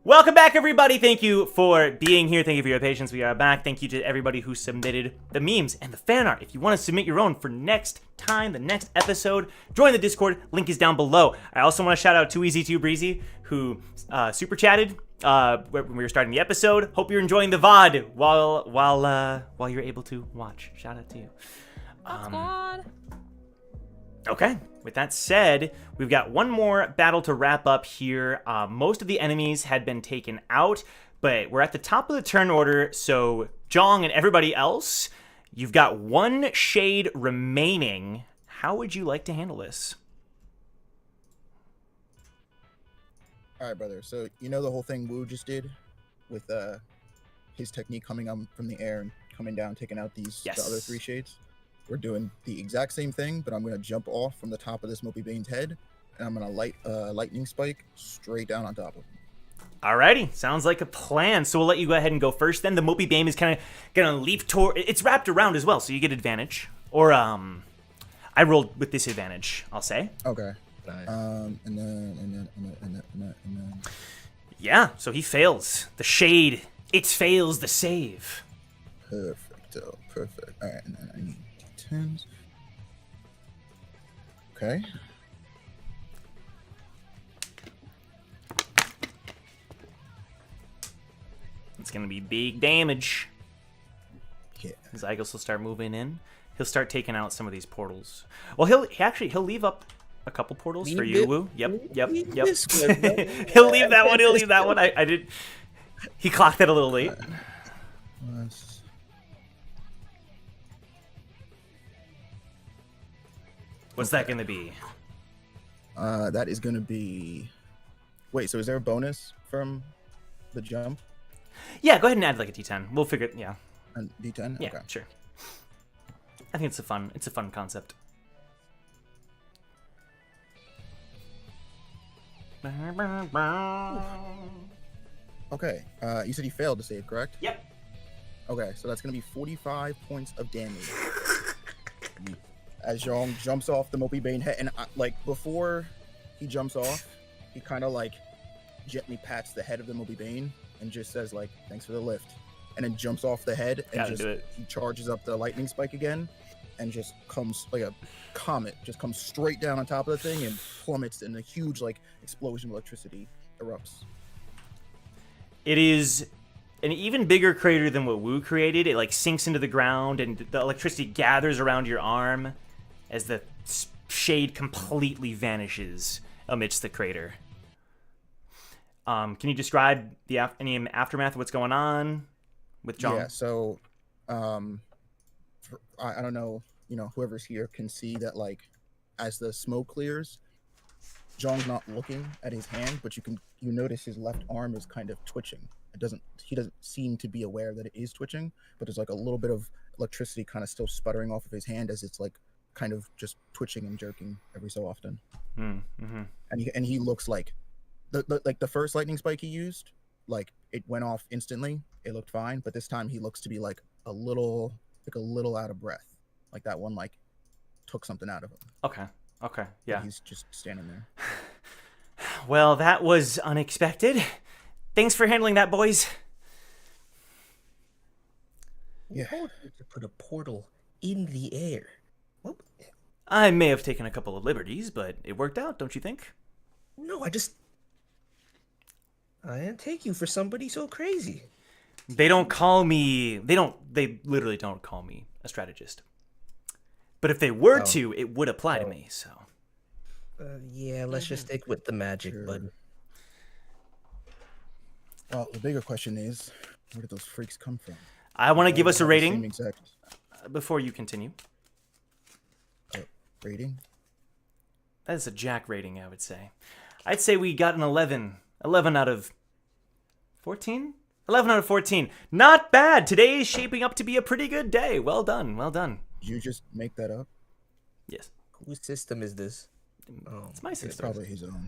Welcome back, everybody. Thank you for being here. Thank you for your patience. We are back. Thank you to everybody who submitted the memes and the fan art. If you want to submit your own for next time, the next episode, join the Discord. Link is down below. I also want to shout out Too Easy Too Breezy, who super chatted when we were starting the episode. Hope you're enjoying the VOD while you're able to watch. Shout out to you. Squad. Okay, with that said, we've got one more battle to wrap up here. Most of the enemies had been taken out, but we're at the top of the turn order, so Jong and everybody else, you've got one shade remaining. How would you like to handle this? All right, brother. So you know the whole thing Wu just did with his technique coming up from the air and coming down, taking out the other 3 shades? We're doing the exact same thing, but I'm going to jump off from the top of this Mopey Bane's head, and I'm going to light a lightning spike straight down on top of him. Alrighty, sounds like a plan. So we'll let you go ahead and go first. Then the Mopey Bane is kind of going to leap toward... It's wrapped around as well, so you get advantage. Or, I rolled with disadvantage, I'll say. Okay. Nice. And then... Yeah, so he fails. The shade, it fails the save. Perfecto. Perfect. All right, and then I need D10s. Okay. It's going to be big damage. Yeah. Zygos will start moving in. He'll start taking out some of these portals. Well, he'll leave up a couple portals for you, Wu. Yep. He'll leave that one. He'll leave that one. I did. He clocked it a little late. What's that going to be? That is going to be... Wait, so is there a bonus from the jump? Yeah, go ahead and add like a D10. We'll figure it. Yeah. And D10? Yeah, Okay. sure. I think it's a fun concept. Okay. You said he failed to save, correct? Yep. Okay, so that's going to be 45 points of damage. As Zhong jumps off the Mopey Bane head, and like before he jumps off, he kind of like gently pats the head of the Mopey Bane and just says like, "Thanks for the lift," and then jumps off the head and Gotta do it. he charges up the lightning spike again, and just comes like a comet, just comes straight down on top of the thing and plummets, and a huge like explosion of electricity erupts. It is an even bigger crater than what Wu created. It like sinks into the ground, and the electricity gathers around your arm as the shade completely vanishes amidst the crater. Can you describe any aftermath of what's going on with John? Yeah, so I don't know, whoever's here can see that like as the smoke clears, John's not looking at his hand, but you notice his left arm is kind of twitching. He doesn't seem to be aware that it is twitching, but there's like a little bit of electricity kind of still sputtering off of his hand as it's like kind of just twitching and jerking every so often. Mm-hmm. And he looks like the first lightning spike he used, like it went off instantly. It looked fine, but this time he looks to be like a little out of breath. Like that one like took something out of him. Okay. Yeah. But he's just standing there. Well, that was unexpected. Thanks for handling that, boys. Yeah. To put a portal in the air. What? I may have taken a couple of liberties, but it worked out, don't you think? No, I didn't take you for somebody so crazy. They literally don't call me a strategist. But if they were to, it would apply to me, so. Yeah, let's just stick with the magic, Sure. bud. Well, the bigger question is, where did those freaks come from? I want to give us a Same rating exact before you continue. rating. That is a Jack rating, I would say. I'd say we got an 11. 11 out of 14? 11 out of 14. Not bad. Today is shaping up to be a pretty good day. Well done. Well done. Did you just make that up? Yes. Whose system is this? Oh, It's my It's system. probably his own.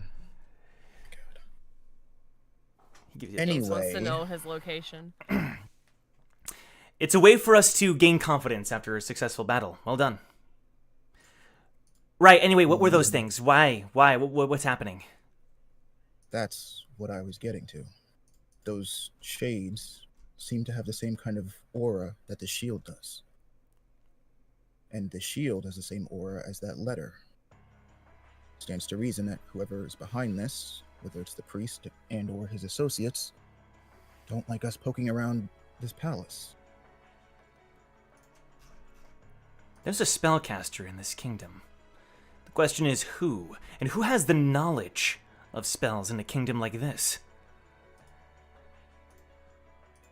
He gives you Just wants to Anyway, know his location. It's a way for us to gain confidence after a successful battle. Well done. Right, anyway, what were those things? Why? What's happening? that's what I was getting to. those shades seem to have the same kind of aura that the shield does. And the shield has the same aura as that letter. Stands to reason that whoever is behind this, whether it's the priest and or his associates, don't like us poking around this palace. There's a spellcaster in this kingdom. The question is who, and who has the knowledge of spells in a kingdom like this?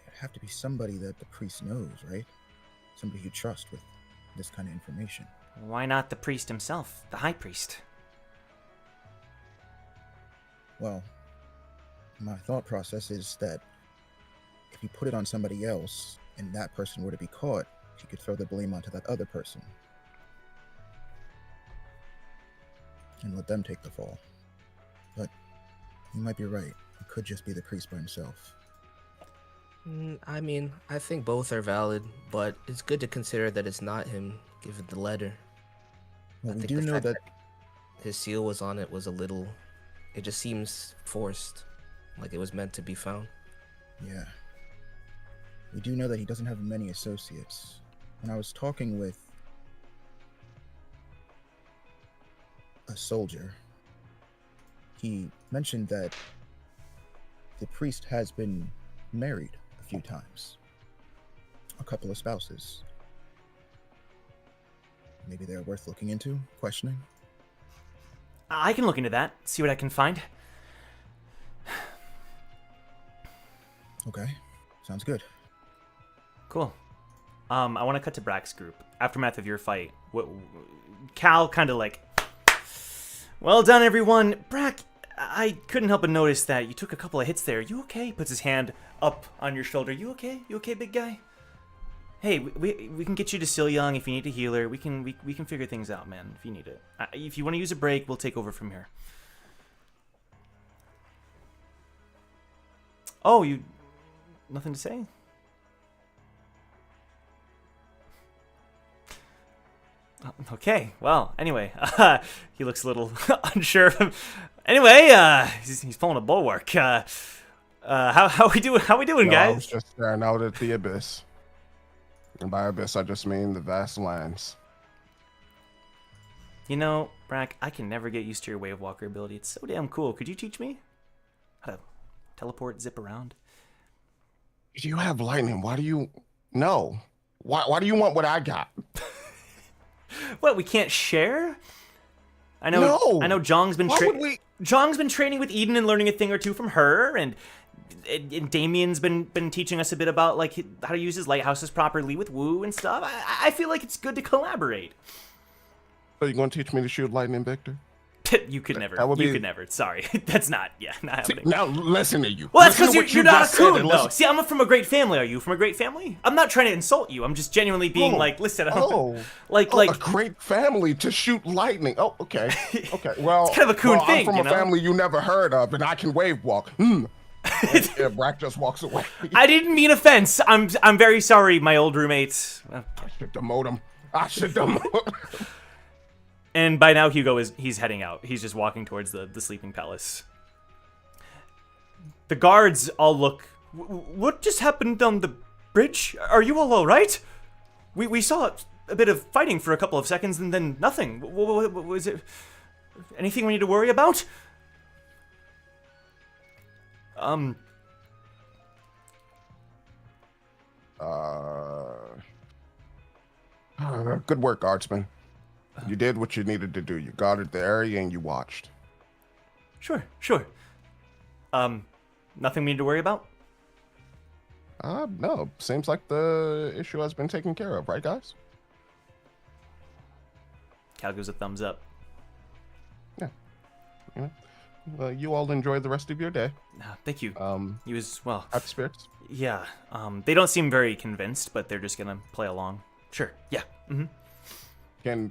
It'd have to be somebody that the priest knows, right? Somebody you trust with this kind of information. Why not the priest himself, the high priest? Well, my thought process is that if you put it on somebody else and that person were to be caught, he could throw the blame onto that other person and let them take the fall. But you might be right. It could just be the priest by himself. I mean, I think both are valid, but it's good to consider that it's not him given the letter. Well, I we think do the know fact that his seal was on it was a little... It just seems forced, like it was meant to be found. Yeah. We do know that he doesn't have many associates. When I was talking with a soldier, he mentioned that the priest has been married a few times. A couple of spouses. Maybe they're worth looking into, questioning. I can look into that, see what I can find. Okay, sounds good. Cool. I want to cut to Brack's group. Aftermath of your fight. Cal kind of like, well done, everyone. Brack, I couldn't help but notice that you took a couple of hits there. You okay? He puts his hand up on your shoulder. You okay? You okay, big guy? Hey, we can get you to Sil Young if you need a healer. We can figure things out, man, if you need it. If you want to use a break, we'll take over from here. Oh, you... Nothing to say? Okay, well, anyway, he looks a little unsure. Anyway, he's pulling a bulwark. How we doing, No, guys? I was just staring out at the abyss. And by abyss, I just mean the vast lands. You know, Brack, I can never get used to your wave walker ability. It's so damn cool. Could you teach me how to teleport, zip around? You have lightning. Why do you... No. Why do you want what I got? What, we can't share? I know. No. I know. Jong's been Why would we... Jong's been training with Eden and learning a thing or two from her, and Damien's been teaching us a bit about like how to use his lighthouses properly with Wu and stuff. I feel like it's good to collaborate. So you going to teach me to shoot lightning, Victor? You could never. That would You be... could never. Sorry, that's not. Yeah, not See, happening. now listen to you. Well, that's Listen because to you're what you not a just said coon, and though. listen- See, I'm from a great family. Are you from a great family? I'm not trying to insult you. I'm just genuinely being like, listen. Like a great family to shoot lightning. Oh, okay. Okay. Well, It's kind of a coon thing, I'm from you a know? family you never heard of, and I can wave walk. And Brack just walks away. I didn't mean offense. I'm very sorry, my old roommates. I should demote him. I should demote him. And by now, he's heading out. He's just walking towards the sleeping palace. The guards all look. What just happened on the bridge? Are you all right? We saw a bit of fighting for a couple of seconds and then nothing. What was it? Anything we need to worry about? Good work, Artsman. You did what you needed to do. You guarded the area and you watched. Sure. Nothing we need to worry about? No. Seems like the issue has been taken care of, right, guys? Cal gives a thumbs up. Yeah. Well, you all enjoy the rest of your day. Thank you. He was, well... Happy spirits. Yeah. They don't seem very convinced, but they're just gonna play along. Sure. Yeah. Mm-hmm.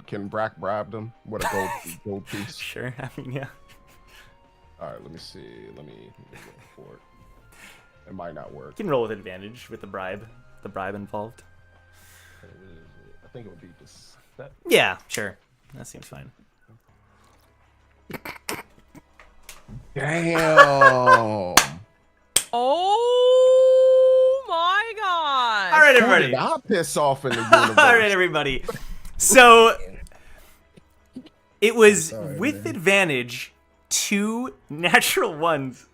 Can Brack bribe them with a gold piece? Sure. I mean, yeah. All right, let me see. Let me go for it. It might not work. You can roll with advantage with the bribe involved. I think it would be just that. Yeah, sure. That seems fine. Damn. Oh my god. All right, Who everybody. did I piss off in the universe? All right, everybody. So it was Sorry, with man. advantage 2 natural ones.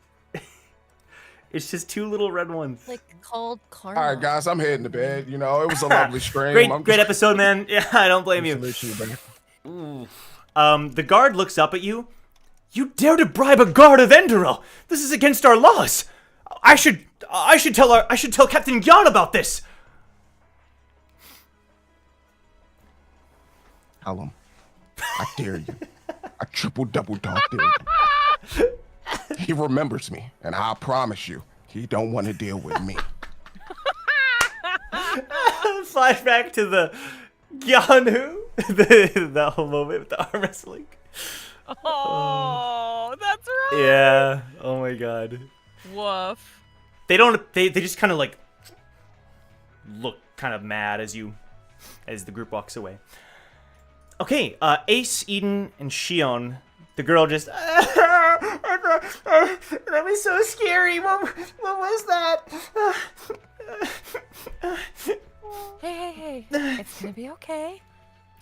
It's just 2 little red ones. Like called karma. All right, guys, I'm heading to bed. You know, it was a lovely stream. Great, I'm great just- episode, man. Yeah, I don't blame you. Salute you, bro. The guard looks up at you. You dare to bribe a guard of Enderil? This is against our laws. I should tell Captain Gyan about this. Tell him. I dare you. I triple double dog dare you. He remembers me, and I promise you, he don't want to deal with me. Flashback to the Gyanu, the whole moment with the arm wrestling. Oh, that's right. Yeah. Oh my god. Woof. They don't. They just kind of like look kind of mad as the group walks away. Okay. Ace, Eden, and Shion. The girl just. That was so scary. What was that? Hey. It's gonna be okay.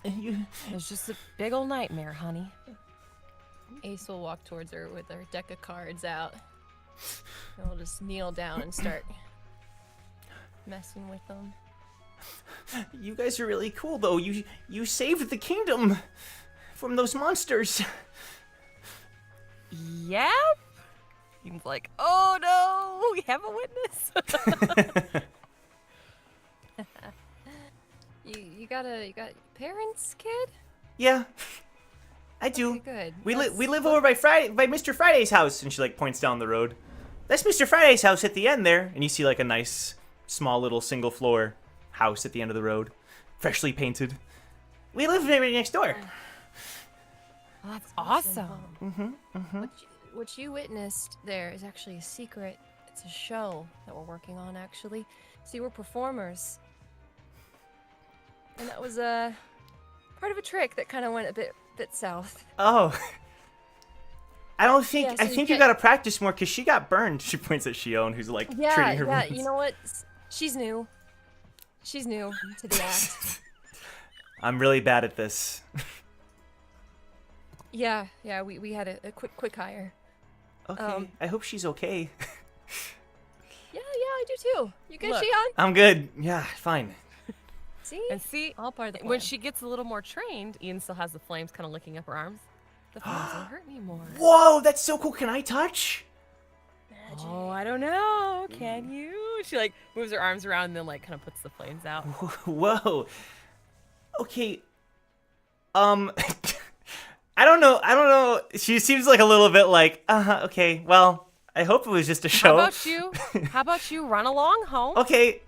You- It's just a big old nightmare, honey. Ace will walk towards her with her deck of cards out. And we'll just kneel down and start messing with them. You guys are really cool, though. You saved the kingdom from those monsters. Yep. He's like, oh no, we have a witness. You got parents, kid? Yeah, I do. Okay, good. We That's- live over by Mr. Friday's house, and she like points down the road. That's Mr. Friday's house at the end there, and you see like a nice, small little single floor house at the end of the road, freshly painted. We live right next door. Oh, that's awesome. What you witnessed there is actually a secret. It's a show that we're working on, actually. See, we're performers. And that was part of a trick that kind of went a bit south. Oh. I don't think. Yeah, so I you think you get- gotta practice more because she got burned. She points at Shion, who's like treating her. Yeah, wounds. you know what? She's new. She's new to the act. I'm really bad at this. Yeah, we had a quick hire. Okay. I hope she's okay. Yeah, I do too. You good, Look. Shion? I'm good. Yeah, fine. See? And see, All part of the plan. when she gets a little more trained, Ian still has the flames kind of licking up her arms. The flames don't hurt anymore. Whoa, that's so cool. Can I touch? Oh, I don't know. Can you? She like moves her arms around and then like kind of puts the flames out. Whoa. Okay. I don't know. She seems like a little bit like, okay, well, I hope it was just a show. How about you run along home? Okay.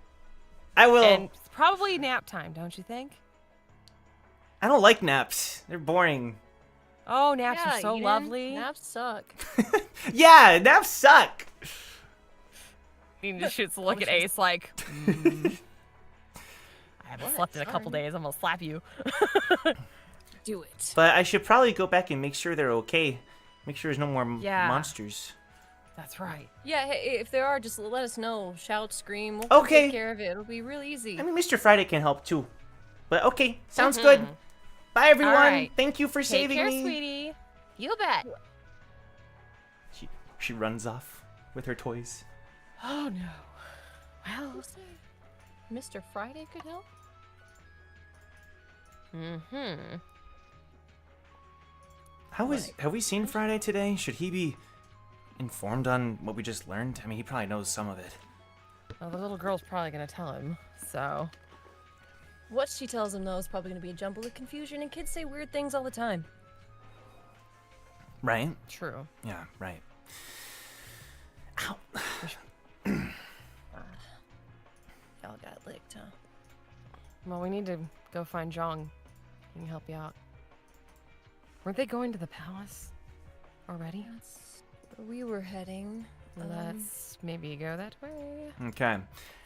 I will. And it's probably nap time, don't you think? I don't like naps. They're boring. Oh, naps yeah, are so Eden, lovely. Naps suck. Yeah, naps suck. Ian just shoots a look at Ace like, I haven't slept in a couple days. I'm gonna slap you. Do it. But I should probably go back and make sure they're okay. Make sure there's no more Yeah. monsters. That's right. Yeah, hey, if there are, just let us know. Shout, scream. We'll Okay. take care of it. It'll be real easy. I mean, Mr. Friday can help too. But okay, sounds good. Bye, everyone. right. Thank you for Take saving care, me. sweetie. You bet. She runs off with her toys. Oh no. Well. Who said Mr. Friday could help? Mm-hmm. Have we seen Friday today? Should he be informed on what we just learned? I mean, he probably knows some of it. Well, the little girl's probably gonna tell him. So. What she tells him, though, is probably going to be a jumble of confusion, and kids say weird things all the time. Right? True. Yeah, right. Ow. Y'all got licked, huh? Well, we need to go find Zhang. He can help you out. Weren't they going to the palace already? That's where we were heading. Let's maybe go that way. Okay.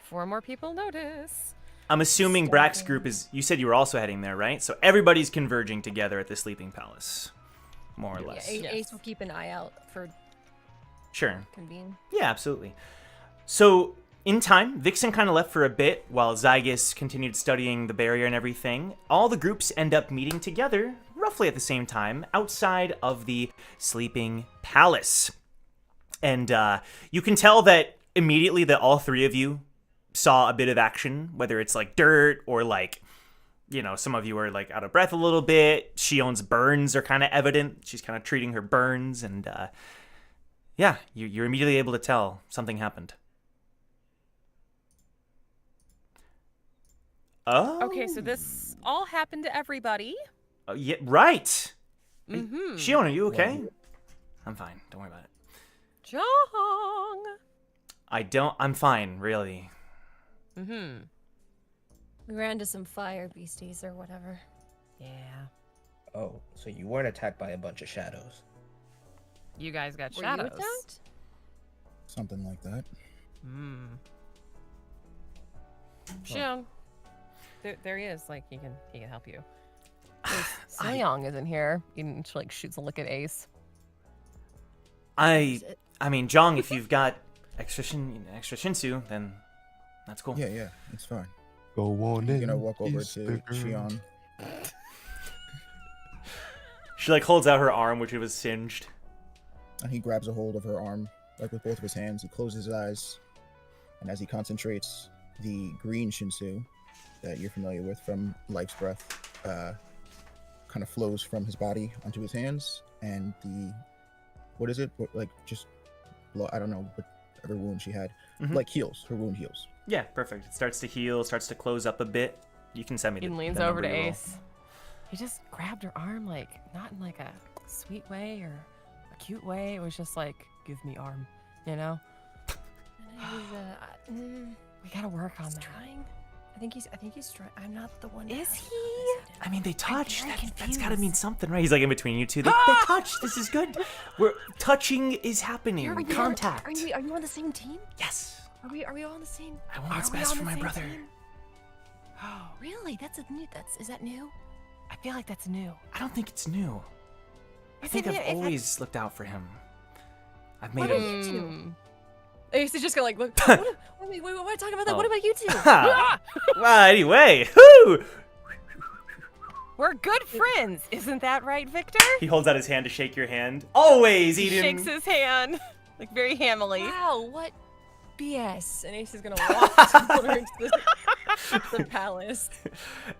4 more people notice. I'm assuming Brack's group is. You said you were also heading there, right? So everybody's converging together at the Sleeping Palace, more or Yeah, less. Ace will keep an eye out for Sure. convene. Yeah, absolutely. So, in time, Vixen kind of left for a bit while Zygus continued studying the barrier and everything. All the groups end up meeting together, roughly at the same time, outside of the Sleeping Palace. And you can tell that immediately that all three of you saw a bit of action, whether it's like dirt or like, some of you are like out of breath a little bit. Shion's burns are kind of evident. She's kind of treating her burns. And yeah, you're immediately able to tell something happened. Oh. Okay, so this all happened to everybody. Yeah, right. Mm-hmm. Shion, are you okay? I'm fine. Don't worry about it. Jong. I'm fine, really. Mm-hmm. We ran into some fire beasties or whatever. Yeah. Oh, so you weren't attacked by a bunch of shadows. You guys got Were shadows. you attacked? Something like that. Hmm. Xiong. There he is. Like he can help you. Seong isn't here. She like shoots a look at Ace. I mean, Jong, if you've got extra Shinsu, then that's cool. Yeah, it's fine. Go on He's in. gonna walk over Easter to girl. Shion. She like holds out her arm, which was singed. And he grabs a hold of her arm, like with both of his hands. He closes his eyes, and as he concentrates, the green Shinsu that you're familiar with from Life's Breath kind of flows from his body onto his hands, and what is it? I don't know, whatever wound she had, like heals. Her wound heals. Yeah, perfect. It starts to heal, starts to close up a bit. You can send me He the leans the over number to you roll. Ace. He just grabbed her arm, like not in like a sweet way or a cute way. It was just like, give me arm, you know. We gotta work on that. Trying. I think he's trying. I'm not the one. Is that- he? I mean, they touch. very That's got to mean confused. something, right? He's like in between you two. They touch. This is good. Touching is happening. Are you- Contact. Are you on the same team? Yes. Are we all on the same? I want Are what's we best on for the my same brother. team? Oh, really? Is that new? I feel like that's new. I don't think it's new. I Is think it I've new? If always looked out for him. I've made What him. are you two? Hmm. Ace is just gonna like look. Wait, we're talking about that. Oh. What about you two? Ha! Well, anyway, whoo! We're good friends, isn't that right, Victor? He holds out his hand to shake your hand. Always, He Eden. shakes his hand, like very hammily. Wow, what BS? And Ace is gonna walk towards the palace.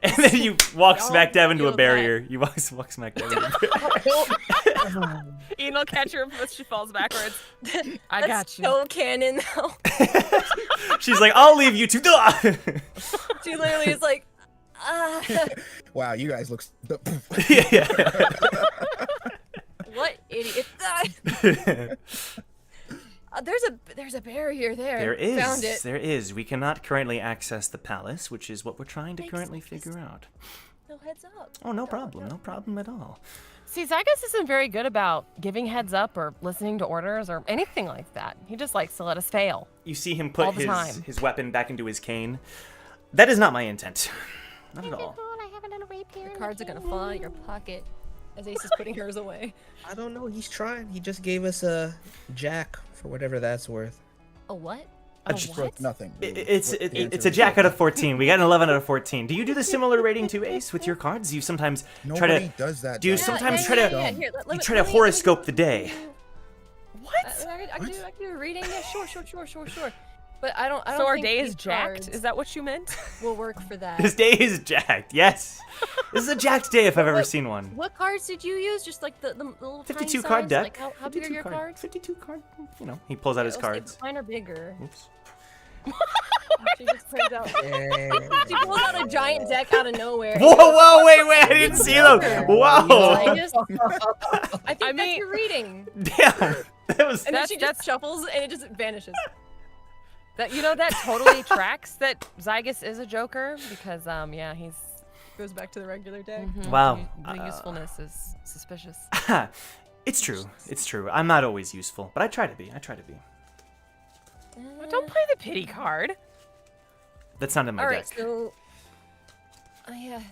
And then you walk Y'all smack dab into a feel barrier. You walk smack dab into a barrier. Ian will catch her if she falls backwards. I got That's you. so canon though. She's like, I'll leave you to. She literally is like, Wow, you guys look. Yeah. what idiot? There's a barrier there. There is. Found it. There is. We cannot currently access the palace, which is what we're trying to Makes currently sense. figure out. No heads up. Oh, no problem. No problem at all. See, Zygus isn't very good about giving heads up or listening to orders or anything like that. He just likes to let us fail. You see him All put the time. his weapon back into his cane. That is not my intent. Not at all. The cards are gonna fall out of your pocket as Ace is putting hers away. I don't know. He's trying. He just gave us a jack for whatever that's worth. A what? A A j- what? Nothing. It's What the it's answer a is. jack out of 14. We got an 11 out of 14. Do you do the similar rating to Ace with your cards? You sometimes try Nobody to does that. do you Jack. sometimes try to- Here, you try to horoscope the day. What? I can do a reading. Yeah, sure. But I don't. So our think day is these jacked? cards Is that what you meant? will work for that. This day is jacked. Yes. This is a jacked day if I've ever seen one. What cards did you use? Just like the little 52 tiny card signs? deck. Like how big are 52 your card. cards? 52 card. You know, he pulls out his Let's say cards. Mine are bigger. Oops. She just pulls out. Eh, She pulls out a giant deck out of nowhere. Whoa, wait, I didn't see them. Whoa. I think that's your reading. Damn. That was And then she That's- just shuffles and it just vanishes. That that totally tracks that Zygus is a joker because yeah, he's Goes back to the regular deck. Wow. The usefulness is suspicious. It's true. It's true. I'm not always useful, but I try to be. But don't play the pity card. That's not in my All deck. right, so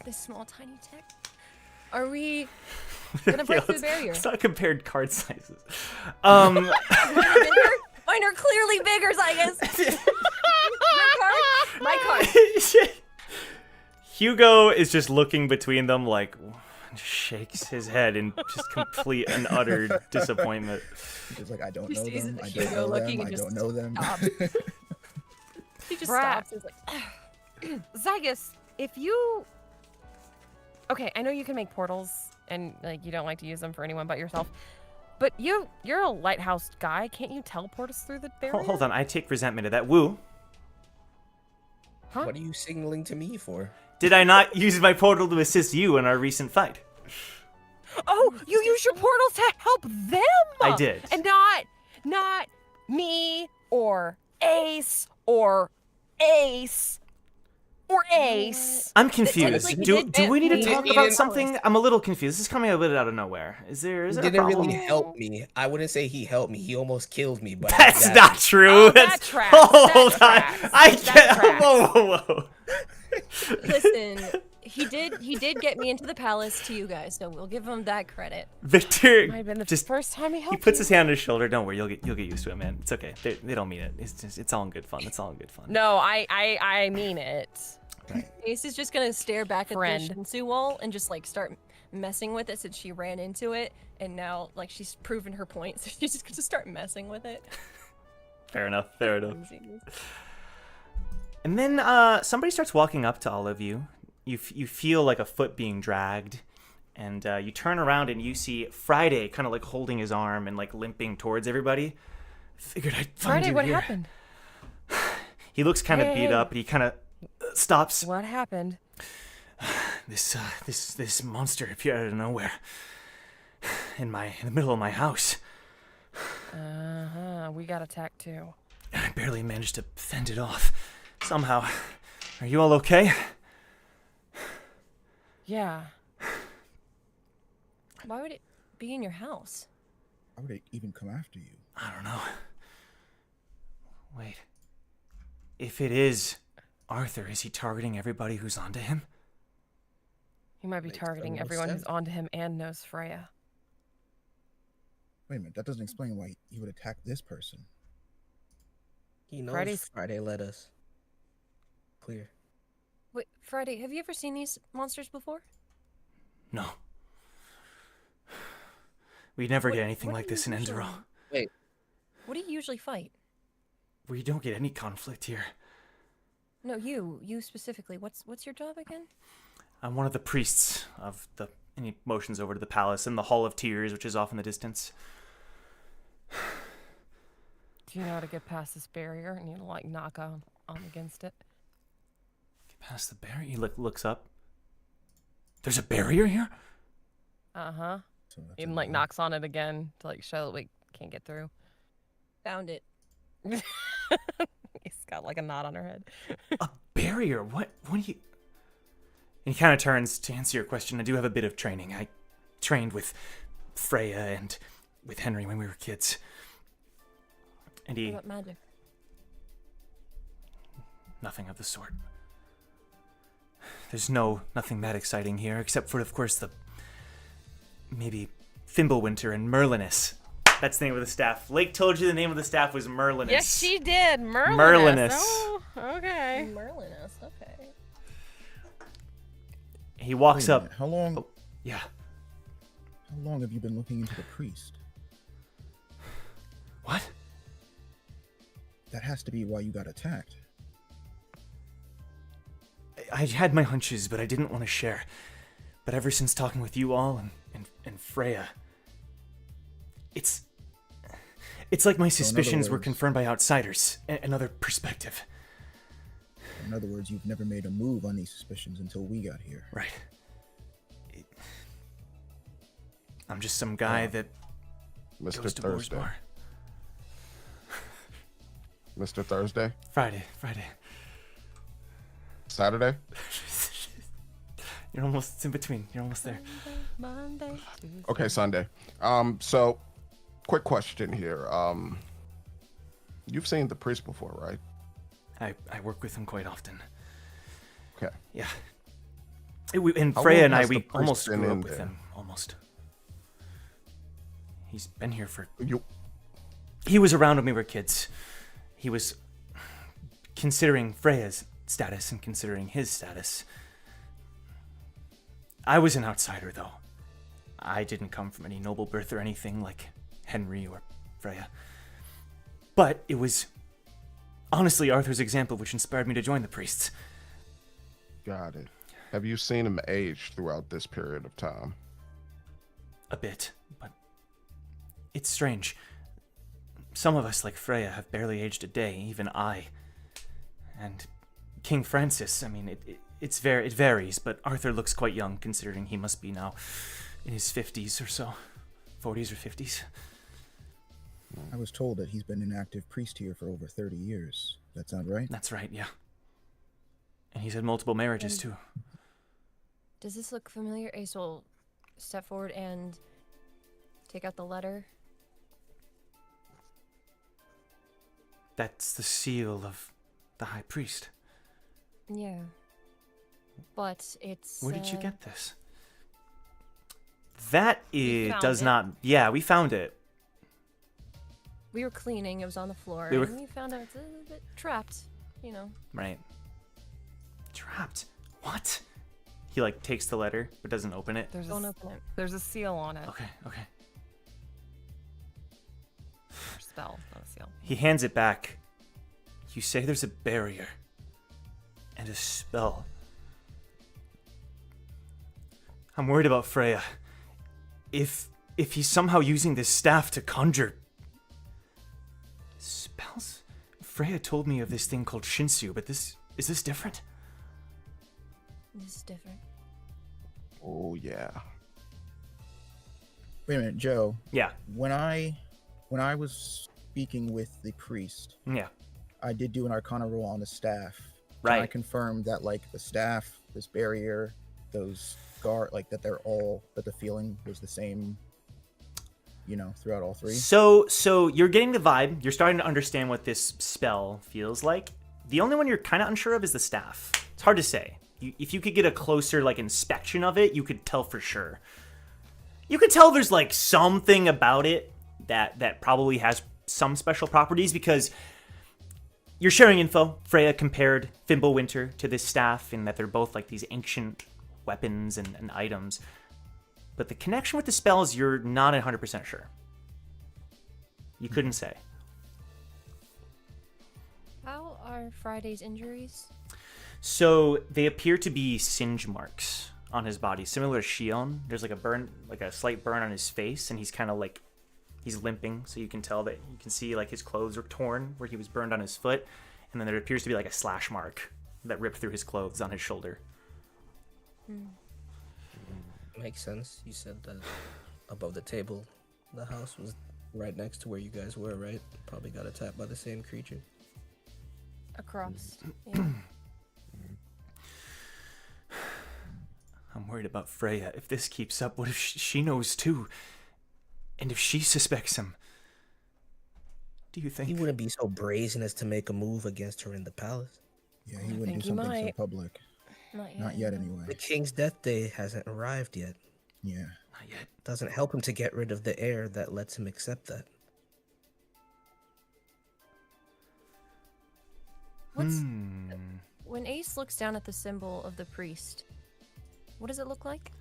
this small tiny deck. Are we gonna break through the barrier? Let's not compare card sizes. Mine are Mine are clearly bigger, Zygus. Your card? My card. Hugo is just looking between them like shakes his head in just complete and utter disappointment. He's like, I don't He know sees them. I Hugo don't know looking them. and I just don't know them. stops. He just Brat. stops. He's like, Zygus, if you... Okay, I know you can make portals, and like you don't like to use them for anyone but yourself. But you're a lighthouse guy. Can't you teleport us through the barrier? Hold on, I take resentment of that. Woo, Huh? What are you signaling to me for? did I not use my portal to assist you in our recent fight? Oh, you use your portals to help them. I did. And not me or Ace or Ace or Ace. I'm confused. technically Do, he did do we need to he talk didn't- about something? I'm a little confused. This is coming a bit out of nowhere. Is there He a didn't problem? really help me. I wouldn't say he helped me. He almost killed me. But That's that- not true. Oh, that That's tracks. Hold That on. tracks. I That can't. tracks. Whoa. listen, he did get me into the palace to you guys, so we'll give him that credit. Victor, Might have been the just first time he helped he puts you. his hand on his shoulder. Don't worry, you'll get used to it, man. It's okay. They don't mean it. It's all in good fun. It's all in good fun. No, I mean it. Ace is just gonna stare back Friend. at the Shinsu wall and just like start messing with it since she ran into it, and now like she's proven her point, so she's just gonna start messing with it. Fair enough. Fair enough. And then somebody starts walking up to all of you. You feel like a foot being dragged, and you turn around and you see Friday kind of like holding his arm and like limping towards everybody. Figured I'd find Friday, you what here. happened? He looks kind of Hey. beat up, and he kind of stops. What happened? This monster appeared out of nowhere in the middle of my house. We got attacked too. I barely managed to fend it off. Somehow. Are you all okay? Yeah. Why would it be in your house? Why would it even come after you? I don't know. Wait. If it is Arthur, is he targeting everybody who's onto him? He might be Makes targeting total everyone who's sense. onto him and knows Freya. Wait a minute. That doesn't explain why he would attack this person. He knows Friday's- Friday led us. Clear. Wait, Friday, have you ever seen these monsters before? No. We never What- get anything what like do you this in usually- Endero. What do you usually fight? We don't get any conflict here. No, you specifically. What's your job again? I'm one of the priests of the... And he motions over to the palace and the Hall of Tears, which is off in the distance. Do you know how to get past this barrier? And you like knock on against it. Get past the barrier. He looks up. There's a barrier here? Uh-huh. So that's Even a like no. knocks on it again to like show that we can't get through. Found it. He's got like a knot on her head. A barrier? What do you... And he kind of turns to answer your question. I do have a bit of training. I trained with Freya and with Henry when we were kids. And What he... about magic? Nothing of the sort. There's nothing that exciting here, except for, of course, the... Maybe Thimblewinter and Merlinus. That's the name of the staff. Lake told you the name of the staff was Merlinus. Yes, she did. Merlinus. Merlinus. Oh, okay. Merlinus. Okay. He walks Wait a up... minute, How long? Oh, yeah. How long have you been looking into the priest? What? That has to be why you got attacked. I had my hunches, but I didn't want to share. But ever since talking with you all and Freya, it's like my suspicions were words- confirmed by outsiders. Another perspective. In other words, you've never made a move on these suspicions until we got here. Right. I'm just some guy that Mr. goes to Boar's Thursday. Bar. Mr. Thursday? Friday. Saturday? You're almost, it's in between. You're almost there. Monday. Tuesday. Okay, Sunday. So, quick question here. You've seen the priest before, right? I work with him quite often. Okay. Yeah. And How Freya long and I, has the we priest almost been grew in up with there? him. Almost. He's been here for You He was around when we were kids. He was considering Freya's status and considering his status. I was an outsider, though. I didn't come from any noble birth or anything like Henry or Freya. But it was honestly Arthur's example which inspired me to join the priests. Got it. Have you seen him age throughout this period of time? A bit, but it's strange. Some of us, like Freya, have barely aged a day, even I. And King Francis, I mean, it varies, but Arthur looks quite young, considering he must be now in his 50s or so. 40s or 50s. I was told that he's been an active priest here for over 30 years. That sound right? That's right, yeah. And he's had multiple marriages, too. Does this look familiar? Ace will step forward and take out the letter. That's the seal of the High Priest. Yeah. But it's... Where did you get this? That does it. not... Yeah, we found it. We were cleaning, it was on the floor, We were- and we found out it's a little bit trapped, you know. Right. Trapped. What? He, like, takes the letter, but doesn't open it. Don't open it. There's a seal on it. Okay, okay. Or spell, not a seal. He hands it back. You say there's a barrier. And a spell. I'm worried about Freya. If he's somehow using this staff to conjure spells? Freya told me of this thing called Shinsu, but is this different? This is different. Oh, yeah. Wait a minute, Joe. Yeah, When I was speaking with the priest, yeah. I did do an Arcana roll on the staff. Can I Right. confirm that, like, the staff, this barrier, those that that the feeling was the same, throughout all three? So you're getting the vibe. You're starting to understand what this spell feels like. The only one you're kind of unsure of is the staff. It's hard to say. If you could get a closer, like, inspection of it, you could tell for sure. You could tell there's, like, something about it that probably has some special properties, because you're sharing info. Freya compared Fimbulwinter to this staff, in that they're both, like, these ancient weapons and items. But the connection with the spells, you're not 100% sure. You couldn't say. How are Friday's injuries? So they appear to be singe marks on his body, similar to Shion. There's like a burn, like a slight burn on his face, and he's kind of like, he's limping, so you can tell that, you can see like his clothes are torn where he was burned on his foot, and then there appears to be like a slash mark that ripped through his clothes on his shoulder. Makes sense. You said that above the table, the house was right next to where you guys were, right? Probably got attacked by the same creature. Across. Yeah. I'm worried about Freya. If this keeps up, what if she knows too? And if she suspects him? Do you think? He wouldn't be so brazen as to make a move against her in the palace. Yeah, he I wouldn't think do he something so might. public. Not yet. Not yet, anyway. The king's death day hasn't arrived yet. Yeah. Not yet. Doesn't help him to get rid of the air that lets him accept that. When Ace looks down at the symbol of the priest, what does it look like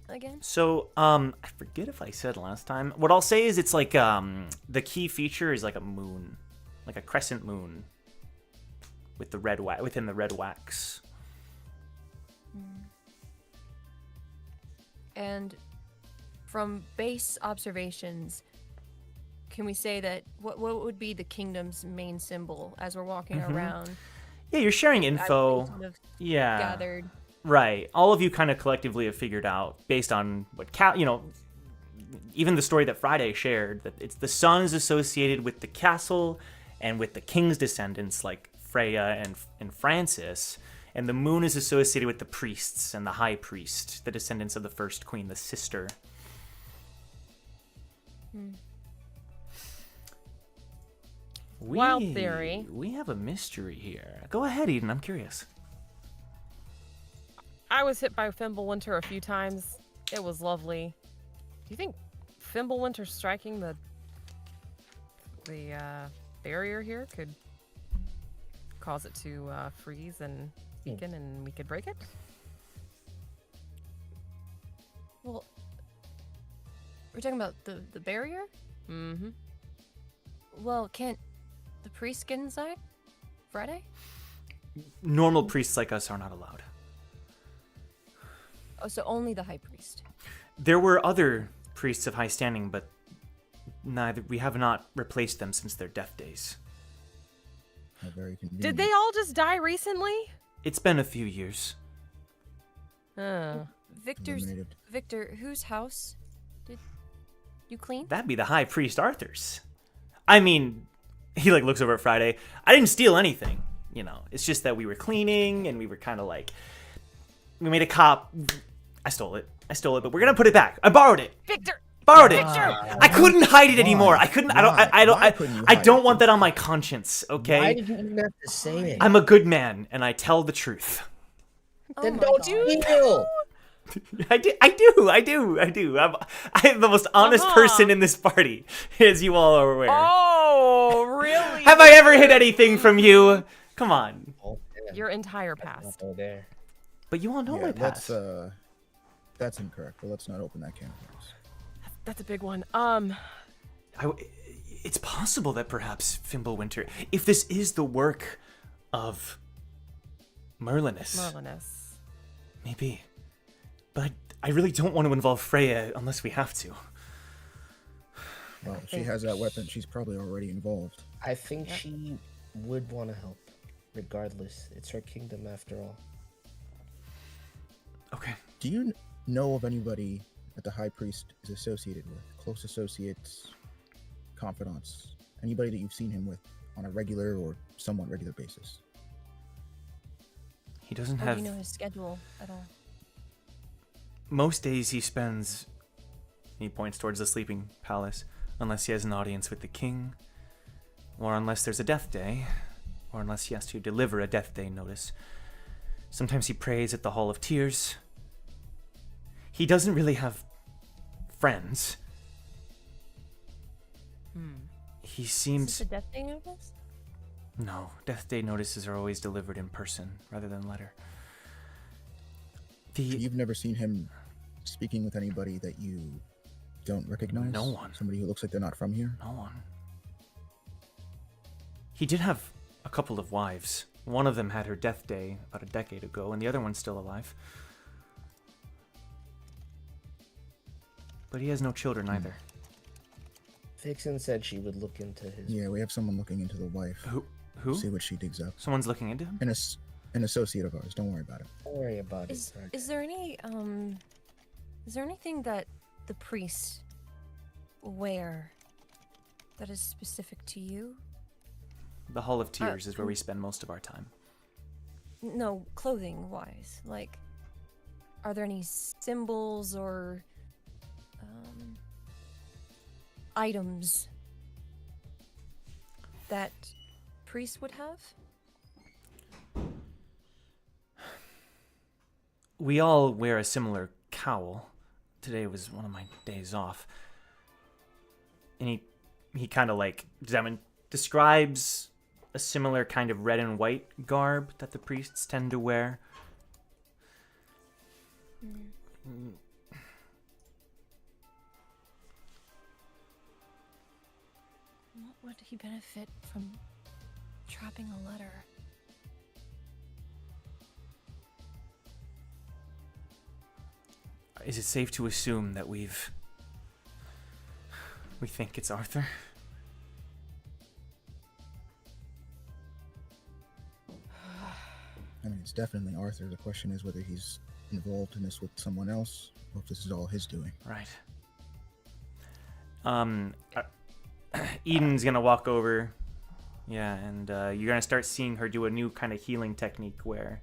again? So, I forget if I said last time. What I'll say is it's like, the key feature is like a moon. Like a crescent moon. With the red within the red wax. And from base observations, can we say that what would be the kingdom's main symbol as we're walking around? Yeah, you're sharing As we info. kind of Yeah. gathered. Right. All of you kind of collectively have figured out, based on what even the story that Friday shared, that it's the sun is associated with the castle and with the king's descendants like Freya and Francis, and the moon is associated with the priests and the high priest, the descendants of the first queen, the sister. Wild theory. We have a mystery here. Go ahead, Eden. I'm curious. I was hit by Fimbulwinter a few times. It was lovely. Do you think Fimbulwinter striking the the barrier here could cause it to freeze and weaken, and we could break it. Well, we're talking about the barrier? Mm-hmm. Well, can't the priest get inside? Friday? Normal priests like us are not allowed. Oh, so only the high priest. There were other priests of high standing, but we have not replaced them since their death days. How very convenient. Did they all just die recently? It's been a few years. Eliminated. Victor, whose house did you clean? That'd be the high priest Arthur's. I mean, he like looks over at Friday. I didn't steal anything, you know. It's just that we were cleaning and we were kind of like, we made a cop. I stole it, but we're gonna put it back. I borrowed it. Victor! Borrowed it. Victor! I couldn't hide it anymore. Why? I couldn't. Why? I don't. Why couldn't you I hide don't it? want that on my conscience. Okay. Why did you even have to say it? I'm a good man and I tell the truth. Then my don't God. steal. I do. I'm the most honest person in this party, as you all are aware. Oh, really? Have I ever hid anything from you? Come on. Oh, damn. Your entire past. Not there. But you all know my past. That's incorrect. But let's not open that can of worms. That's a big one. It's possible that perhaps Fimbulwinter, if this is the work of Merlinus, maybe. But I really don't want to involve Freya unless we have to. Well, if she has that weapon, she's probably already involved. I think she would want to help, regardless. It's her kingdom after all. Okay. Do you know of anybody that the High Priest is associated with? Close associates, confidants? Anybody that you've seen him with on a regular or somewhat regular basis? He doesn't How have... do you know his schedule at all? Most days he spends... He points towards the sleeping palace, unless he has an audience with the king, or unless there's a death day, or unless he has to deliver a death day notice. Sometimes he prays at the Hall of Tears. He doesn't really have friends. He Is seems... this a death day notice? No, death day notices are always delivered in person, rather than letter. You've never seen him speaking with anybody that you don't recognize? No one. Somebody who looks like they're not from here? No one. He did have a couple of wives. One of them had her death day about a decade ago, and the other one's still alive. But he has no children either. Vixen said she would look into his. Yeah, we have someone looking into the wife. Who? See what she digs up. Someone's looking into him? An associate of ours. Don't worry about it. Don't worry about Is it. is there any is there anything that the priests wear that is specific to you? The Hall of Tears is where we spend most of our time. No, clothing wise. Like, are there any symbols or items that priests would have? We all wear a similar cowl. Today was one of my days off. And he kind of like describes a similar kind of red and white garb that the priests tend to wear. What would he benefit from trapping a letter? Is it safe to assume that we think it's Arthur? I mean, it's definitely Arthur. The question is whether he's involved in this with someone else, or if this is all his doing. Right. Eden's gonna walk over. Yeah, and you're gonna start seeing her do a new kind of healing technique where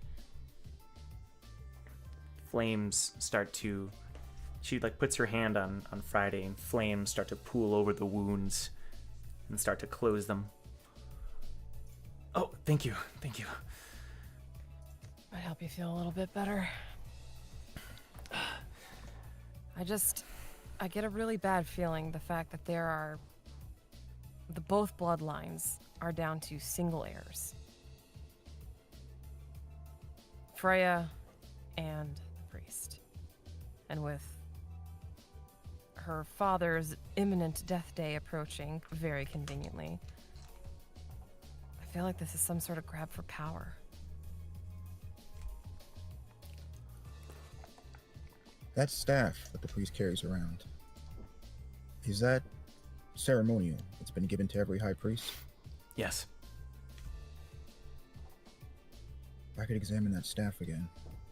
flames start to... She like puts her hand on Friday and flames start to pool over the wounds and start to close them. Oh, thank you. Might help you feel a little bit better. I get a really bad feeling the fact that there are both bloodlines are down to single heirs. Freya and the priest. And with her father's imminent death day approaching very conveniently, I feel like this is some sort of grab for power. That staff that the priest carries around, is that ceremonial? It's been given to every high priest? Yes. If I could examine that staff again,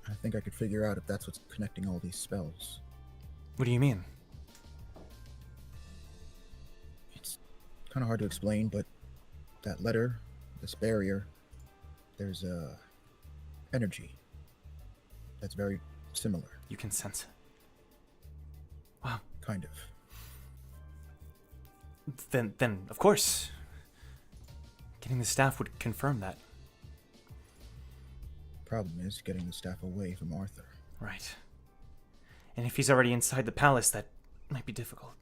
I think I could figure out if that's what's connecting all these spells. What do you mean? It's kind of hard to explain, but that letter, this barrier, there's a energy that's very similar. You can sense it. Wow. Kind of. Then of course, getting the staff would confirm that. Problem is getting the staff away from Arthur. Right. And if he's already inside the palace, that might be difficult.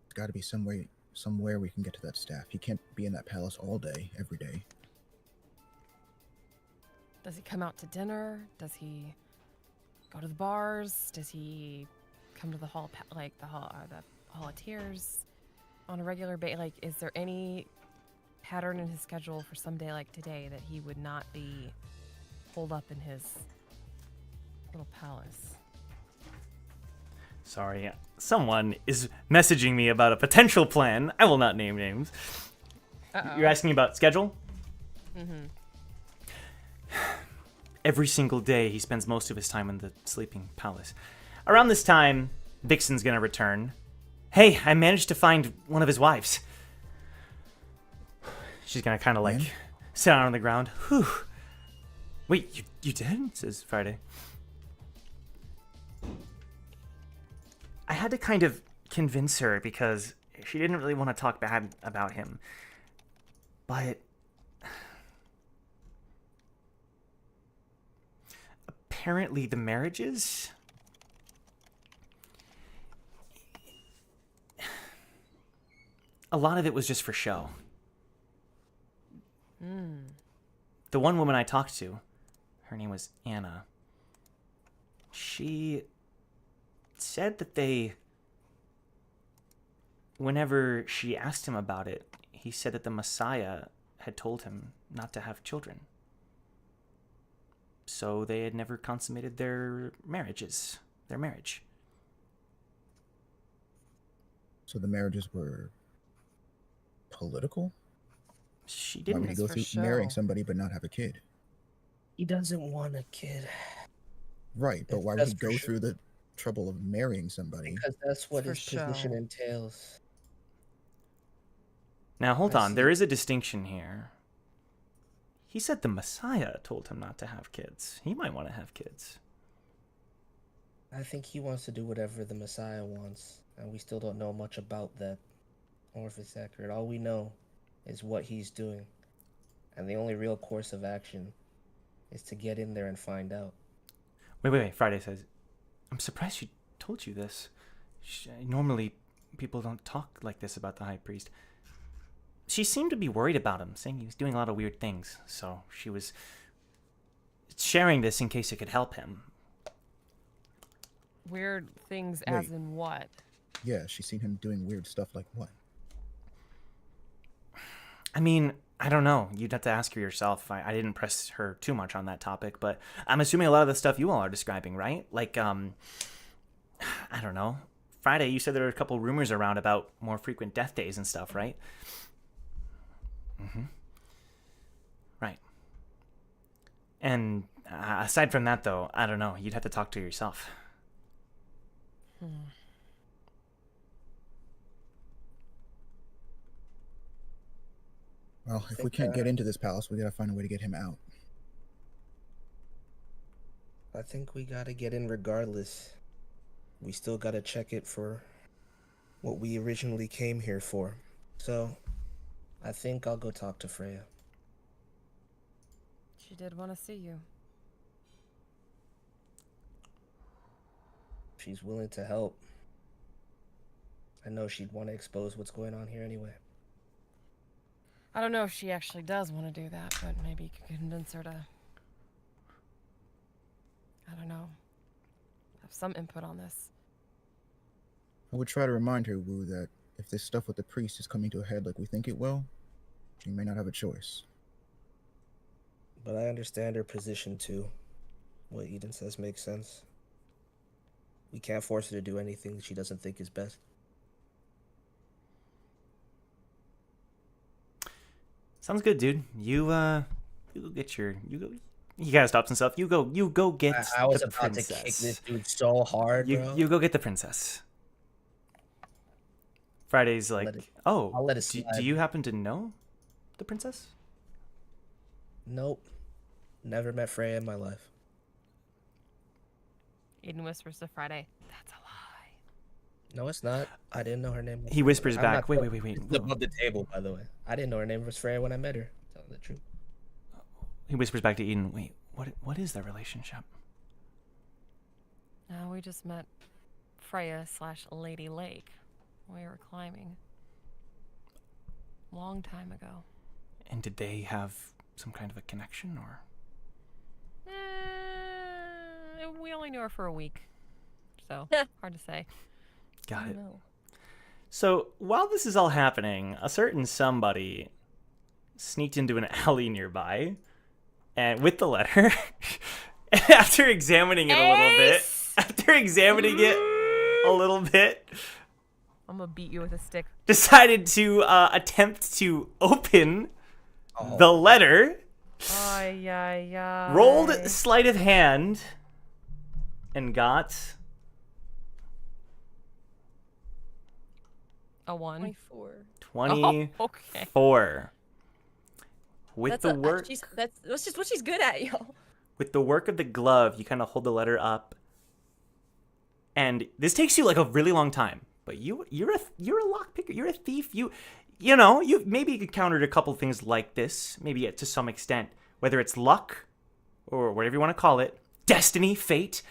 There's got to be somewhere we can get to that staff. He can't be in that palace all day, every day. Does he come out to dinner? Does he go to the bars? Does he come to the hall, the hall of tears on a regular basis? Like, is there any pattern in his schedule for some day like today that he would not be holed up in his little palace? Sorry, someone is messaging me about a potential plan. I will not name names. Uh-oh. You're asking about schedule? Mm-hmm. Every single day, he spends most of his time in the sleeping palace. Around this time, Vixen's gonna return. Hey, I managed to find one of his wives. She's gonna kind of like sit down on the ground. Whew. Wait, you did? Says Friday. I had to kind of convince her because she didn't really want to talk bad about him. But apparently the marriages, a lot of it was just for show. The one woman I talked to, her name was Anna, she said that whenever she asked him about it, he said that the Messiah had told him not to have children. So they had never consummated their marriage. So the marriages were political? She Why didn't. would he go for through show. marrying somebody but not have a kid? He doesn't want a kid. Right, but why would That's he for go sure. through the trouble of marrying somebody? Because that's what for his position show. entails. Now, hold I on. see. There is a distinction here. He said the Messiah told him not to have kids. He might want to have kids. I think he wants to do whatever the Messiah wants, and we still don't know much about that, or if it's accurate. All we know is what he's doing, and the only real course of action is to get in there and find out. Wait. Friday says, I'm surprised she told you this. Normally, people don't talk like this about the high priest. She seemed to be worried about him, saying he was doing a lot of weird things. So she was sharing this in case it could help him. Weird things as Wait. in what? Yeah, she's seen him doing weird stuff like what? I mean, I don't know. You'd have to ask her yourself. I didn't press her too much on that topic, but I'm assuming a lot of the stuff you all are describing, right? Like, I don't know. Friday, you said there were a couple rumors around about more frequent death days and stuff, right? Mm-hmm. Right. And aside from that, though, I don't know. You'd have to talk to her yourself. Well, if we think, can't get into this palace, we gotta find a way to get him out. I think we gotta get in regardless. We still gotta check it for what we originally came here for. So, I think I'll go talk to Freya. She did want to see you. She's willing to help. I know she'd want to expose what's going on here anyway. I don't know if she actually does want to do that, but maybe you could convince her to, I don't know, have some input on this. I would try to remind her, Wu, that if this stuff with the priest is coming to a head like we think it will, she may not have a choice. But I understand her position too. What Eden says makes sense. We can't force her to do anything she doesn't think is best. Sounds good, dude. You go get your he kind of stops himself. You go get I was the about princess. to kick this dude so hard, bro. You go get the princess. Friday's like, I'll let it do slide. you happen to know the princess? Nope. Never met Freya in my life. Eden whispers to Friday, "That's a lie." No, it's not. I didn't know her name. He whispers I'm back, not- wait. It's above the table, by the way. I didn't know her name was Freya when I met her. Telling the truth. He whispers back to Eden, wait, what is their relationship? No, we just met Freya/Lady Lake. We were climbing. Long time ago. And did they have some kind of a connection, or? We only knew her for a week, so hard to say. Got it. No. So while this is all happening, a certain somebody sneaked into an alley nearby, and with the letter, and after examining it a little bit, I'm gonna beat you with a stick. decided to attempt to open the letter. Ay, ay, ay. Rolled sleight of hand, and got a 1. 24. 24. With That's the work, that's just what she's good at, yo. with the work of the glove, you kind of hold the letter up, and this takes you like a really long time. But you're a lock picker. You're a thief. You maybe encountered a couple things like this, maybe to some extent, whether it's luck or whatever you want to call it, destiny, fate.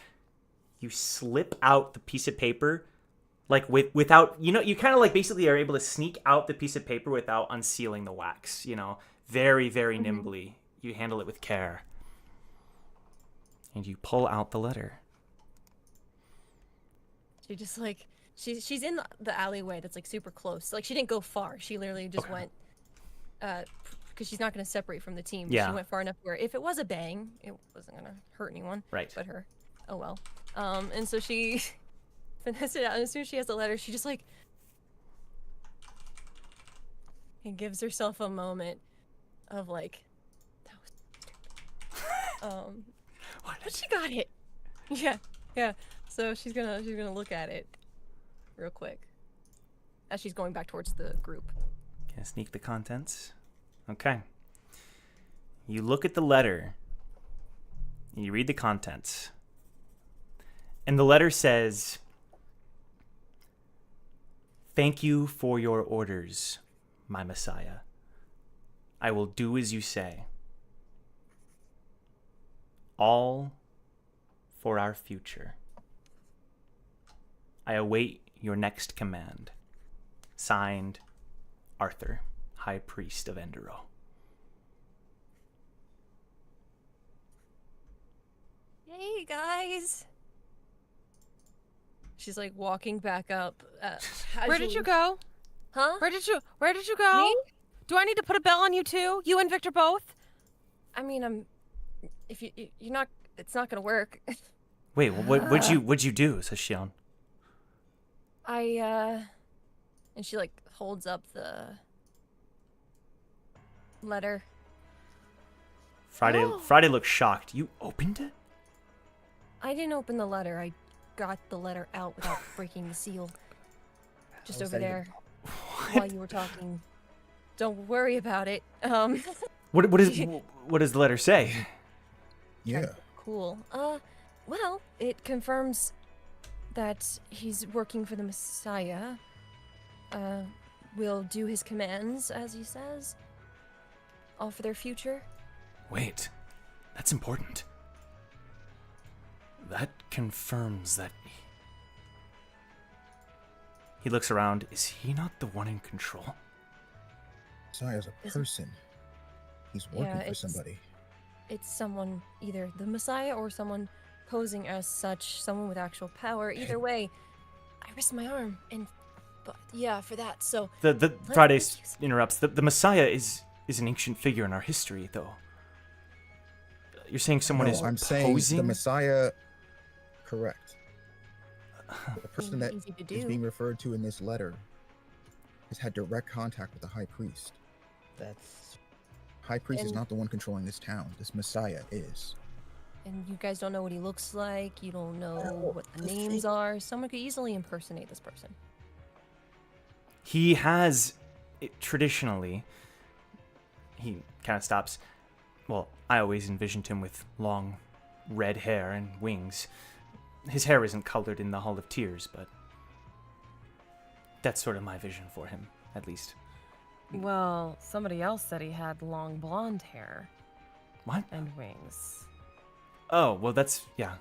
You slip out the piece of paper, like without, you kind of like basically are able to sneak out the piece of paper without unsealing the wax. Very, very nimbly. You handle it with care, and you pull out the letter. She just like she's in the alleyway that's like super close. Like she didn't go far. She literally just went because she's not going to separate from the team. Yeah. She went far enough where if it was a bang, it wasn't going to hurt anyone. Right. But her. Oh well. And so she finessed it out, and as soon as she has the letter, she just like and gives herself a moment of like that was but she got it. Yeah. So she's gonna look at it real quick as she's going back towards the group. Can I sneak the contents? Okay. You look at the letter. And you read the contents. And the letter says, "Thank you for your orders, my Messiah. I will do as you say. All for our future. I await your next command. Signed, Arthur, High Priest of Endero." Hey guys. She's like walking back up. Where did you go? Huh? Where did you go? Me? Do I need to put a bell on you too? You and Victor both? I mean, if you're not, it's not gonna work. Wait, what'd you do? Says Shion. And she like holds up the letter. Friday looks shocked. You opened it? I didn't open the letter. I got the letter out without breaking the seal. Just How is over that there while you were talking. Don't worry about it. What does the letter say? Yeah. Cool. Well, it confirms that he's working for the Messiah. Will do his commands, as he says. All for their future. Wait, that's important. That confirms that He looks around. Is he not the one in control? Messiah's a Isn't- person. He's working Yeah, for it's- somebody. It's someone, either the Messiah or someone posing as such, someone with actual power. Either way, I risked my arm, but yeah, for that. So The Let- Friday let's use it. interrupts. The Messiah is an ancient figure in our history, though. You're saying someone No, is I'm saying posing? the Messiah. Correct. The person Maybe that easy to is do. being referred to in this letter has had direct contact with the high priest. That's High priest is And- not the one controlling this town. This Messiah is. and you guys don't know what he looks like. You don't know Well, what the the names thing- are. Someone could easily impersonate this person. He has traditionally. He kind of stops. Well, I always envisioned him with long, red hair and wings. His hair isn't colored in the Hall of Tears, but that's sort of my vision for him, at least. Well, somebody else said he had long blonde hair What? and wings. Oh, well, that's yeah.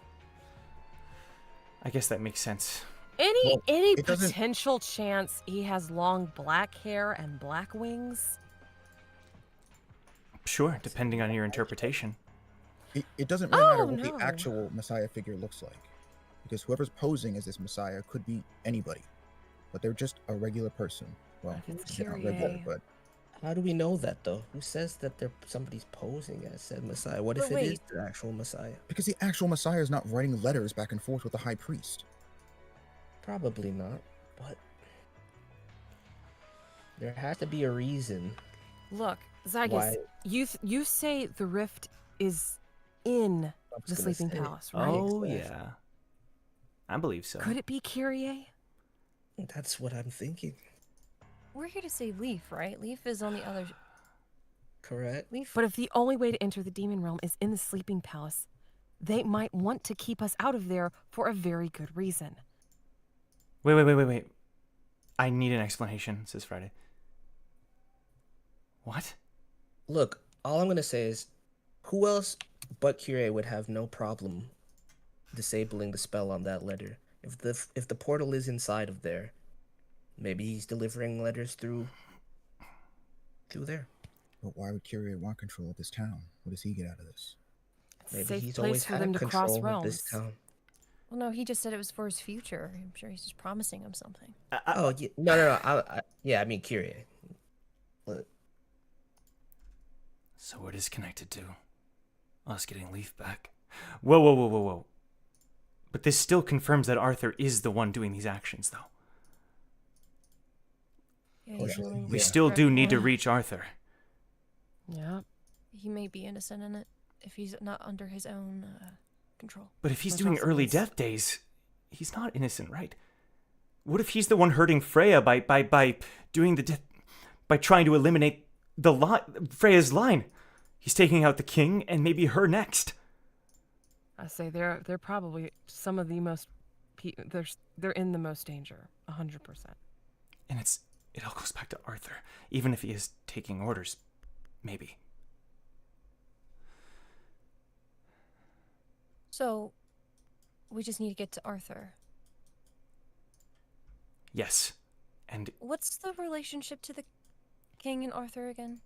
I guess that makes sense. Any Well, it doesn't- potential chance he has long black hair and black wings? Sure, depending on your interpretation. It doesn't really matter Oh, what no. the actual Messiah figure looks like, because whoever's posing as this Messiah could be anybody, but they're just a regular person. Well, It's they're not regular, Kyrie. but how do we know that though? Who says that somebody's posing as said Messiah? What if But it is wait. the actual Messiah? because the actual Messiah is not writing letters back and forth with the high priest. Probably not, but there has to be a reason. Look, Zygus, Why- you say the rift is in I was the gonna sleeping say, palace, right? Oh, Exactly. yeah. I believe so. Could it be Kyrie? That's what I'm thinking. We're here to save Leaf, right? Leaf is on the other. Correct. Leaf. But if the only way to enter the demon realm is in the sleeping palace, they might want to keep us out of there for a very good reason. Wait. I need an explanation, says Friday. What? Look, all I'm gonna say is, who else but Kyrie would have no problem disabling the spell on that letter? If the portal is inside of there, maybe he's delivering letters through there. But why would Kyrie want control of this town? What does he get out of this? It's a Maybe safe he's place always for had them to cross control of this realms. town. Well, no, he just said it was for his future. I'm sure he's just promising him something. Oh yeah, no. I mean Kyrie. Look, So it is connected to us getting Leaf back. Whoa. But this still confirms that Arthur is the one doing these actions, though. Yeah, Oh, he's yeah. willing We to still do correct need to one. reach Arthur. Yeah. He may be innocent in it if he's not under his own control. But if he's Which doing also early means- death days, he's not innocent, right? What if he's the one hurting Freya by doing the by trying to eliminate Freya's line? He's taking out the king and maybe her next. I say they're probably some of the most they're in the most danger, 100%. And it all goes back to Arthur, even if he is taking orders, maybe. So, we just need to get to Arthur. Yes. And What's the relationship to the king and Arthur again?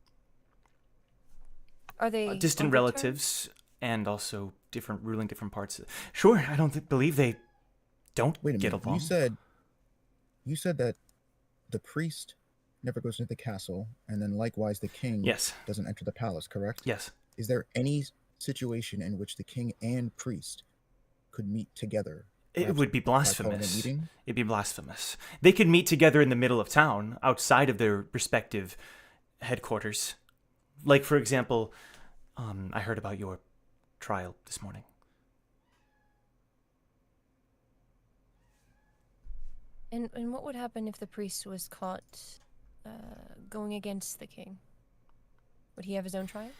Are they on distant good relatives and also ruling different parts. Sure, I don't believe they don't Wait a get minute. along. You said that the priest never goes into the castle, and then likewise the king Yes. doesn't enter the palace, correct? Yes. Is there any situation in which the king and priest could meet together? It perhaps would be by calling a blasphemous. meeting? It'd be blasphemous. They could meet together in the middle of town, outside of their respective headquarters. Like, for example, I heard about your trial this morning. And what would happen if the priest was caught going against the king? Would he have his own trial?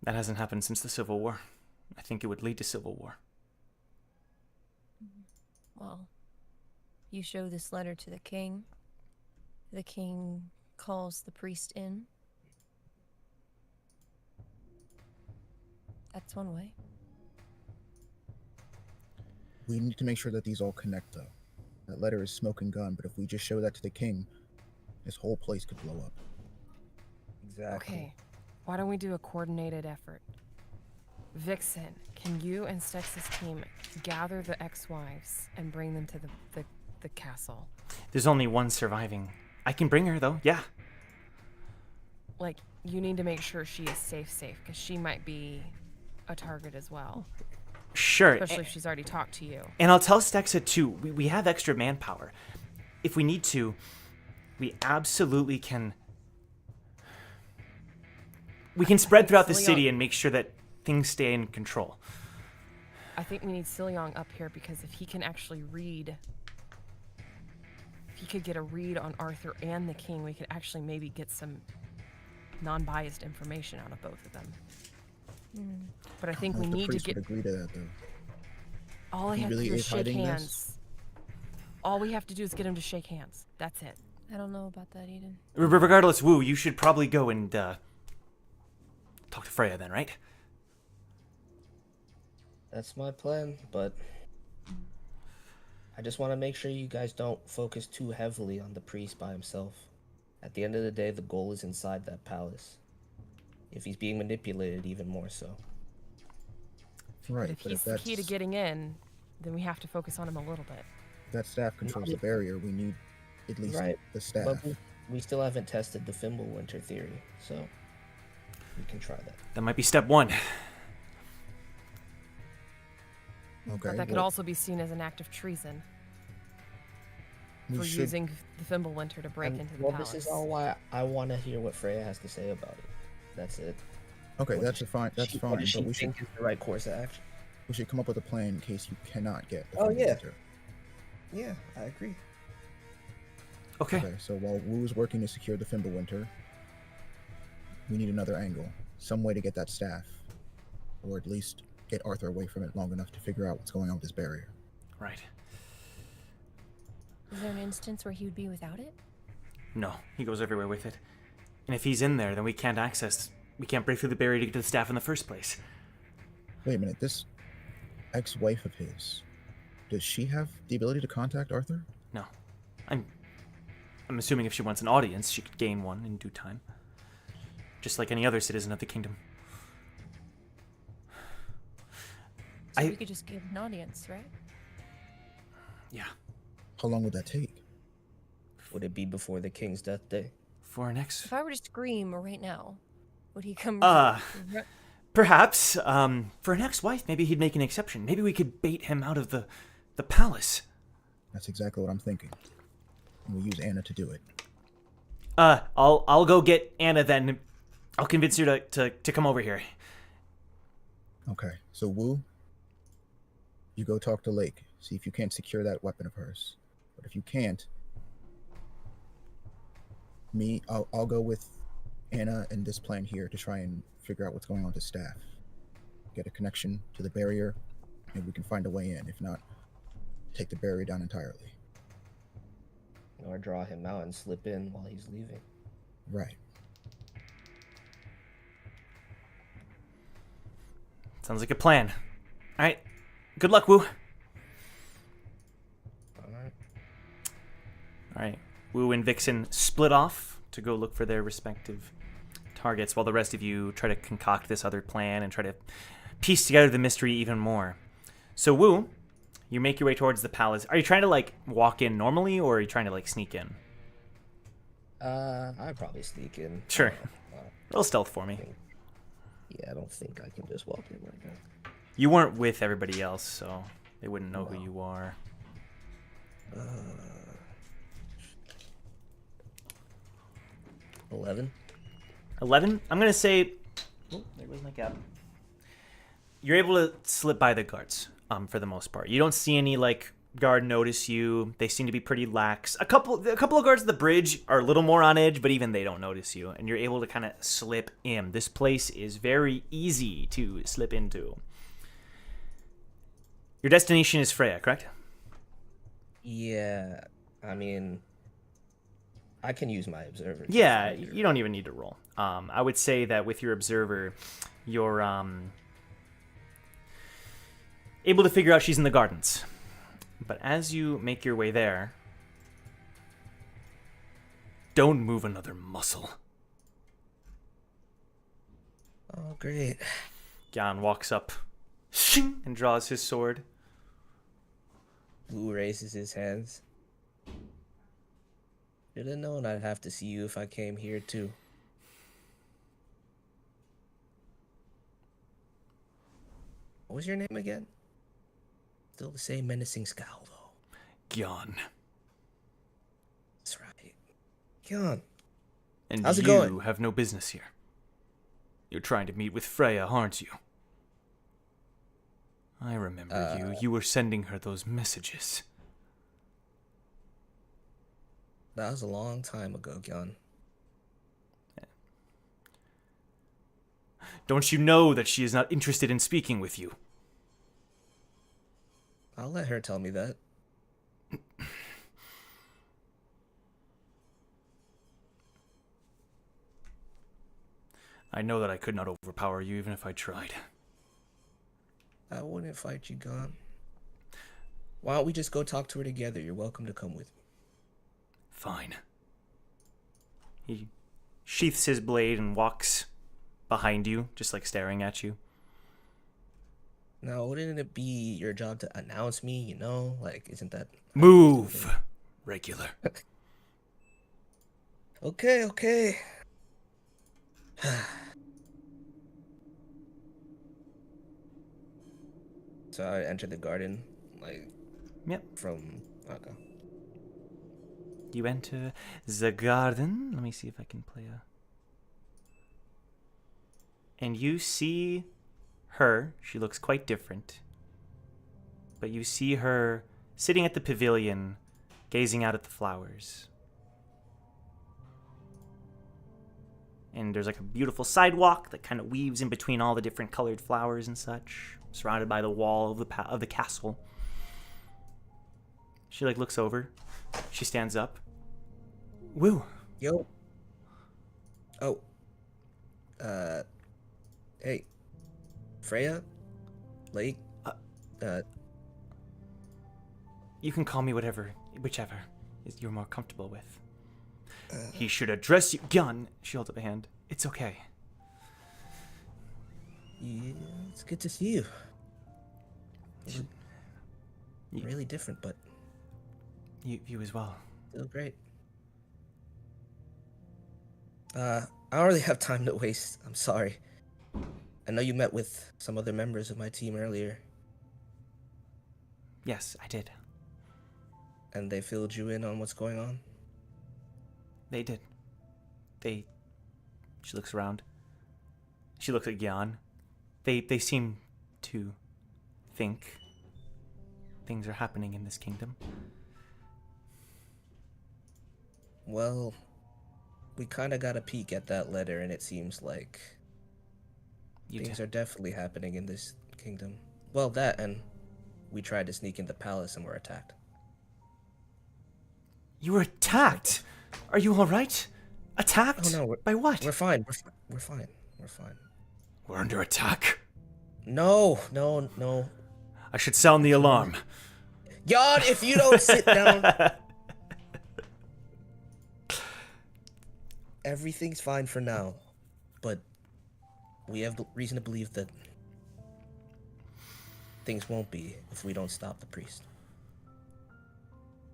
That hasn't happened since the Civil War. I think it would lead to civil war. Well, you show this letter to the king. The king calls the priest in. That's one way. We need to make sure that these all connect, though. That letter is smoke and gun, but if we just show that to the king, this whole place could blow up. Exactly. Okay, why don't we do a coordinated effort? Vixen, can you and Stex's team gather the ex-wives and bring them to the castle? There's only one surviving. I can bring her, though, yeah. Like, you need to make sure she is safe, because she might be a target as well. Sure. Especially if she's already talked to you. And I'll tell Stexa, too, we have extra manpower. If we need to, we absolutely can... We can spread throughout the city and make sure that things stay in control. I think we need Siliong up here because if he can actually read... If he could get a read on Arthur and the king, we could actually maybe get some non-biased information out of both of them. But I think we need to get... Would agree to that, though. All I He have to really do is is shake hiding this? hands. All we have to do is get him to shake hands. That's it. I don't know about that, Eden. Regardless, Wu, you should probably go and talk to Freya then, right? That's my plan, but I just want to make sure you guys don't focus too heavily on the priest by himself. At the end of the day, the goal is inside that palace. If he's being manipulated, even more so. Right, But if but he's if the that's, key to getting in, then we have to focus on him a little bit. that staff controls the barrier, we need at least Right. the staff. But we still haven't tested the Fimbulwinter theory, so we can try that. That might be step one. Okay, But that could well, also be seen as an act of treason we for should- using the Fimbulwinter to break into the well, palace. this is all why I want to hear what Freya has to say about it. That's it. Okay, What that's does fine. That's she- fine. What does But she we should think is the right course of action? come up with a plan in case you cannot get. The Oh, yeah. Fimbulwinter. Yeah, I agree. Okay. Okay, so while Wu is working to secure the Fimbulwinter, we need another angle, some way to get that staff, or at least get Arthur away from it long enough to figure out what's going on with this barrier. Right. Is there an instance where he would be without it? No, he goes everywhere with it. And if he's in there, then we can't break through the barrier to get to the staff in the first place. Wait a minute, this ex-wife of his, does she have the ability to contact Arthur? No. I'm assuming if she wants an audience, she could gain one in due time. Just like any other citizen of the kingdom. So we could just give an audience, right? Yeah. How long would that take? Would it be before the king's death day? For our next... If I were to scream right now, would he come? Perhaps, for an ex-wife, maybe he'd make an exception. Maybe we could bait him out of the palace. That's exactly what I'm thinking. And we'll use Anna to do it. I'll go get Anna then. I'll convince her to come over here. Okay, so Wu, you go talk to Lake. See if you can't secure that weapon of hers. But if you can't, I'll go with Anna and this plan here to try and figure out what's going on with the staff. Get a connection to the barrier, and we can find a way in. If not, take the barrier down entirely. Or draw him out and slip in while he's leaving. Right. Sounds like a plan. All right. Good luck, Wu. Alright. All right. Wu and Vixen split off to go look for their respective targets while the rest of you try to concoct this other plan and try to piece together the mystery even more. So, Wu, you make your way towards the palace. Are you trying to, walk in normally, or are you trying to, sneak in? I'd probably sneak in. Sure. Roll stealth for me. Yeah, I don't think I can just walk in like that. You weren't with everybody else, so they wouldn't know who you are. 11. 11? I'm going to say... Oh, there goes my cap. You're able to slip by the guards, for the most part. You don't see any, guard notice you. They seem to be pretty lax. A couple of guards at the bridge are a little more on edge, but even they don't notice you. And you're able to kind of slip in. This place is very easy to slip into. Your destination is Freya, correct? Yeah, I mean, I can use my observer. Yeah, you don't even need to roll. I would say that with your observer, you're able to figure out she's in the gardens. But as you make your way there, don't move another muscle. Oh, great. Gyan walks up and draws his sword. Blue raises his hands. Should have known I'd have to see you if I came here too. What was your name again? Still the same menacing scowl, though. Gyan. That's right. Gyan. And How's it you going? have no business here. You're trying to meet with Freya, aren't you? I remember you. You were sending her those messages. That was a long time ago, Gyan. Don't you know that she is not interested in speaking with you? I'll let her tell me that. I know that I could not overpower you even if I tried. I wouldn't fight you, Gyan. Why don't we just go talk to her together? You're welcome to come with me. Fine. He sheaths his blade and walks behind you, just like staring at you. Now, wouldn't it be your job to announce me, you know? Like, isn't that... Move! Regular. Okay. So I enter the garden, like, Yep. from... Okay. You enter the garden. Let me see if I can play a... And you see her. She looks quite different. But you see her sitting at the pavilion, gazing out at the flowers. And there's like a beautiful sidewalk that kind of weaves in between all the different colored flowers and such, surrounded by the wall of the castle. She like looks over. She stands up. Woo. Yo. Oh. Hey. Freya? Lake? You can call me whichever you're more comfortable with. He should address you. Gun. She holds up a hand. It's okay. Yeah, it's good to see you. You're really different, but You as well. still great. I don't really have time to waste. I'm sorry. I know you met with some other members of my team earlier, Yes, I did. and they filled you in on what's going on. They did. She looks around. She looks at Gyan. They seem to think things are happening in this kingdom. Well, we kind of got a peek at that letter, and it seems like things are definitely happening in this kingdom. Well, that, and we tried to sneak in the palace and were attacked. You were attacked. Are you all right? Attacked? Oh, no, By what? We're fine. We're fine. We're under attack. No. I should sound the alarm. God, if you don't sit down. Everything's fine for now, but we have reason to believe that things won't be if we don't stop the priest.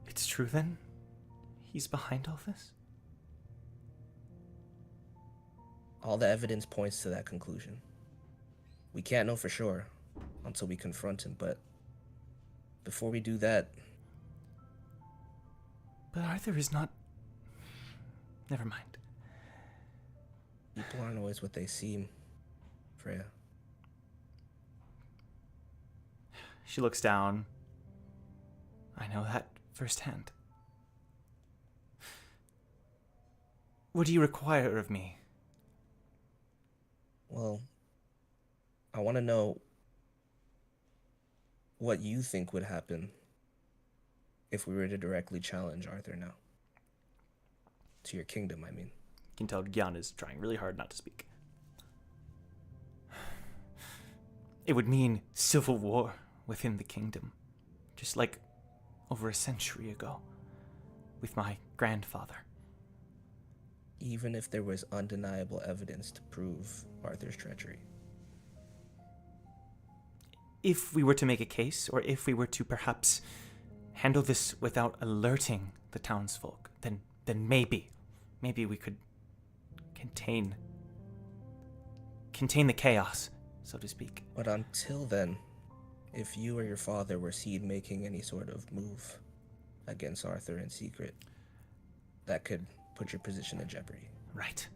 It's true then? He's behind all this? All the evidence points to that conclusion. We can't know for sure until we confront him, but before we do that... But Arthur is not... Never mind. People aren't always what they seem, Freya. She looks down. I know that firsthand. What do you require of me? Well, I want to know what you think would happen if we were to directly challenge Arthur now. To your kingdom, I mean. You can tell Gyan is trying really hard not to speak. It would mean civil war within the kingdom. Just like over a century ago with my grandfather. Even if there was undeniable evidence to prove Arthur's treachery. If we were to make a case, or if we were to perhaps handle this without alerting the townsfolk, then maybe we could contain the chaos, so to speak. But until then, if you or your father were seen making any sort of move against Arthur in secret, that could put your position in jeopardy. Right.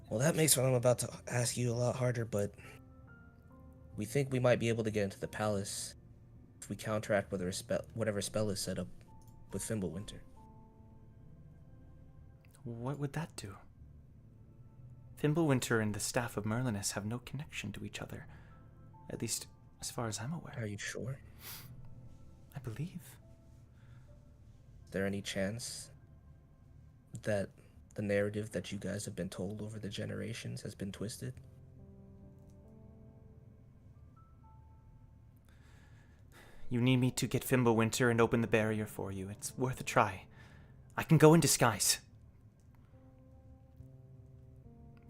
Well, that makes what I'm about to ask you a lot harder, but we think we might be able to get into the palace if we counteract whatever spell is set up with Fimbulwinter. What would that do? Fimbulwinter and the staff of Merlinus have no connection to each other, at least as far as I'm aware. Are you sure? I believe. Is there any chance that the narrative that you guys have been told over the generations has been twisted? You need me to get Fimbulwinter and open the barrier for you. It's worth a try. I can go in disguise.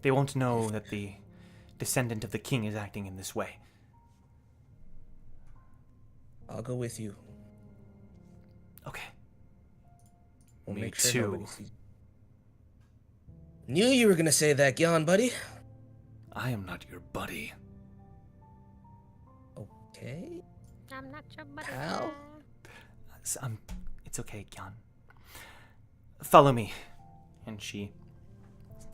They won't know that the descendant of the king is acting in this way. I'll go with you. Okay. We'll Me make sure too. nobody sees. Knew you were gonna say that, Gyan, buddy. I am not your buddy. Okay. I'm not your buddy. Pal? It's okay, Gyan. Follow me. And she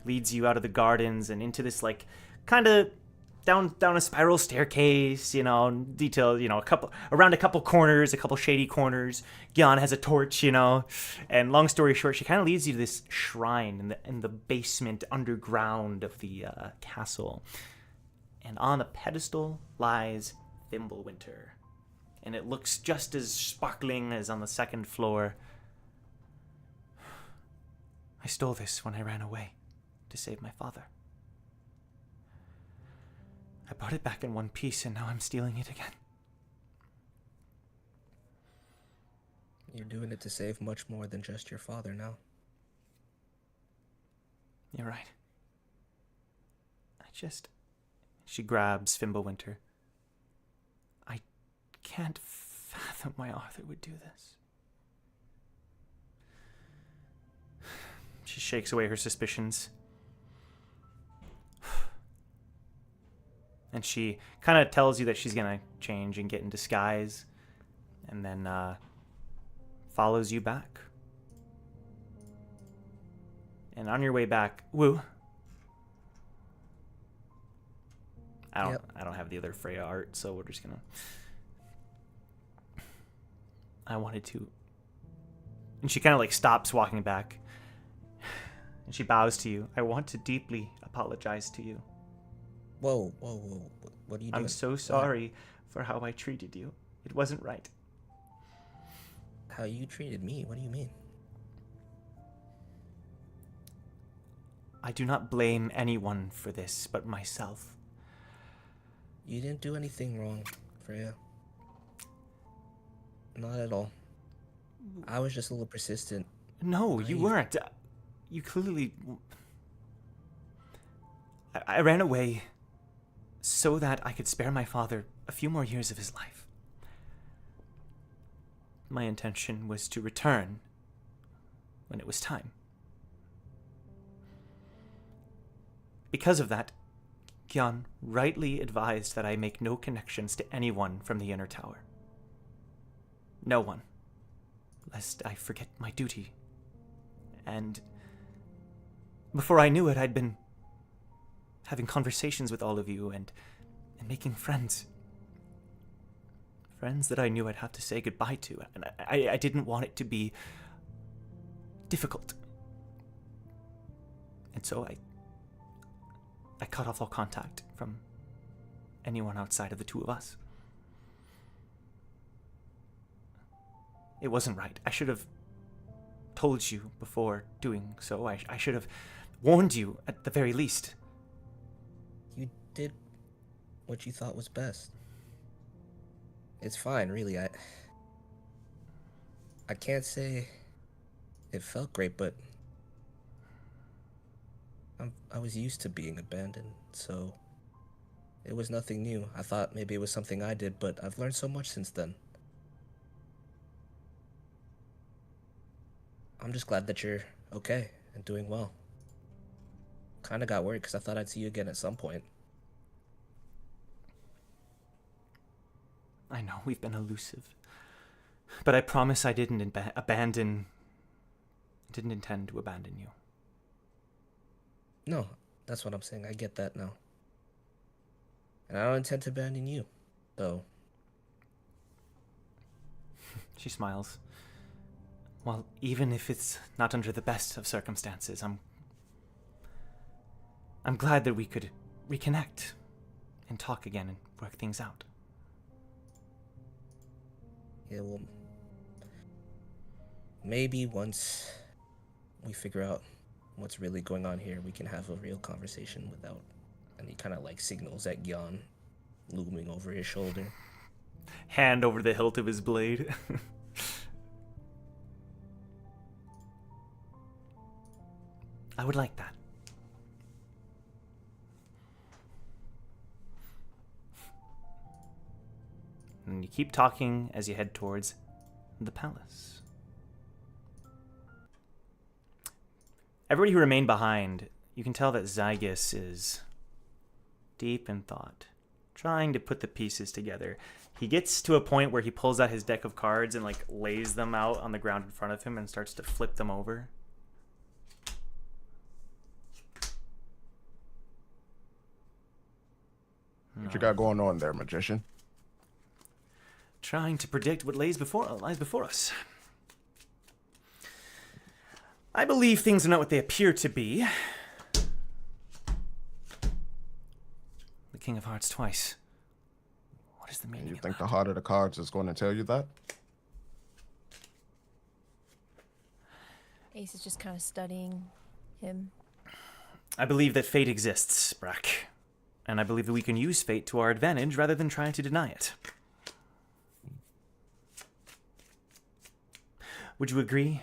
leads you out of the gardens and into this, like, kind of down a spiral staircase, detailed, around a couple corners, a couple shady corners. Gyan has a torch, and long story short, she kind of leads you to this shrine in the basement underground of the castle. And on the pedestal lies Fimbulwinter. And it looks just as sparkling as on the second floor. I stole this when I ran away to save my father. I brought it back in one piece, and now I'm stealing it again. You're doing it to save much more than just your father now. You're right. She grabs Fimbulwinter. I can't fathom why Arthur would do this. She shakes away her suspicions. And she kind of tells you that she's going to change and get in disguise. And then follows you back. And on your way back, Woo. I don't have the other Freya art, so we're just going to... I wanted to... And she kind of stops walking back. And she bows to you. I want to deeply apologize to you. Whoa. What are you doing? I'm so sorry for how I treated you. It wasn't right. How you treated me? What do you mean? I do not blame anyone for this but myself. You didn't do anything wrong, Freya. Not at all. I was just a little persistent. No, you weren't. You clearly... I ran away so that I could spare my father a few more years of his life. My intention was to return when it was time. Because of that, Gyan rightly advised that I make no connections to anyone from the inner tower. No one, lest I forget my duty. And before I knew it, I'd been having conversations with all of you and making friends. Friends that I knew I'd have to say goodbye to, and I didn't want it to be difficult. And so I cut off all contact from anyone outside of the two of us. It wasn't right. I should have told you before doing so. I should have warned you at the very least. You did what you thought was best. It's fine, really. I can't say it felt great, but I was used to being abandoned, so it was nothing new. I thought maybe it was something I did, but I've learned so much since then. I'm just glad that you're okay and doing well. Kinda got worried because I thought I'd see you again at some point. I know we've been elusive, but I promise I didn't didn't intend to abandon you. No, that's what I'm saying. I get that now. And I don't intend to abandon you, though. She smiles. Well, even if it's not under the best of circumstances, I'm glad that we could reconnect and talk again and work things out. Yeah, well, maybe once we figure out what's really going on here, we can have a real conversation without any kind of like signals at Gyan looming over his shoulder. Hand over the hilt of his blade. I would like that. And you keep talking as you head towards the palace. Everybody who remained behind, you can tell that Zygus is deep in thought, trying to put the pieces together. He gets to a point where he pulls out his deck of cards and like lays them out on the ground in front of him and starts to flip them over. What you got going on there, magician? Trying to predict what lies before us. I believe things are not what they appear to be. The King of Hearts twice. What is the meaning You of think that? the heart of the cards is going to tell you that? Ace is just kind of studying him. I believe that fate exists, Brack. And I believe that we can use fate to our advantage rather than trying to deny it. Would you agree,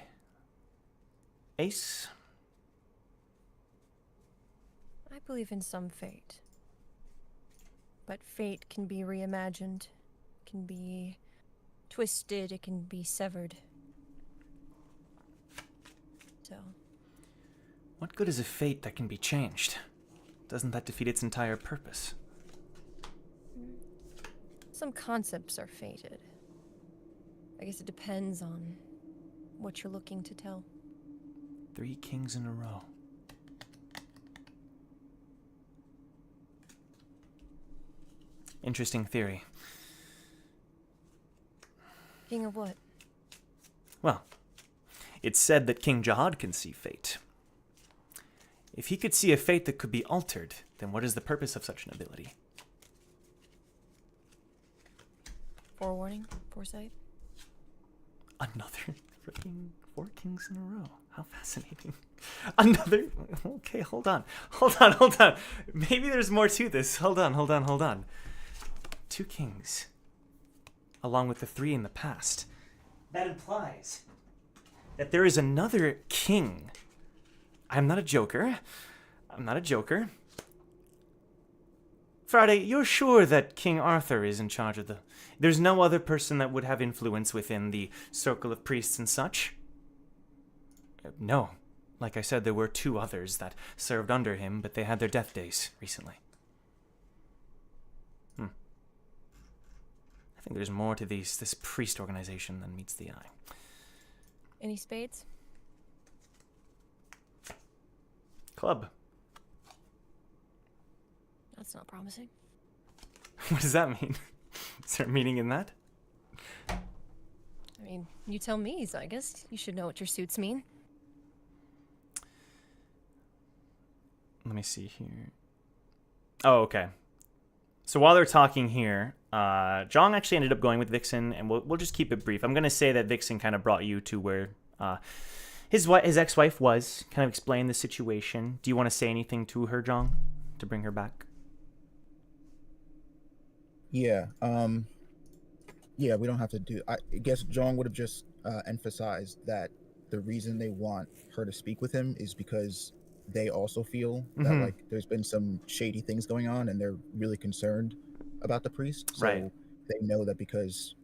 Ace? I believe in some fate. But fate can be reimagined, can be twisted, it can be severed. So, What good is a fate that can be changed? Doesn't that defeat its entire purpose? some concepts are fated. I guess it depends on what you're looking to tell. 3 kings in a row. Interesting theory. King of what? Well, it's said that King Jahad can see fate. If he could see a fate that could be altered, then what is the purpose of such an ability? Forewarning? Foresight? Another freaking 4 kings in a row. How fascinating. Another... Okay, hold on. Maybe there's more to this. Hold on. 2 kings. Along with the 3 in the past. That implies that there is another king. I'm not a joker. Friday, you're sure that King Arthur is in charge of the... There's no other person that would have influence within the circle of priests and such? No. Like I said, there were 2 others that served under him, but they had their death days recently. I think there's more to this priest organization than meets the eye. Any spades? Club. That's not promising. What does that mean? Is there a meaning in that? I mean, you tell me, so I guess you should know what your suits mean. Let me see here. Oh, okay. So while they're talking here, Jong actually ended up going with Vixen, and we'll just keep it brief. I'm going to say that Vixen kind of brought you to where his ex-wife was, kind of explain the situation. Do you want to say anything to her, Jong, to bring her back? Yeah. Yeah, we don't have to do... I guess Jong would have just emphasized that the reason they want her to speak with him is because they also feel that like there's been some shady things going on, and they're really concerned about the priest. So Right. they know that because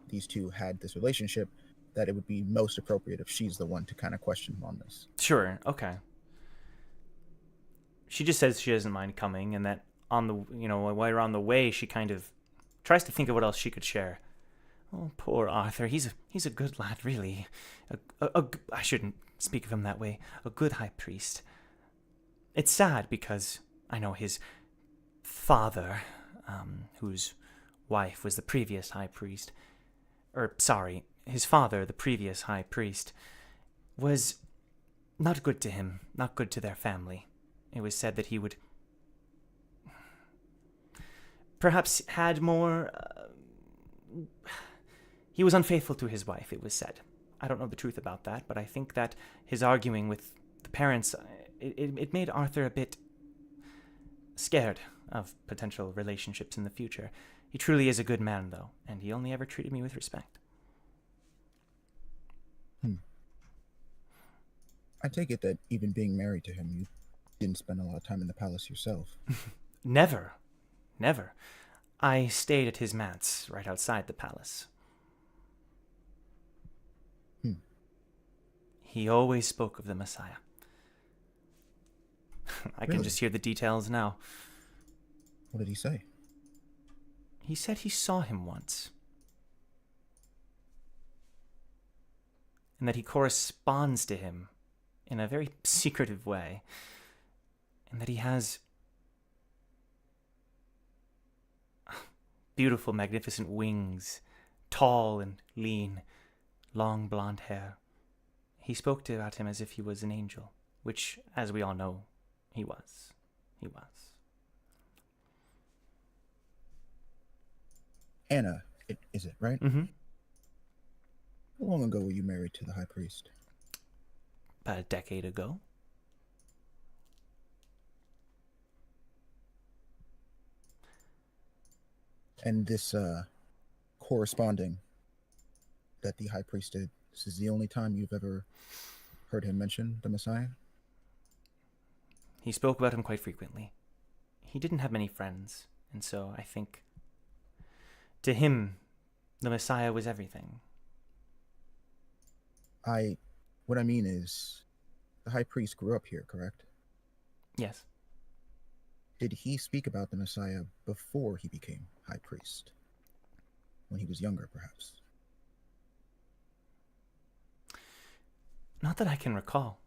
these two had this relationship, that it would be most appropriate if she's the one to kind of question him on this. Sure. Okay. She just says she doesn't mind coming, and that on the while we're on the way, she kind of tries to think of what else she could share. Oh, poor Arthur. He's a good lad, really. I shouldn't speak of him that way. A good high priest. It's sad because I know his father, whose wife was the previous high priest, his father, the previous high priest, was not good to him, not good to their family. It was said that he would perhaps had more... he was unfaithful to his wife, it was said. I don't know the truth about that, but I think that his arguing with the parents, it made Arthur a bit scared of potential relationships in the future. He truly is a good man, though, and he only ever treated me with respect. I take it that even being married to him, you didn't spend a lot of time in the palace yourself. Never. Never. I stayed at his manse right outside the palace. He always spoke of the Messiah. I can just hear the details now. What did he say? He said he saw him once. And that he corresponds to him in a very secretive way. And that he has beautiful, magnificent wings, tall and lean, long blonde hair. He spoke about him as if he was an angel, which, as we all know, he was. He was. Anna, is it, right? Mm-hmm. How long ago were you married to the high priest? About a decade ago. And this corresponding that the high priest did, this is the only time you've ever heard him mention the Messiah? He spoke about him quite frequently. He didn't have many friends, and so I think to him, the Messiah was everything. What I mean is, the high priest grew up here, correct? Yes. Did he speak about the Messiah before he became high priest? When he was younger, perhaps? Not that I can recall.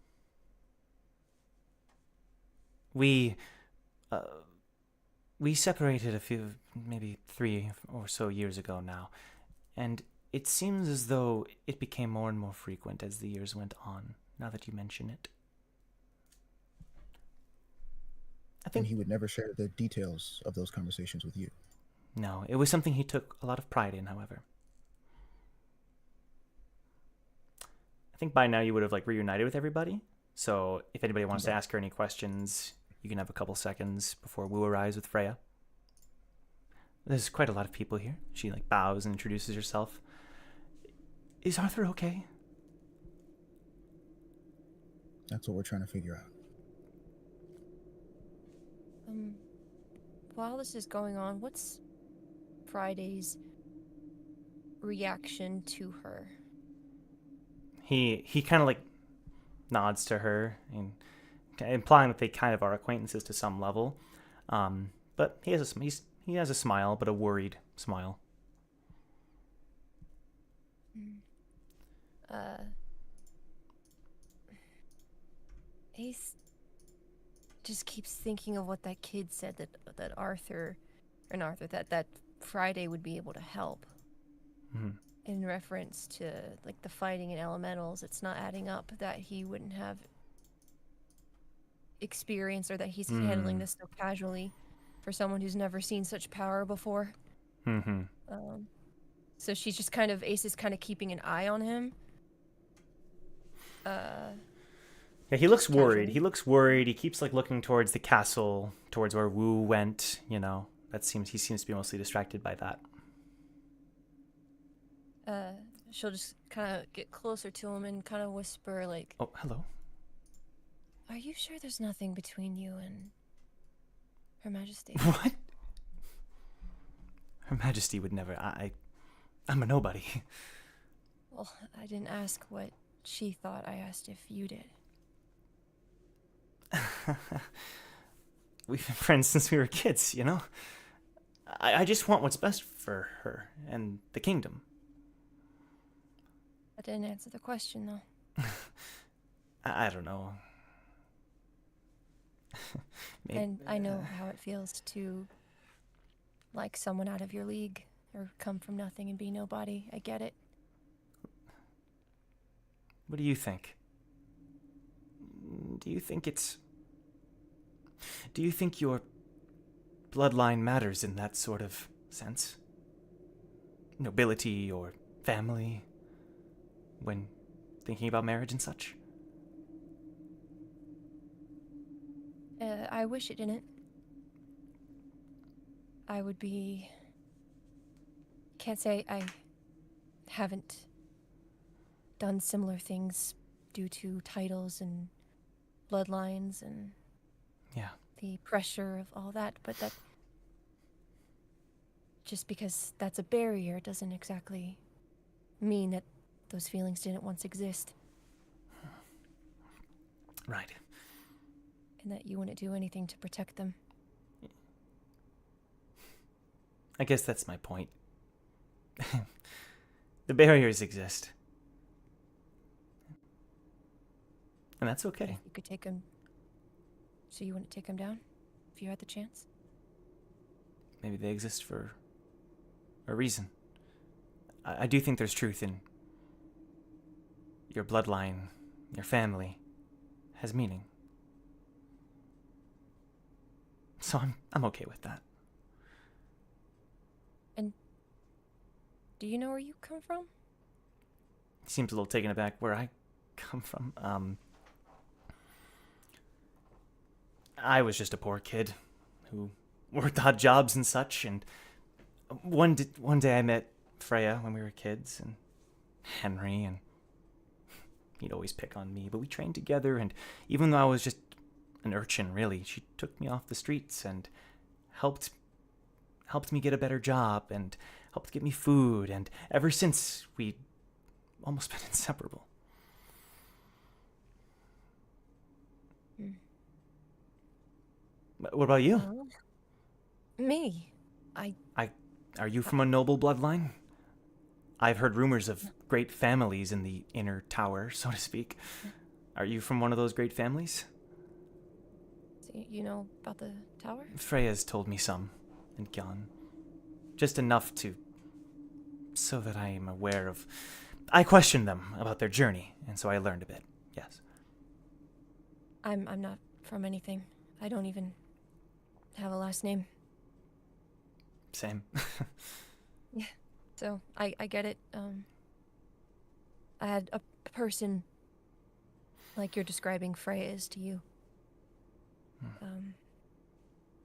We separated maybe 3 or so years ago now, and it seems as though it became more and more frequent as the years went on, now that you mention it. And he would never share the details of those conversations with you? No, it was something he took a lot of pride in, however. I think by now you would have reunited with everybody, so if anybody wants to ask her any questions, you can have a couple seconds before Wu arrives with Freya. There's quite a lot of people here. She bows and introduces herself. Is Arthur okay? That's what we're trying to figure out. While this is going on, what's Friday's reaction to her? He kind of nods to her, and implying that they kind of are acquaintances to some level. But he has a smile, but a worried smile. Ace just keeps thinking of what that kid said, that Friday would be able to help. Mm-hmm. In reference to the fighting and elementals. It's not adding up that he wouldn't have experience, or that he's handling this so casually for someone who's never seen such power before. Mm-hmm. So she's just Ace is kind of keeping an eye on him. Yeah, he looks worried. He looks worried. He keeps looking towards the castle, towards where Wu went. He seems to be mostly distracted by that. she'll just kind of get closer to him and kind of whisper, like, Oh, hello. "Are you sure there's nothing between you and Her Majesty?" What? Her Majesty would never. I'm a nobody. Well, I didn't ask what she thought. I asked if you did. We've been friends since we were kids, you know? I just want what's best for her and the kingdom. That didn't answer the question, though. I don't know. And I know how it feels to like someone out of your league or come from nothing and be nobody. I get it. What do you think? Do you think your bloodline matters in that sort of sense? Nobility or family? When thinking about marriage and such? I wish it didn't. I would be... Can't say I haven't done similar things due to titles and bloodlines and Yeah. the pressure of all that, but that... Just because that's a barrier doesn't exactly mean that those feelings didn't once exist. Right. And that you wouldn't do anything to protect them. I guess that's my point. The barriers exist. And that's okay. You could take them... So you wouldn't take them down? If you had the chance? Maybe they exist for a reason. I do think there's truth in your bloodline, your family has meaning. So I'm okay with that. And do you know where you come from? He seems a little taken aback where I come from. I was just a poor kid who worked odd jobs and such, and one day I met Freya when we were kids, and Henry, and he'd always pick on me, but we trained together, and even though I was just an urchin, really, she took me off the streets and helped me get a better job and helped get me food, and ever since we almost been inseparable. What about you? Well, me. Are you from a noble bloodline? I've heard rumors of great families in the inner tower, so to speak. Are you from one of those great families? So you know about the tower? Freya's told me some, and gone. Just enough so that I am aware of... I questioned them about their journey, and so I learned a bit, yes. I'm not from anything. I don't even have a last name. Same. Yeah. So I get it. I had a person like you're describing Freya is to you.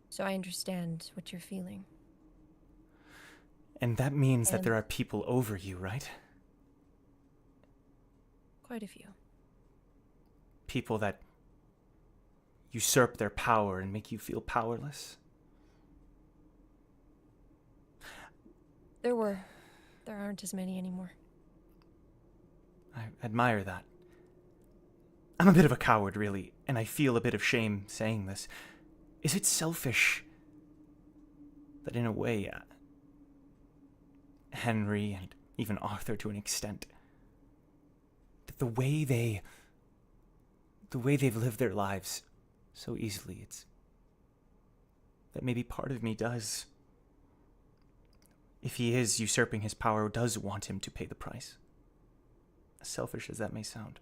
So I understand what you're feeling. And that means that there are people over you, right? Quite a few. People that usurp their power and make you feel powerless? There aren't as many anymore. I admire that. I'm a bit of a coward, really, and I feel a bit of shame saying this. Is it selfish that, in a way, Henry and even Arthur, to an extent, that the way they've lived their lives so easily, it's that maybe part of me does, if he is usurping his power, does want him to pay the price. As selfish as that may sound.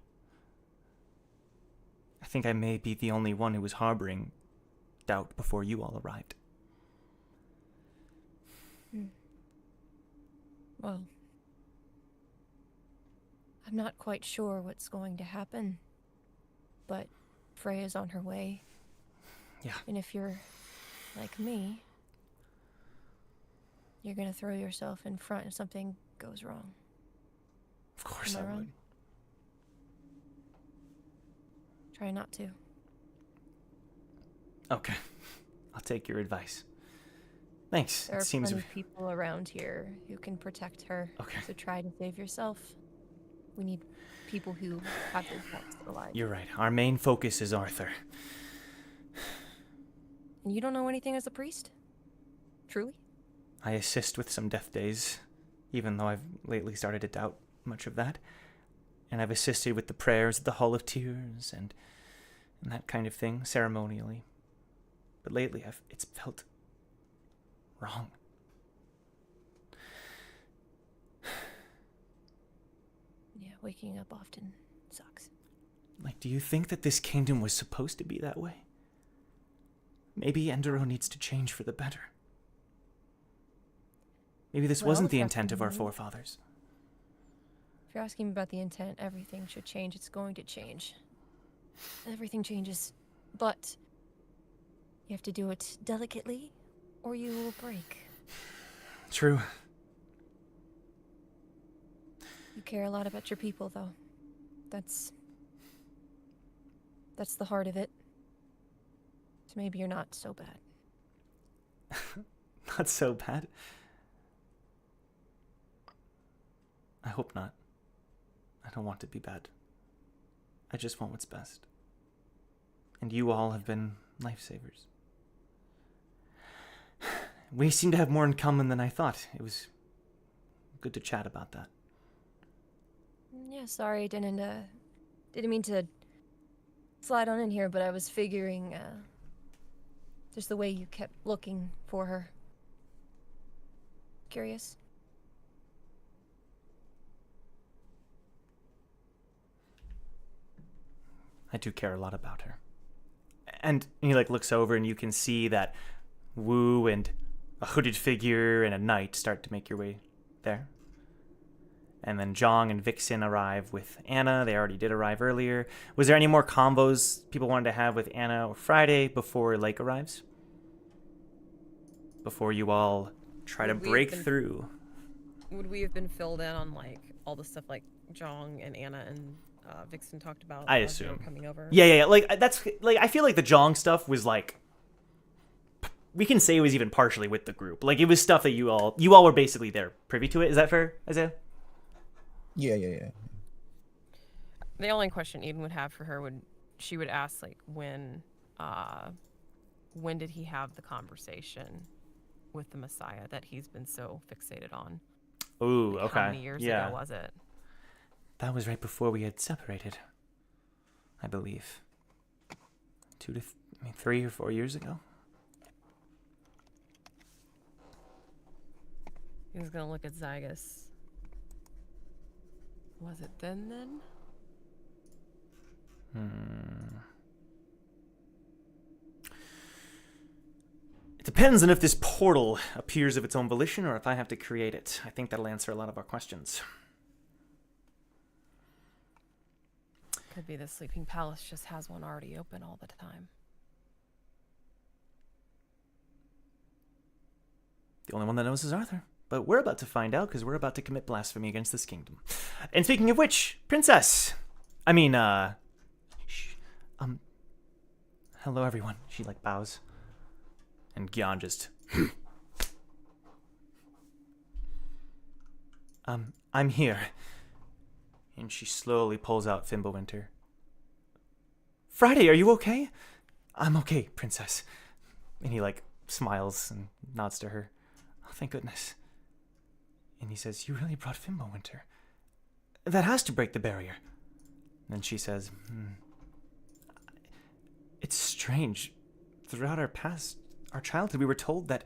I think I may be the only one who was harboring doubt before you all arrived. Well, I'm not quite sure what's going to happen, but Freya's on her way. Yeah. And if you're like me, you're gonna throw yourself in front if something goes wrong. Of course Am I I wrong? would. Try not to. Okay. I'll take your advice. Thanks. There It are seems... plenty of people around here who can protect her. Okay. So try to save yourself. We need people who have those hearts alive. You're right. Our main focus is Arthur. And you don't know anything as a priest? Truly? I assist with some death days, even though I've lately started to doubt much of that. And I've assisted with the prayers at the Hall of Tears and that kind of thing, ceremonially. But lately, it's felt wrong. Yeah, waking up often sucks. Like, do you think that this kingdom was supposed to be that way? Maybe Endero needs to change for the better. Maybe this Well, wasn't the if intent of our you- forefathers. If you're asking about the intent, everything should change. It's going to change. Everything changes. But you have to do it delicately, or you will break. True. You care a lot about your people, though. That's the heart of it. So maybe you're not so bad. Not so bad. I hope not. I don't want to be bad. I just want what's best. And you all have been lifesavers. We seem to have more in common than I thought. It was good to chat about that. Yeah, sorry, I didn't mean to slide on in here, but I was figuring, just the way you kept looking for her. Curious? I do care a lot about her. And he looks over and you can see that Wu and a hooded figure and a knight start to make your way there. And then Zhang and Vixen arrive with Anna. They already did arrive earlier. Was there any more combos people wanted to have with Anna or Friday before Lake arrives? Before you all try to Would we have break been- through. Would we have been filled in on all the stuff Jong and Anna and Vixen talked about? I as they were assume. coming over. Yeah. That's I feel like the Zhang stuff was we can say it was even partially with the group. It was stuff that you all were basically there privy to it. Is that fair, Isaiah? Yeah. The only question Eden would have for her would ask when did he have the conversation with the Messiah that he's been so fixated on? Ooh, okay. How many years yeah. ago was it? That was right before we had separated, I believe. 3 or 4 years ago. He's gonna look at Zygus. Was it then? It depends on if this portal appears of its own volition or if I have to create it. I think that'll answer a lot of our questions. Could be the Sleeping Palace just has one already open all the time. The only one that knows is Arthur. But we're about to find out because we're about to commit blasphemy against this kingdom. And speaking of which, Princess! Hello everyone. She bows. And Gyan just... I'm here. And she slowly pulls out Fimbulwinter. Friday, are you okay? I'm okay, Princess. And he smiles and nods to her. Oh, thank goodness. And he says, you really brought Fimbulwinter. That has to break the barrier. And she says, It's strange. Throughout our childhood, we were told that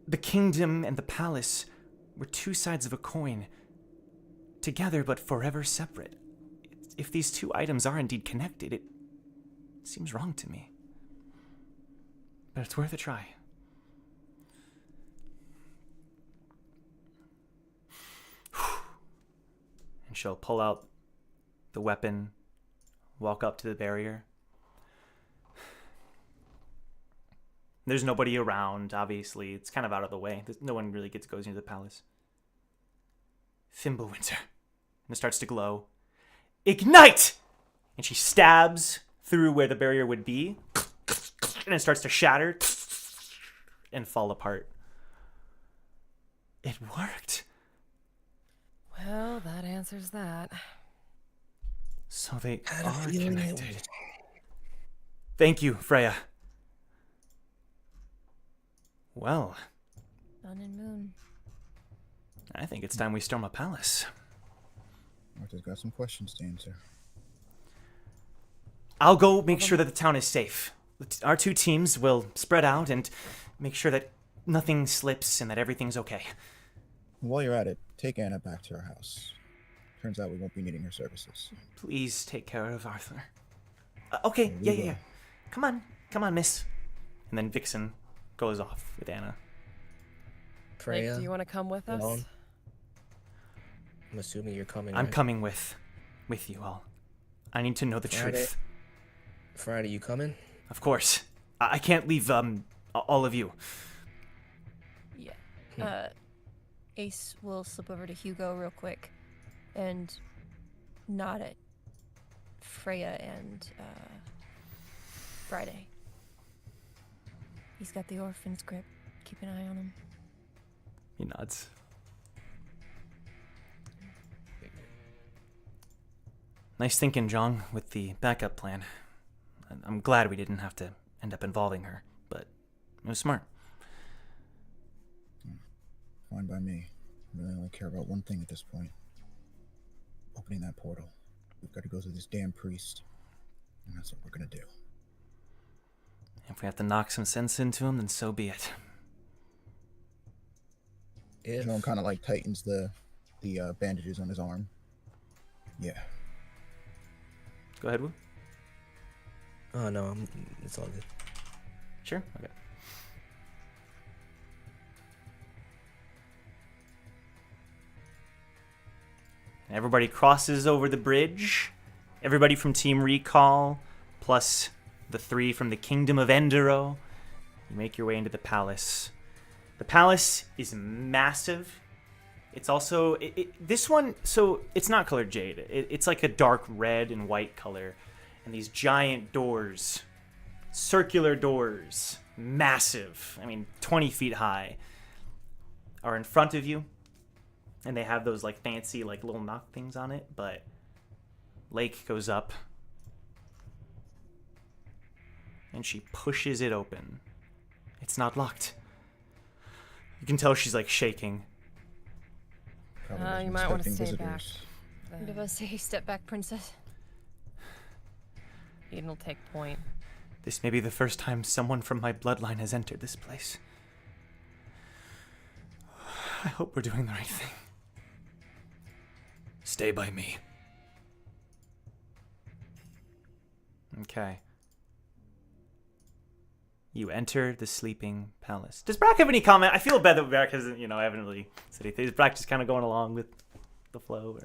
the kingdom and the palace were two sides of a coin, together but forever separate. If these two items are indeed connected, it seems wrong to me. But it's worth a try. And she'll pull out the weapon, walk up to the barrier. There's nobody around, obviously. It's kind of out of the way. No one really goes into the palace. Fimbulwinter. and it starts to glow. Ignite! And she stabs through where the barrier would be, and it starts to shatter and fall apart. It worked. Well, that answers that. So they Had a are feeling it connected. was- Thank you, Freya. Well, Sun and moon. I think it's time we storm a palace. Arthur's got some questions to answer. I'll go make sure that the town is safe. Our two teams will spread out and make sure that nothing slips and that everything's okay. While you're at it, take Anna back to her house. Turns out we won't be needing her services. Please take care of Arthur. Okay, we yeah. will. Come on, miss. And then Vixen goes off with Anna. Blake, Freya, do you want to come with us? alone? I'm assuming you're coming. I'm right? coming with you all. I need to know the Friday. truth. Friday, you coming? Of course. I can't leave all of you. Yeah. Ace will slip over to Hugo real quick and nod at Freya and Friday. He's got the orphan's grip. Keep an eye on him. He nods. Nice thinking, John, with the backup plan. I'm glad we didn't have to end up involving her, but it was smart. Fine by me. I really only care about one thing at this point. Opening that portal. We've got to go through this damn priest. And that's what we're gonna do. If we have to knock some sense into him, then so be it. If John kind of like tightens the bandages on his arm. Yeah. Go ahead, Wu. Oh no, it's all good. Sure? Okay. Everybody crosses over the bridge. Everybody from Team Recall, plus the 3 from the Kingdom of Endero. You make your way into the palace. The palace is massive. It's also... this one, so it's not colored jade. It's like a dark red and white color. And these giant doors, circular doors, massive, I mean 20 feet high, are in front of you. And they have those like fancy like little knock things on it, but Lake goes up and she pushes it open. It's not locked. You can tell she's like shaking. Probably You wasn't might want to expecting stay back. visitors. What about say step back, princess? Eden will take point. This may be the first time someone from my bloodline has entered this place. I hope we're doing the right thing. Stay by me. Okay. You enter the sleeping palace. Does Brack have any comment? I feel bad that Brack hasn't, I haven't really said anything. Is Brack just kind of going along with the flow?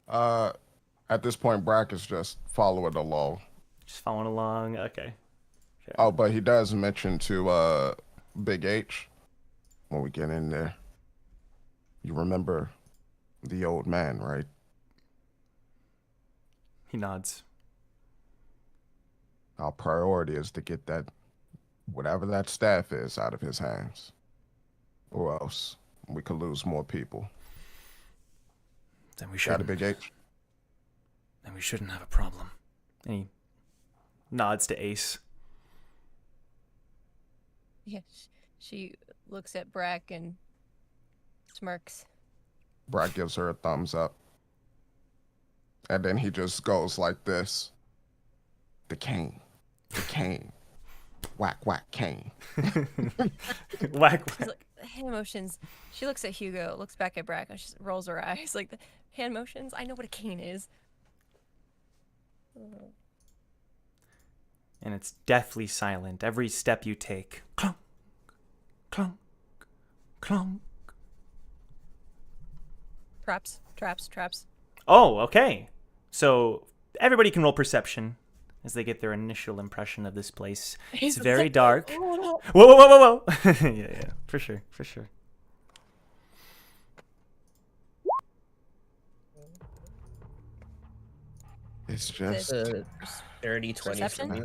Or? At this point, Brack is just following along. Just following along? Okay. Sure. Oh, but he does mention to Big H when we get in there. You remember the old man, right? He nods. Our priority is to get that, whatever that staff is, out of his hands. Or else we could lose more people. Then we Got shouldn't. it, Big H? Then we shouldn't have a problem. And he nods to Ace. Yeah. She looks at Brack and smirks. Brack gives her a thumbs up. And then he just goes like this. The cane. The cane. Whack, whack, cane. Whack, whack. She's like, hand motions. She looks at Hugo, looks back at Brack, and she rolls her eyes like the hand motions. I know what a cane is. And it's deathly silent. Every step you take. Clunk, clunk, clunk. Traps, traps, traps. Oh, okay. So everybody can roll perception as they get their initial impression of this place. It's very dark. Whoa, whoa, whoa, whoa, whoa. Yeah, for sure, for sure. It's just. Dirty 20 for Perception? me.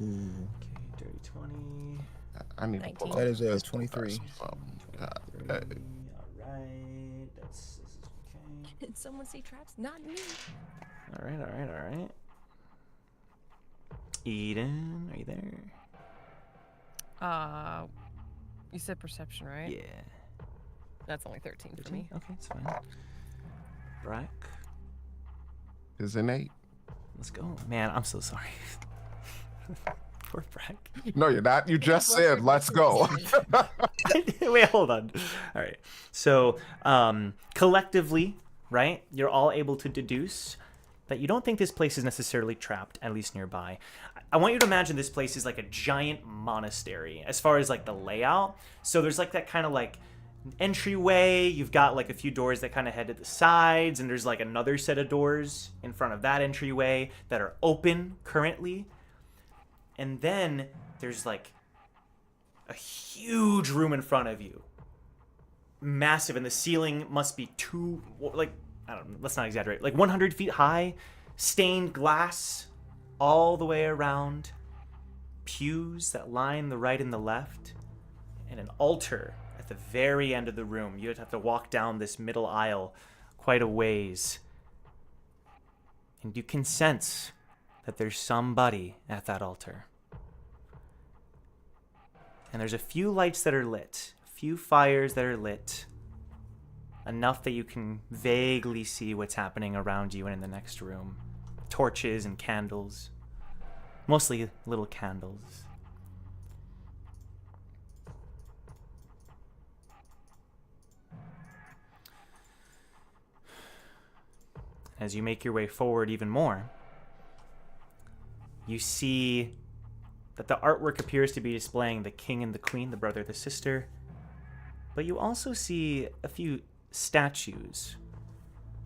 Ooh, Okay, dirty 20. I need to pull 19. up that is a this 23. Oh, God. 30. Alright. This is okay. Did someone see traps? Not me. Alright. Eden, are you there? You said perception, right? Yeah. That's only 13 for 13? me. Okay, it's fine. Brack, Is an 8. let's go. Man, I'm so sorry. Poor Brack. No, you're not. You just said, let's go. Wait, hold on. All right. So, collectively, right, you're all able to deduce that you don't think this place is necessarily trapped, at least nearby. I want you to imagine this place is like a giant monastery as far as like the layout. So there's like that kind of like entryway. You've got like a few doors that kind of head to the sides, and there's like another set of doors in front of that entryway that are open currently. And then there's like a huge room in front of you. Massive, and the ceiling must be I don't know, let's not exaggerate, like 100 feet high, stained glass all the way around, pews that line the right and the left, and an altar at the very end of the room. You'd have to walk down this middle aisle quite a ways. And you can sense that there's somebody at that altar. And there's a few lights that are lit, a few fires that are lit, enough that you can vaguely see what's happening around you and in the next room. Torches and candles, mostly little candles. As you make your way forward even more, you see that the artwork appears to be displaying the king and the queen, the brother, the sister, but you also see a few statues.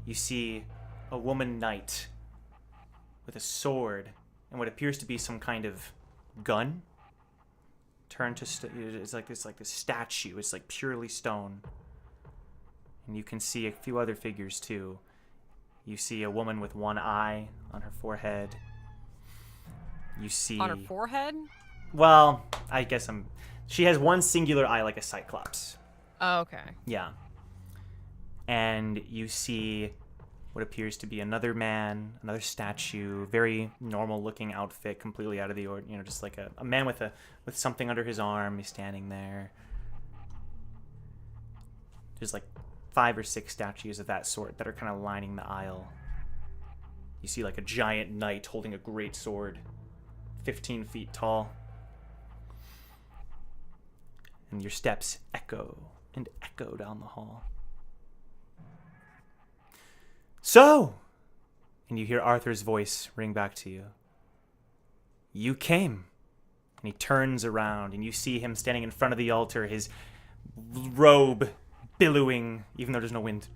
You see a woman knight with a sword and what appears to be some kind of gun turned to it's like this statue. It's like purely stone. And you can see a few other figures too. You see a woman with one eye on her forehead. You see On her forehead? Well, I guess she has one singular eye like a cyclops. Oh, okay. Yeah. And you see what appears to be another man, another statue, very normal looking outfit, completely out of the ordinary, just like a man with something under his arm. He's standing there. There's like 5 or 6 statues of that sort that are kind of lining the aisle. You see like a giant knight holding a great sword, 15 feet tall. And your steps echo and echo down the hall. So, and you hear Arthur's voice ring back to you. You came. And he turns around, and you see him standing in front of the altar, his robe billowing, even though there's no wind.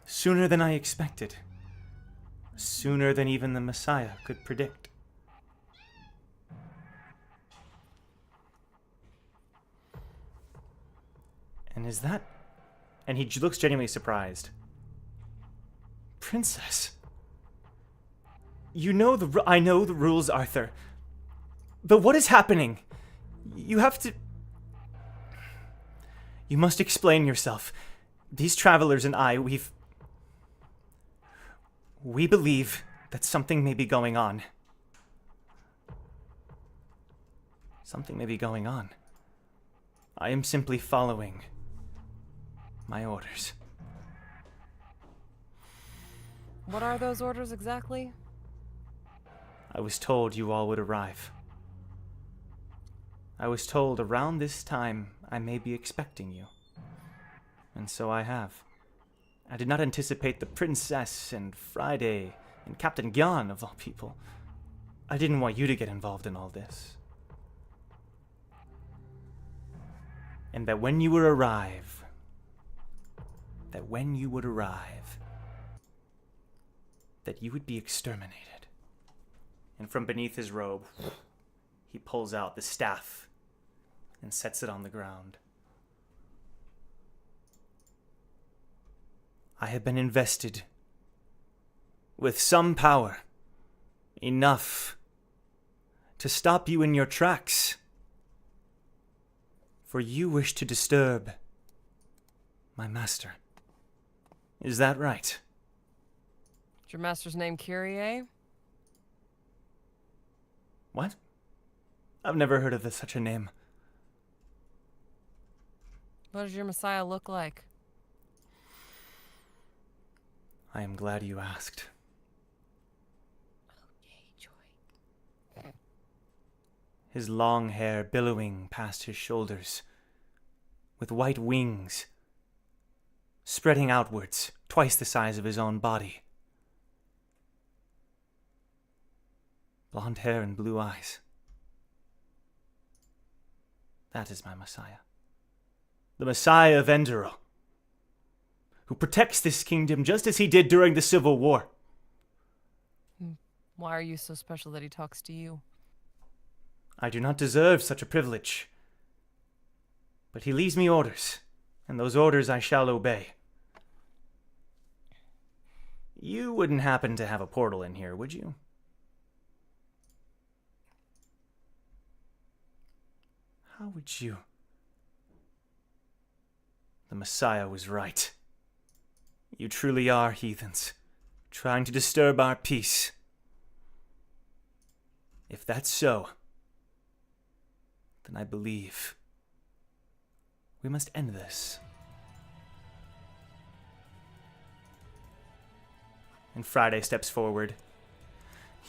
Sooner than I expected. Sooner than even the Messiah could predict. And is that... And he looks genuinely surprised. Princess. I know the rules, Arthur. But what is happening? You have to... You must explain yourself. These travelers and I, we believe that something may be going on. Something may be going on. I am simply following my orders. What are those orders exactly? I was told you all would arrive. I was told around this time I may be expecting you. And so I have. I did not anticipate the princess and Friday and Captain Gyan of all people. I didn't want you to get involved in all this. And that when you would arrive, that you would be exterminated. And from beneath his robe, he pulls out the staff and sets it on the ground. I have been invested with some power, enough to stop you in your tracks. For you wish to disturb my master. Is that right? Is your master's name Kyrie? What? I've never heard of such a name. What does your messiah look like? I am glad you asked. His long hair billowing past his shoulders, with white wings spreading outwards, twice the size of his own body. Blonde hair and blue eyes. That is my Messiah. The Messiah of Endero, who protects this kingdom just as he did during the Civil War. Why are you so special that he talks to you? I do not deserve such a privilege. But he leaves me orders, and those orders I shall obey. You wouldn't happen to have a portal in here, would you? How would you? The Messiah was right. You truly are heathens, trying to disturb our peace. If that's so, then I believe we must end this. And Friday steps forward.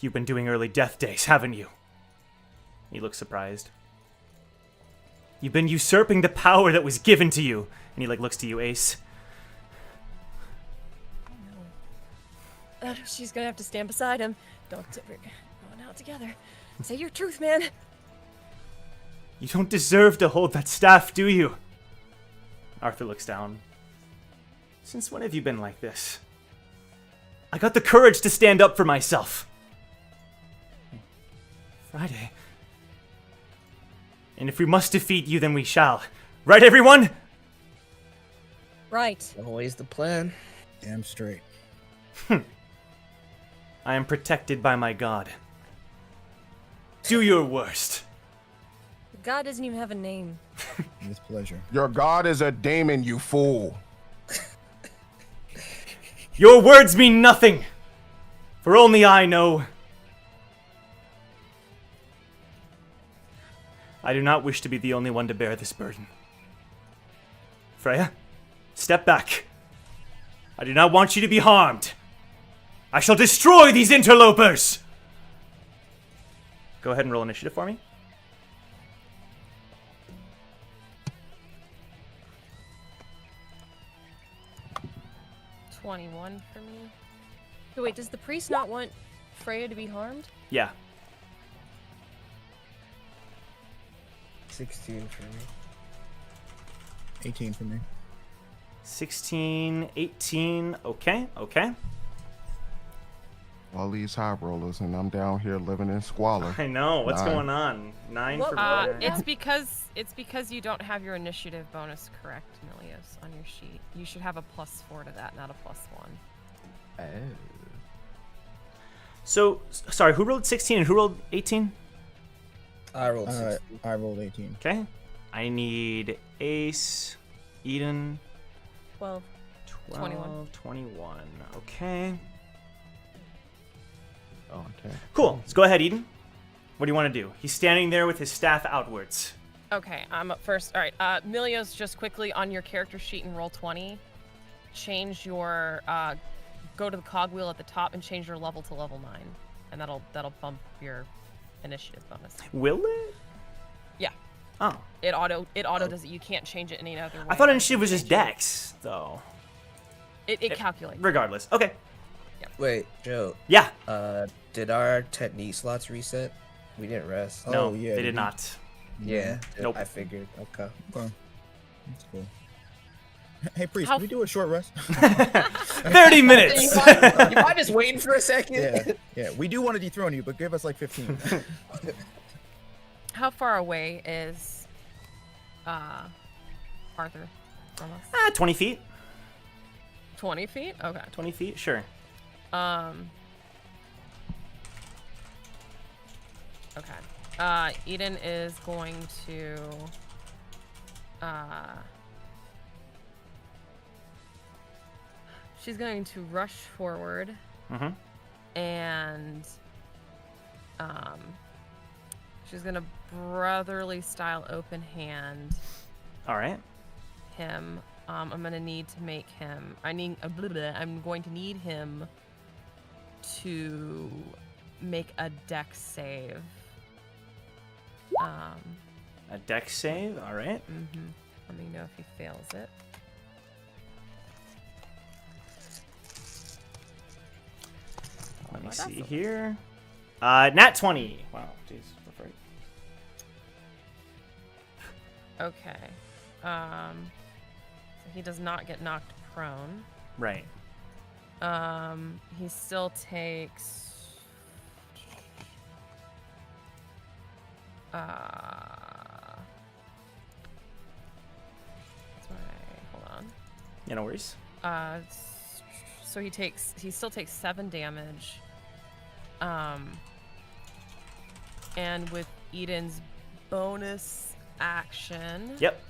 You've been doing early death days, haven't you? He looks surprised. You've been usurping the power that was given to you. And he looks to you, Ace. She's gonna have to stand beside him. We're going out together. Say your truth, man. You don't deserve to hold that staff, do you? Arthur looks down. Since when have you been like this? I got the courage to stand up for myself. Friday. And if we must defeat you, then we shall. Right, everyone? Right. Always the plan. Damn straight. I am protected by my god. Do your worst. God doesn't even have a name. With pleasure. Your god is a daemon, you fool. Your words mean nothing, for only I know. I do not wish to be the only one to bear this burden. Freya, step back. I do not want you to be harmed. I shall destroy these interlopers! Go ahead and roll initiative for me. $21 for me. So wait, does the priest not want Freya to be harmed? Yeah. 16 for me. 18 for me. 16, 18. Okay. All these high rollers, and I'm down here living in squalor. I know. What's 9. going on? 9 What- for Yeah. It's because you don't have your initiative bonus correct, Milius, on your sheet. You should have a +4 to that, not a +1. Oh. So, sorry, who rolled 16 and who rolled 18? I rolled 16. I rolled 18. Okay. I need Ace, Eden, 12. 12, 21. Okay. Oh, okay. Cool. Let's go ahead, Eden. What do you want to do? He's standing there with his staff outwards. Okay, I'm up first. All right, Milios, just quickly on your character sheet and roll 20, change your, go to the cogwheel at the top and change your level to level 9, and that'll bump your initiative bonus. Will it? Yeah. Oh. It auto does it. You can't change it any other way. I thought initiative was just Dex, though. It calculates. Regardless. Okay. Wait, Joe. Yeah. Did our technique slots reset? We didn't rest. No, Oh, yeah, they we- did not. Yeah. Nope. I figured. Okay. Okay. That's cool. Hey, priest, How can we do a short rest? 30 minutes. You mind just waiting for a second? Yeah. We do want to dethrone you, but give us like 15. How far away is Arthur from us? 20 feet. 20 feet? Okay. 20 feet? Sure. Okay. Eden is going to she's going to rush forward and she's gonna brotherly style open hand All right. him. I'm gonna need to make him. I'm going to need him to make a dex save. A dex save. All right. Let me know if he fails it. Let me see here. Nat 20. Wow. Jeez. That's right. Okay. So he does not get knocked prone. Right. He still takes. That's my. Hold on. Yeah, no worries. So he still takes 7 damage. And with Eden's bonus action. Yep.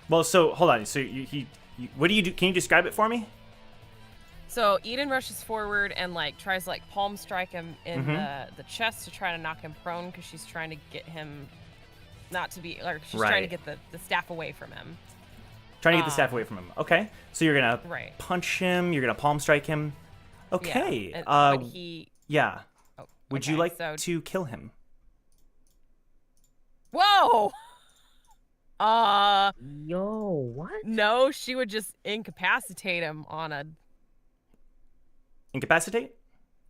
Well, so hold on. So you what do you do? Can you describe it for me? So Eden rushes forward and like tries to like palm strike him in the chest to try to knock him prone because she's trying to get him not to be, like she's trying to get the staff away from him. Trying to get the staff away from him. Okay. So you're gonna punch him. You're gonna palm strike him. Okay. Yeah. But he. Yeah. Oh, Would okay, you like so... to kill him? Whoa. Yo, what? No, she would just incapacitate him on a. Incapacitate?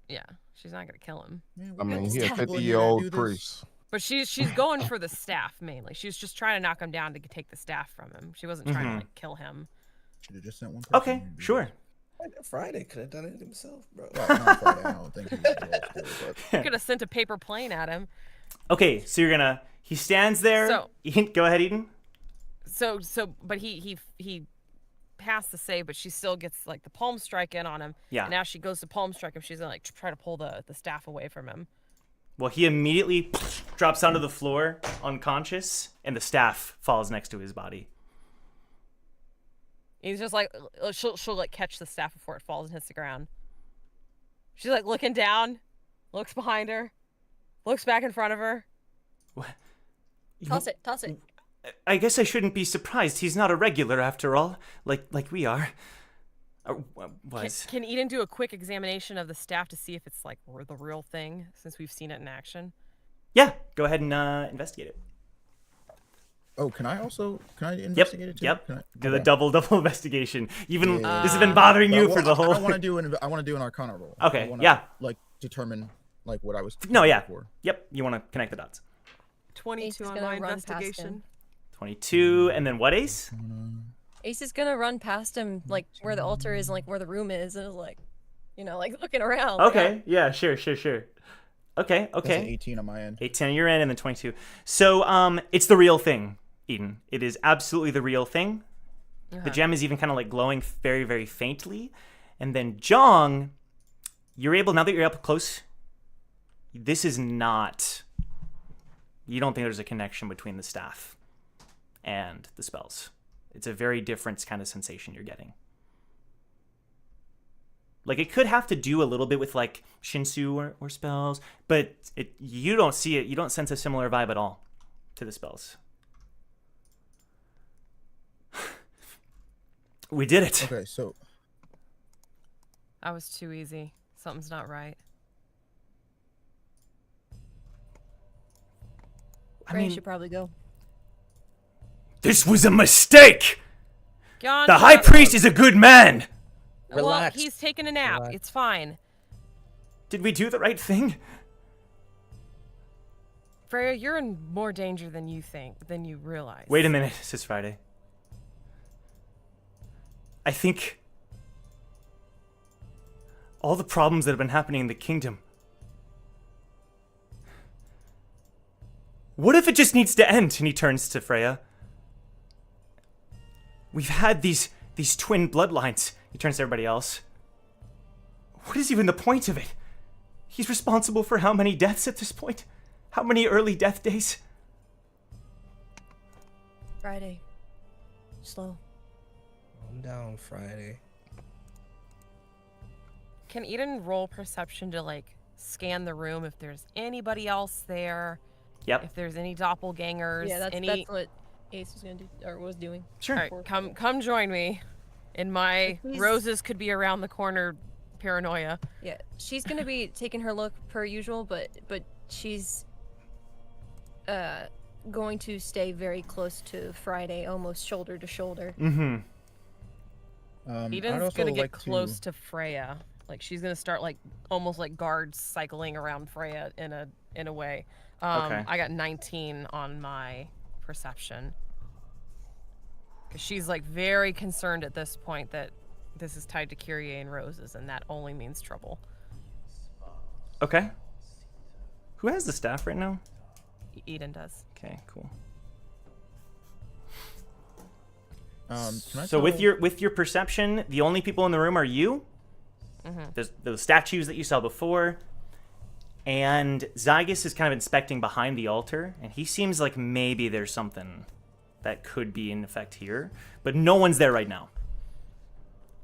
Yeah, she's not gonna kill him. I mean, he's a 50-year-old priest. But she's going for the staff mainly. She's just trying to knock him down to take the staff from him. She wasn't trying to like kill him. Should have just sent one person. Okay, sure. Friday could have done it himself, bro. Well, not Friday, I don't think he was You could have sent a paper plane at him. Okay, so you're gonna. He stands there. So go ahead, Eden. But he passed the save, but she still gets like the palm strike in on him. Yeah. And now she goes to palm strike him. She's gonna like try to pull the staff away from him. Well, he immediately drops onto the floor, unconscious, and the staff falls next to his body. He's just like she'll like catch the staff before it falls and hits the ground. She's like looking down, looks behind her, looks back in front of her. What? Toss it. I guess I shouldn't be surprised. He's not a regular after all, like we are. Can Eden do a quick examination of the staff to see if it's like the real thing, since we've seen it in action? Yeah, go ahead and investigate it. Oh, can I investigate it too? Yep. Can I, Do the double investigation. Even Yeah. this has been bothering you Well, for the whole. I want to do an Arcana roll. Okay, I wanna, yeah. Like determine like what I was. No, yeah. For. Yep. You want to connect the dots. 22 on gonna my run past investigation. him. 22, and then what, Ace? Ace is gonna run past him, like where the altar is and like where the room is, and is like, like looking around. Okay. Yeah. Sure. Okay. That's an 18 on my end. 18 on your end, and then 22. So, it's the real thing, Eden. It is absolutely the real thing. The gem is even kind of like glowing very, very faintly. And then Jong, you're able, now that you're up close, this is not, you don't think there's a connection between the staff and the spells. It's a very different kind of sensation you're getting. Like, it could have to do a little bit with, like, Shinsu or spells, but you don't see it, you don't sense a similar vibe at all to the spells. We did it. Okay, so That was too easy. Something's not right. I should probably go. This was a mistake! John, The High Priest is a good man! Relax. Well, he's taking a nap. Relax. It's fine. Did we do the right thing? Freya, you're in more danger than you realize. Wait a minute, Sis Friday. I think all the problems that have been happening in the kingdom. What if it just needs to end? And he turns to Freya. We've had these twin bloodlines. He turns to everybody else. What is even the point of it? He's responsible for how many deaths at this point? How many early death days? Friday. Slow. Calm down, Friday. Can Eden roll perception to like scan the room if there's anybody else there? Yep. If there's any doppelgangers? Yeah, that's any... what Ace was gonna do or was doing. Sure. All right, come join me in my Please. roses could be around the corner paranoia. Yeah, she's gonna be taking her look per usual, but she's going to stay very close to Friday, almost shoulder to shoulder. Mm-hmm. I'd Eden's also gonna get like close to Freya. Like she's gonna start like almost like guards cycling around Freya in a way. Okay. I got 19 on my perception. Cause she's like very concerned at this point that this is tied to Kyrie and Roses, and that only means trouble. Okay. Who has the staff right now? Eden does. Okay, cool. Can I So with tell- your perception, the only people in the room are you. There's those statues that you saw before, and Zygus is kind of inspecting behind the altar, and he seems like maybe there's something that could be in effect here, but no one's there right now.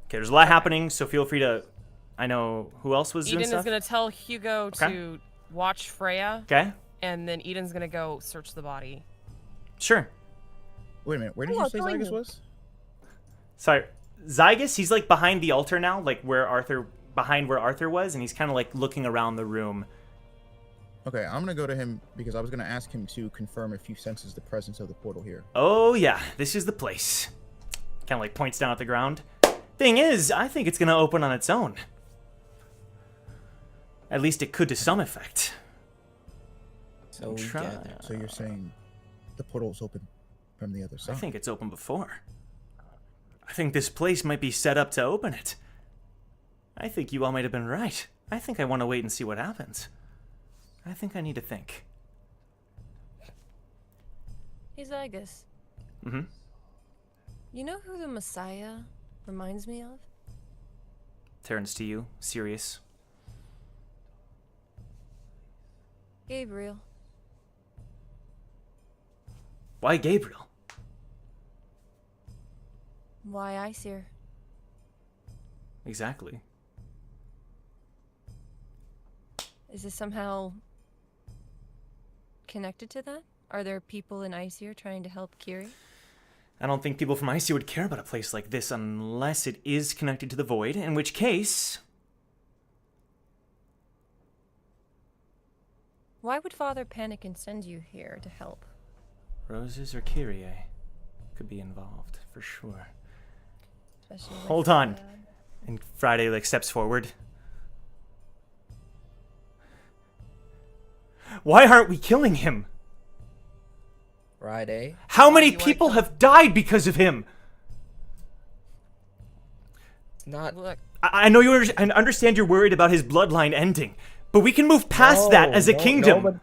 Okay, there's a lot happening, so feel free to. I know who else was doing Eden stuff. is gonna tell Hugo Okay. to watch Freya, Okay, and then Eden's gonna go search the body. sure. Wait a minute. Where did Oh, you I'll say join Zygus you. was? Sorry, Zygus. He's like behind the altar now, like where Arthur was, and he's kind of like looking around the room. Okay, I'm gonna go to him because I was gonna ask him to confirm if he senses the presence of the portal here. Oh yeah, this is the place. Kind of like points down at the ground. Thing is, I think it's gonna open on its own. At least it could to some effect. So we Try- gather. So you're saying the portal's open from the other I side? think it's open before. I think this place might be set up to open it. I think you all might have been right. I think I want to wait and see what happens. I think I need to think. Hey Zygus, Mm-hmm. you know who the Messiah reminds me of? Turns to you, serious. Gabriel. Why Gabriel? Why I see her? Exactly. Is this somehow connected to that? Are there people in Iceer trying to help Kiri? I don't think people from Icy would care about a place like this unless it is connected to the void, in which case... Why would Father panic and send you here to help? Roses or Kyrie could be involved, for sure. Especially with, Hold on. And Friday, like, steps forward. Why aren't we killing him? Friday. How many you wanna people kill- have died because of him? Not. Look, I know I understand you're worried about his bloodline ending, but we can move past that as a kingdom.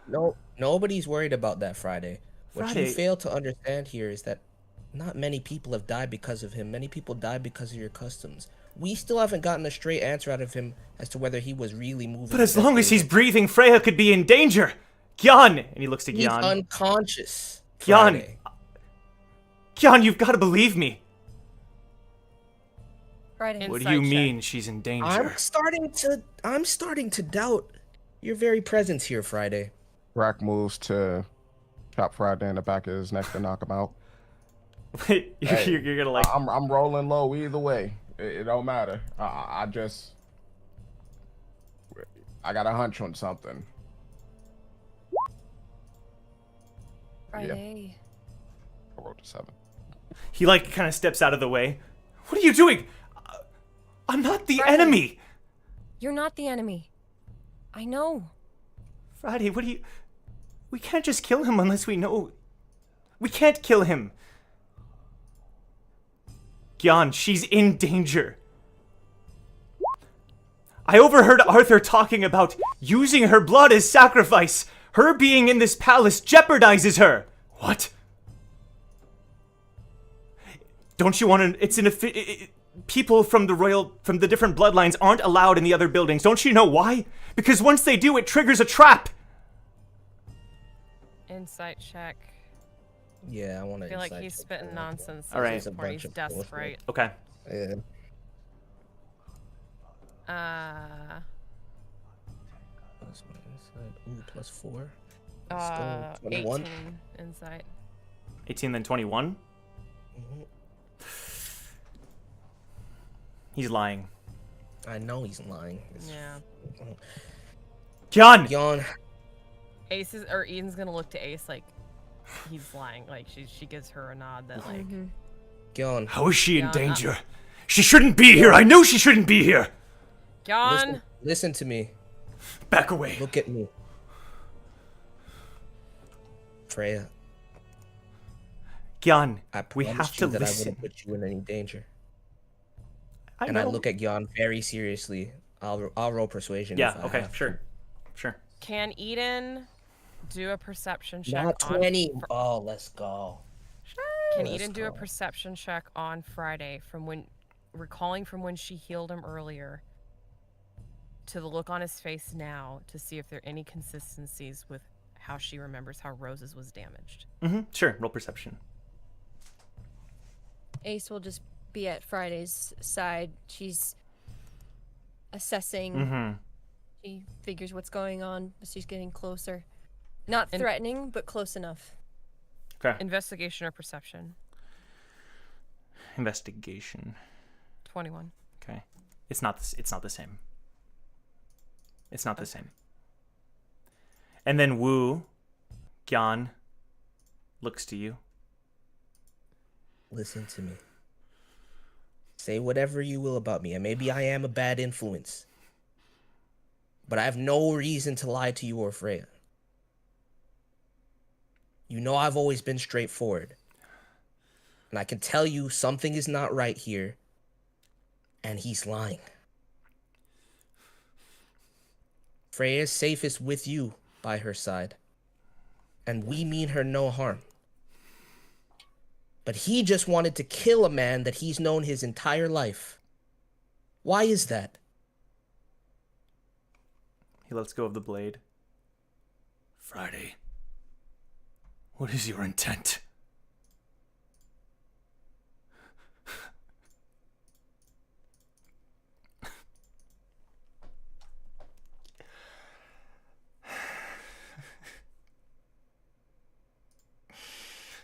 Nobody's worried about that, Friday. What Friday- you fail to understand here is that not many people have died because of him. Many people died because of your customs. We still haven't gotten a straight answer out of him as to whether he was really moving. But as that long as way. he's breathing, Freya could be in danger. Gyan! And he looks to He's Gyan. unconscious. Gyan! Friday. Gyan, you've got to believe me. Friday. What do Insight you check. mean she's in danger? I'm starting to doubt your very presence here, Friday. Rack moves to chop Friday in the back of his neck to knock him out. Wait, Hey, you're gonna like... I'm rolling low either way. It don't matter. I got a hunch on something. Friday. I rolled a 7. He like kind of steps out of the way. What are you doing? I'm not the Friday. enemy. You're not the enemy. I know. Friday, what do you... We can't just kill him unless we know... We can't kill him. Gyan, she's in danger. I overheard Arthur talking about using her blood as sacrifice. Her being in this palace jeopardizes her. What? Don't you want to? It's an people from the different bloodlines aren't allowed in the other buildings. Don't you know why? Because once they do, it triggers a trap. Insight check. Yeah, I want to. I feel like he's spitting nonsense. All right. At this point. He's desperate. Okay. Yeah. That's my insight. Ooh, +4. Still 21. 18 insight. 18, then 21. He's lying. I know he's lying. Yeah. Kian! Eden's gonna look to Ace like he's lying. Like she gives her a nod that like. Gyon. How is she in danger? She shouldn't be here. I knew she shouldn't be here. Gyon. Listen to me. Back away. Look at me. Freya. Gyan, I we have promised to you that listen. I wouldn't put you in any danger. I And know. I look at Gyon very seriously. I'll roll persuasion. Yeah, if I okay, have sure. Sure. Can Eden do a perception check? Not 20. Oh, let's go. Can Let's Eden do a go. perception check on Friday from recalling from when she healed him earlier to the look on his face now to see if there are any consistencies with how she remembers how Rose's was damaged? Sure, roll perception. Ace will just be at Friday's side. She's assessing. She figures what's going on, but she's getting closer. Not threatening, but close enough. Okay. Investigation or perception? Investigation. 21. Okay. It's not the same. It's not the same. And then Wu, Gyan, looks to you. Listen to me. Say whatever you will about me, and maybe I am a bad influence. But I have no reason to lie to you or Freya. You know I've always been straightforward. And I can tell you something is not right here. And he's lying. Freya's safest with you by her side. And we mean her no harm. But he just wanted to kill a man that he's known his entire life. Why is that? He lets go of the blade. Friday, what is your intent?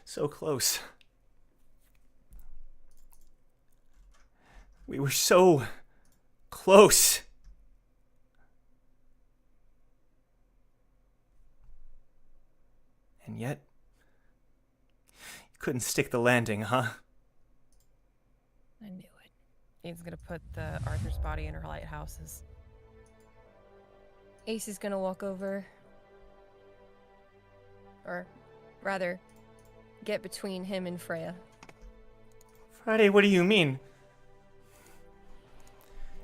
So close. We were so close. And yet, you couldn't stick the landing, huh? I knew it. He's gonna put the Arthur's body in her lighthouses. Ace is gonna walk over. Or rather, get between him and Freya. Friday, what do you mean?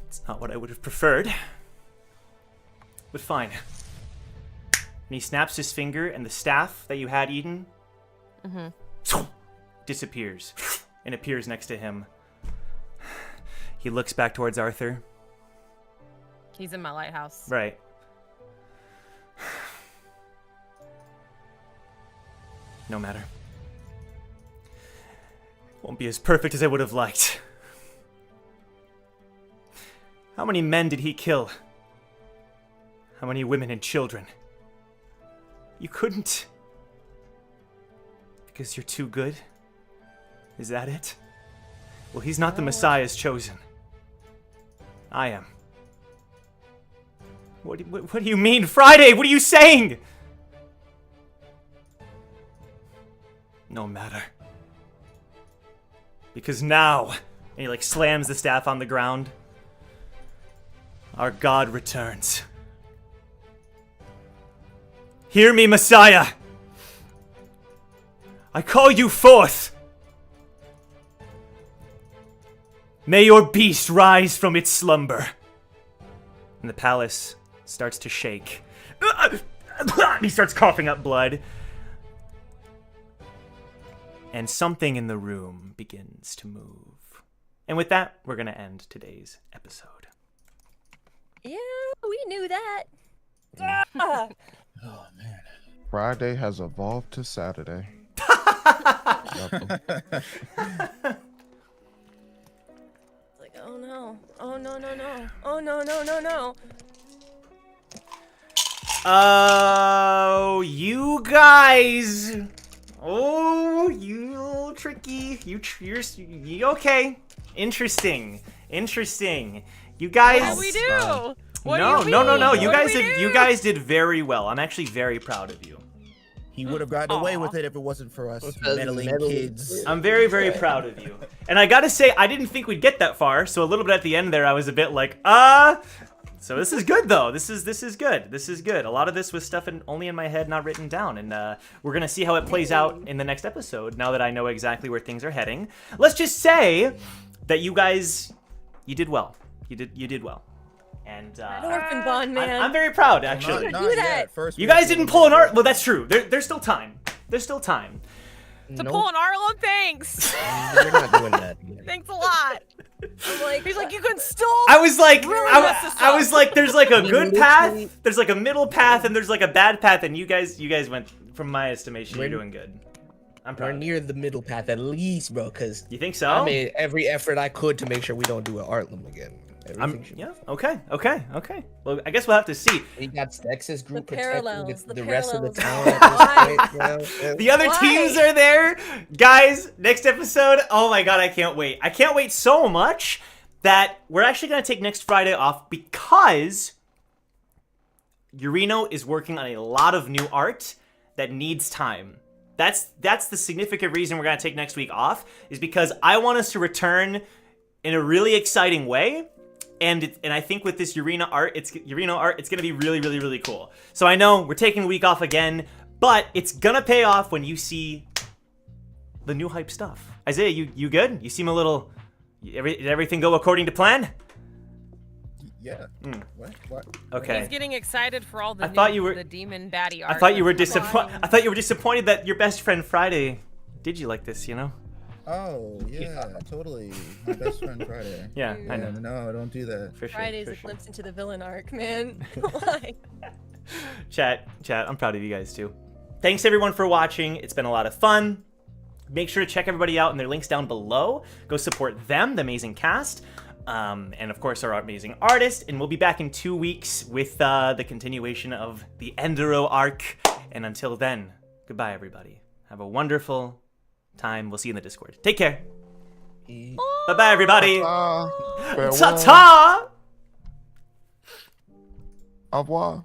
It's not what I would have preferred. But fine. And he snaps his finger, and the staff that you had, Eden, disappears and appears next to him. He looks back towards Arthur. He's in my lighthouse. Right. No matter. Won't be as perfect as I would have liked. How many men did he kill? How many women and children? You couldn't. Because you're too good? Is that it? Well, he's not the Messiah's chosen. I am. What do you mean, Friday? What are you saying? No matter. Because now, and he slams the staff on the ground, our God returns. Hear me, Messiah! I call you forth! May your beast rise from its slumber. And the palace starts to shake. He starts coughing up blood. and something in the room begins to move. And with that, we're going to end today's episode. Yeah, we knew that. Oh man. Friday has evolved to Saturday. Like, oh no. Oh no, no, no. Oh no, no, no, no. Oh, you guys. Oh, you little tricky. You okay. Interesting. You guys. What did we do? What No. do You What guys did we did. do? You guys did very well. I'm actually very proud of you. He would have gotten away Aw. with it if it wasn't for us Because meddling meddling kids. I'm very, very proud of you. And I gotta say, I didn't think we'd get that far. So a little bit at the end there, I was a bit like, So this is good though. This is good. This is good. A lot of this was stuff only in my head, not written down. And we're gonna see how it plays out in the next episode. Now that I know exactly where things are heading, let's just say that you guys, you did well. You did well. And Orphan bond, man. I'm very proud actually. Not do yet. that. First, You we have guys to didn't make pull an sure- art. Well, that's true. There's still time. There's still time. To Nope, pull an Arlo, thanks. we're not doing that. Thanks a lot. I'm like, He's like, you can still. I was like, Really messed us I up. was like, there's like a We good literally- path, there's like a middle path, and there's like a bad path, and you guys went, from my estimation, you're We're- doing good. I'm We're proud. of you. near the middle path at least, bro. Cause You think so? I made every effort I could to make sure we don't do an Artlam again. Everything should be Yeah. Okay. Well, I guess we'll have to see. We got Stex's group The protecting parallels, the the rest of the parallels. town at this point, bro. The other Why? teams are there, guys. Next episode. Oh my god, I can't wait. I can't wait so much that we're actually gonna take next Friday off because Urino is working on a lot of new art that needs time. That's the significant reason we're gonna take next week off, is because I want us to return in a really exciting way. And I think with this Urino art, it's gonna be really, really, really cool. So I know we're taking a week off again, but it's gonna pay off when you see the new hype stuff. Isaiah, you good? You seem a little. Did everything go according to plan? Yeah. What? Okay. He's getting excited for all the I thought you were- the demon baddie I art. thought you were that's disappointed. fine. I thought you were disappointed that your best friend Friday did you like this. You know? Oh yeah, totally. My best friend Friday. Yeah, I Yeah, know. no, don't do that. For sure. Friday's for a sure. glimpse into the villain arc, man. Like, Chat, I'm proud of you guys too. Thanks everyone for watching. It's been a lot of fun. Make sure to check everybody out and their links down below. Go support them, the amazing cast, and of course our amazing artist. And we'll be back in 2 weeks with the continuation of the Enduro arc. And until then, goodbye everybody. Have a wonderful time. We'll see you in the Discord. Take care. Bye bye everybody. Farewell. Ta ta. Au revoir.